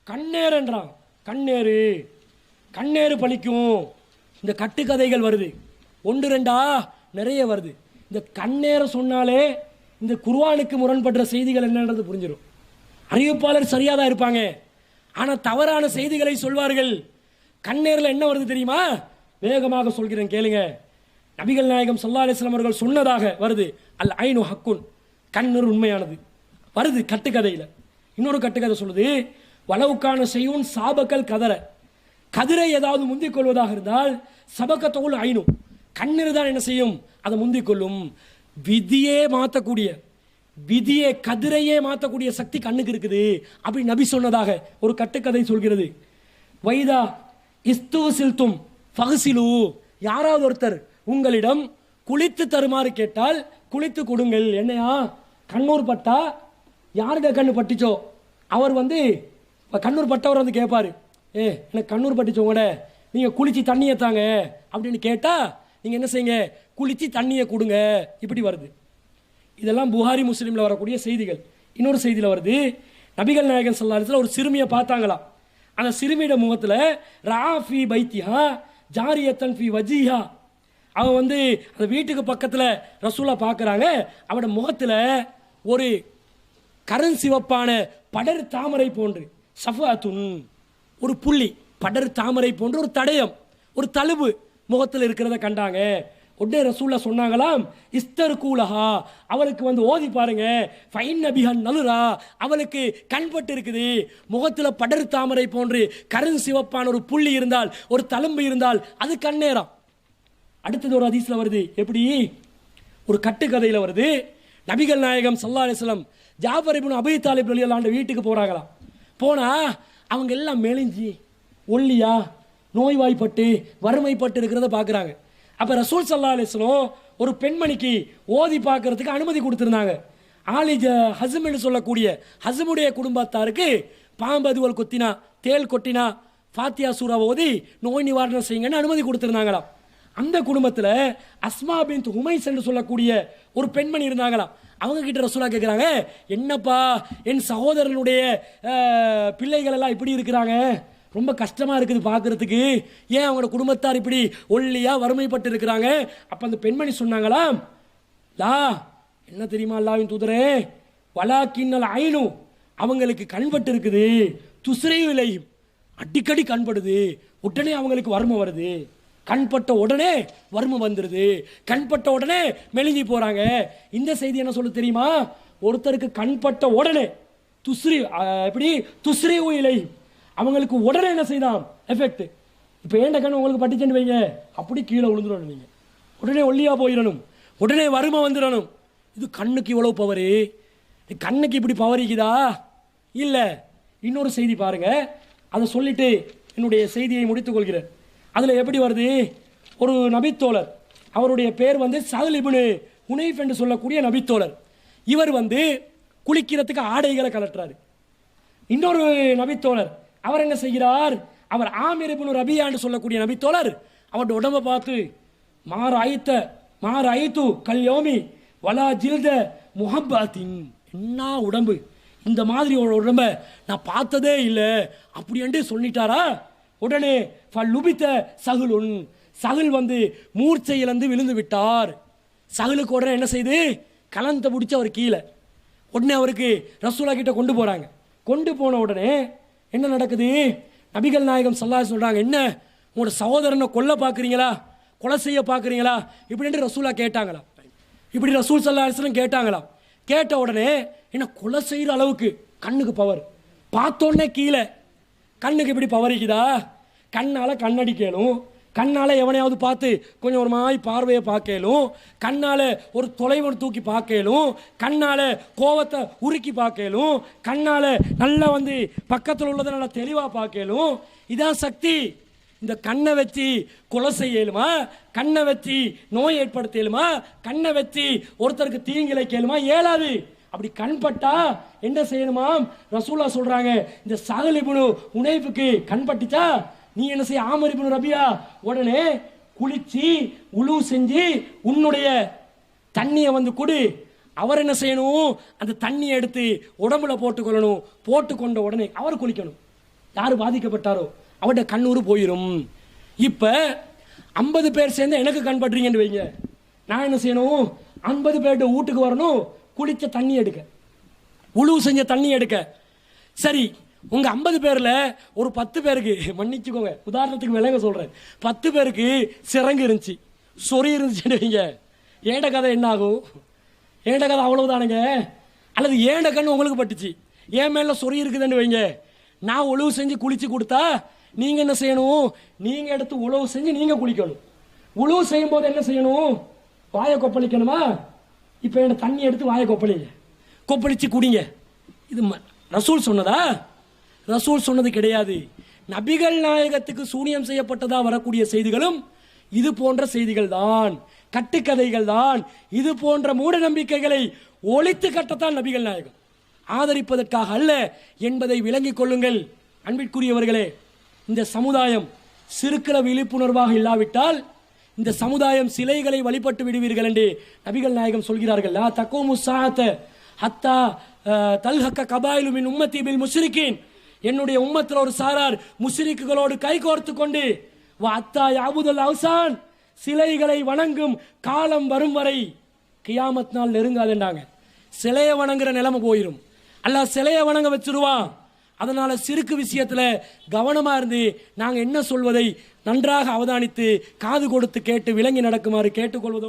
Speaker 1: கண்ணேர் என்றான். கண்ணேறு, கண்ணேறு பழிக்கும். இந்த கட்டுக்கதைகள் வருது, ஒன்று ரெண்டா நிறைய வருது. இந்த கண்ணேற சொன்னாலே இந்த குர்ஆனுக்கு முரண்படுற செய்திகள் என்னன்றது புரிஞ்சிடும். அறிவிப்பாளர் சரியாக தான் இருப்பாங்க, ஆனால் தவறான செய்திகளை சொல்வார்கள். கண்ணேரில் என்ன வருது தெரியுமா? வேகமாக சொல்கிறேன் கேளுங்க. நபிகள் நாயகம் ஸல்லல்லாஹு அலைஹி வஸல்லம் அவர்கள் சொன்னதாக வருது, அல் ஐனு ஹக்குன், கண்ணீர் உண்மையானது வருது கட்டுக்கதையில். இன்னொரு கட்டுக்கதை சொல்லுது, வலவுக்கான செய்யும் சாபக்கல் கதற, கதிரை ஏதாவது முந்திக் கொள்வதாக இருந்தால் சபக்கத்தோல் ஐனு, கண்ணீர் தான் என்ன செய்யும்? அதை முந்திக் கொள்ளும். விதியே மாற்றக்கூடிய, விதியே கதிரையே மாற்றக்கூடிய சக்தி கண்ணுக்கு இருக்குது அப்படி நபி சொன்னதாக ஒரு கட்டுக்கதை சொல்கிறது. வைதா இஸ்தூசில்தும் ஃபஹ்சிலு, யாராவது ஒருத்தர் உங்களிடம் குளித்து தருமாறு கேட்டால் குளித்து கொடுங்கள். என்னையா கண்ணூர் பட்டா, யாருக்க கண்ணு பட்டுச்சோ அவர் வந்து கண்ணூர் பட்டவர் வந்து கேட்பாரு, எனக்கு கண்ணூர் பட்டுச்சோங்கட நீங்கள் குளிச்சு தண்ணியை தாங்க அப்படின்னு கேட்டால் நீங்கள் என்ன செய்யுங்க? குளிச்சு தண்ணியை கொடுங்க. இப்படி வருது. இதெல்லாம் புகாரி முஸ்லீமில் வரக்கூடிய செய்திகள். இன்னொரு செய்தியில் வருது, நபிகள் நாயகன் ஸல்லல்லாஹு அலைஹி வஸல்லம் ஒரு சிறுமியை பார்த்தாங்களாம். அந்த சிறுமியோட முகத்தில் ராஃபி பைத்தியா ஜாரியத்தன் ஃபி வஜிஹா, அவன் வந்து அந்த வீட்டுக்கு பக்கத்தில் ரசூலா பார்க்குறாங்க. அவனோட முகத்தில் ஒரு கருஞ்சிவப்பான படர் தாமரை போன்று சஃபாத்துன், ஒரு புள்ளி படர் தாமரை போன்ற ஒரு தடயம், ஒரு தழுவு முகத்தில் இருக்கிறத கண்டாங்க. உடனே ரசூல்லா சொன்னாங்களாம், இஸ்தர் கூலஹா, அவளுக்கு வந்து ஓதி பாருங்க, ஃபைன் நபிஹன் நலுரா, அவளுக்கு கண்பட்டு இருக்குது, முகத்தில் படர் தாமரை போன்று கருஞ்சிவப்பான ஒரு புள்ளி இருந்தால், ஒரு தழும்பு இருந்தால் அது கண்ணேரம். அடுத்தது ஒரு ஹதீஸ்ல வருது, எப்படி ஒரு கட்டுக்கதையில் வருது. நபிகள் நாயகம் ஸல்லல்லாஹு அலைஹி வஸல்லம் ஜாஃபர் இப்னு அபீ தாலிப் ரலியல்லாஹு அன்ஹு வீட்டுக்கு போறாங்களாம். போனா அவங்க எல்லாம் மெலிஞ்சி ஒல்லியா நோய்வாய்ப்பட்டு வறுமைப்பட்டு இருக்கிறத பார்க்குறாங்க. அப்போ ரசூல் ஸல்லல்லாஹு அலைஹி வஸல்லம் ஒரு பெண்மணிக்கு ஓதி பார்க்கறதுக்கு அனுமதி கொடுத்துருந்தாங்க. ஆலிஜ ஹஸ்ம் என்று சொல்லக்கூடிய ஹஸ்முடைய குடும்பத்தாருக்கு பாம்பு அதுவல் கொத்தினா தேல் கொட்டினா ஃபாத்தியா சூரா ஓதி நோய் நிவாரணம் செய்யுங்கன்னு அனுமதி கொடுத்துருந்தாங்களாம். அந்த குடும்பத்தில் அஸ்மா பின்த் உமைஸ் என்று சொல்லக்கூடிய ஒரு பெண்மணி இருந்தாங்களாம். அவங்க கிட்ட ரசூலா கேட்குறாங்க, என்னப்பா என் சகோதரனுடைய பிள்ளைகள் எல்லாம் இப்படி இருக்கிறாங்க, ரொம்ப கஷ்டமாக இருக்குது பார்க்குறதுக்கு, ஏன் அவங்களோட குடும்பத்தார் இப்படி ஒல்லியா வறுமைப்பட்டு இருக்கிறாங்க? அப்போ அந்த பெண்மணி சொன்னாங்களாம், லா என்ன தெரியுமா அல்லாஹ்வின் தூதரே, வலாக்கின்னல் ஐனு, அவங்களுக்கு கண்பட்டு இருக்குது, துஸ்ரையு இலையும், அடிக்கடி கண்படுது, உடனே அவங்களுக்கு வறுமை வருது, கண்பட்ட உடனே வறுமை வந்துடுது, கண்பட்ட உடனே மெலிஞ்சி போகிறாங்க. இந்த செய்தி என்ன சொல்ல தெரியுமா, ஒருத்தருக்கு கண்பட்ட உடனே எப்படி துஸ்ரையு இலையும், அவங்களுக்கு உடனே என்ன செய்தான் எஃபெக்ட். இப்போ ஏண்ட கண் உங்களுக்கு பட்டுச்சுன்னு வைங்க, அப்படி கீழே விழுந்துடணும், நீங்கள் உடனே ஒல்லியாக போயிடணும், உடனே வறுமை வந்துடணும். இது கண்ணுக்கு இவ்வளோ பவரு, கண்ணுக்கு இப்படி பவர் இருக்குதா? இல்லை. இன்னொரு செய்தி பாருங்க, அதை சொல்லிட்டு என்னுடைய செய்தியை முடித்துக் கொள்கிறேன். அதில் எப்படி வருது, ஒரு நபித்தோழர், அவருடைய பேர் வந்து சஹல் இப்னு ஹுனைஃப் என்று சொல்லக்கூடிய நபித்தோழர். இவர் வந்து குளிக்கிறதுக்கு ஆடைகளை கலட்டுறாரு. இன்னொரு நபித்தோழர் அவர் என்ன செய்கிறார், அவர் ஆமிர் இப்னு ரபியா என்று சொல்லக்கூடிய நபித்தோழர் அவருடைய உடம்பை பார்த்து மாற ஐத்து கல்யோமி வலா ஜில்த முஹப்பாத்தின், என்ன உடம்பு, இந்த மாதிரி ஒரு உடம்பை நான் பார்த்ததே இல்லை அப்படின்ட்டு சொல்லிட்டாரா. உடனே ஃபல்லுபித்த சஹுலுன், சஹுல் வந்து மூர்ச்சை இழந்து விழுந்து விட்டார். சஹுலுக்கு உடனே என்ன செய்து, கலந்த பிடிச்சி அவர் கீழே. உடனே அவருக்கு ரசூலா கிட்ட கொண்டு போகிறாங்க. கொண்டு போன உடனே என்ன நடக்குது, நபிகள் நாயகம் ஸல்லல்லாஹு அலைஹி சொல்கிறாங்க, என்ன உங்களோட சகோதரனை கொல்ல பார்க்குறீங்களா, கொலை செய்ய பார்க்குறீங்களா இப்படின்ட்டு ரசூலா கேட்டாங்களா. இப்படி ரசூல் ஸல்லல்லாஹு அலைஹி வஸல்லம் கேட்டாங்களாம். கேட்ட உடனே என்ன கொலை செய்கிற அளவுக்கு கண்ணுக்கு பவர், பார்த்தோன்னே கீழே, கண்ணுக்கு இப்படி பவர் இருக்குதா, கண்ணால் கண்ணடிக்கலும், கண்ணால் எவனையாவது பார்த்து கொஞ்சம் ஒரு மாதிரி பார்வையை பார்க்கலும், கண்ணால் ஒரு தொலைவன் தூக்கி பார்க்கலும், கண்ணால் கோவத்தை உருக்கி பார்க்கலும், கண்ணால் நல்லா வந்து பக்கத்தில் உள்ளதை நல்லா தெளிவாக பார்க்கலும். இதான் சக்தி. இந்த கண்ணை வச்சு கொலை செய்யலுமா, கண்ணை வச்சு நோய் ஏற்படுத்தலுமா, கண்ணை வச்சு ஒருத்தருக்கு தீங்கிழைக்கலுமா? இயலாது. அப்படி கண்பட்டா என்ன செய்யணுமாம், ரசூலா சொல்றாங்க, இந்த சஹல் இப்னு ஹுனைஃபுக்கு கண்பட்டுச்சா நீ என்ன செய்ய, ஆமிர் இப்னு ரபியா உடனே குளிச்சு உலு செஞ்சு உன்னுடைய தண்ணியை வந்து கொடு. அவர் என்ன செய்யணும், அந்த தண்ணியை எடுத்து உடம்புல போட்டுக்கொள்ளணும். போட்டுக்கொண்ட உடனே அவர் குளிக்கணும். யார் பாதிக்கப்பட்டாரோ அவருடைய கண்ணூறு போயிடும். இப்போ 50 பேர் சேர்ந்து எனக்கு கண்பட்டுறீங்கன்னு வைங்க, நான் என்ன செய்யணும், 50 பேர்கிட்ட வீட்டுக்கு வரணும், குளிச்ச தண்ணி எடுக்க, உழு செஞ்ச தண்ணி எடுக்க. சரி, உங்க 50 பேர்ல ஒரு 10 பேருக்கு, மன்னிச்சுக்கோங்க உதாரணத்துக்கு விளங்க சொல்றேன், 10 பேருக்கு சிறங்கு இருந்துச்சு, சொறி இருந்துச்சுன்னு வைங்க, ஏண்ட கதை என்ன ஆகும்? ஏண்ட கதை அவ்வளவுதானுங்க. அல்லது ஏண்ட கண்ணு உங்களுக்கு பட்டுச்சு, என் மேல சொறி இருக்குதுன்னு வைங்க, நான் உழவு செஞ்சு குளிச்சு கொடுத்தா நீங்க என்ன செய்யணும், நீங்க எடுத்து உழவு செஞ்சு நீங்க குளிக்கணும். உழவு செய்யும் போது என்ன செய்யணும், வாயை கொப்பளிக்கணுமா? இப்போ என்ன தண்ணி எடுத்து வாயை கொப்பளிங்க, கொப்பளிச்சு குடிங்க. இது ரசூல் சொன்னதா? ரசூல் சொன்னது கிடையாது. நபிகள் நாயகத்துக்கு சூனியம் செய்யப்பட்டதா வரக்கூடிய செய்திகளும் இது போன்ற செய்திகள் தான், கட்டுக்கதைகள் தான். இது போன்ற மூட நம்பிக்கைகளை ஒழித்து கட்டத்தான் நபிகள் நாயகம், ஆதரிப்பதற்காக அல்ல என்பதை விளங்கிக் கொள்ளுங்கள். அன்பிற்குரியவர்களே, இந்த சமுதாயம் சிறுக்கிற விழிப்புணர்வாக இல்லாவிட்டால் இந்த சமுதாயம் சிலைகளை வழிபட்டு விடுவீர்கள் என்று நபிகள் நாயகம் சொல்கிறார்கள். லா தக்கூமு ஸாஅத ஹத்தா தல்ஹக்க கபாயிலு மின் உம்மத்தி பில் முஷ்ரிக்கீன், என்னுடைய உம்மத்தில் ஒரு சாரார் முஷ்ரிக்குகளோடு கைகோர்த்து கொண்டு அத்தா யாபுதுல் அவ்சான், சிலைகளை வணங்கும் காலம் வரும் வரை கியாமத் நாள் நெருங்காதுன்றாங்க. சிலையை வணங்குற நிலைமை போயிடும், அல்லாஹ் சிலையை வணங்க வச்சிருவான். அதனால சிறுக்கு விஷயத்துல கவனமா இருந்து நாங்க என்ன சொல்வதை நன்றாக அவதானித்து காது கொடுத்து கேட்டு விளங்கி நடக்குமாறு கேட்டுக்கொள்வதோடு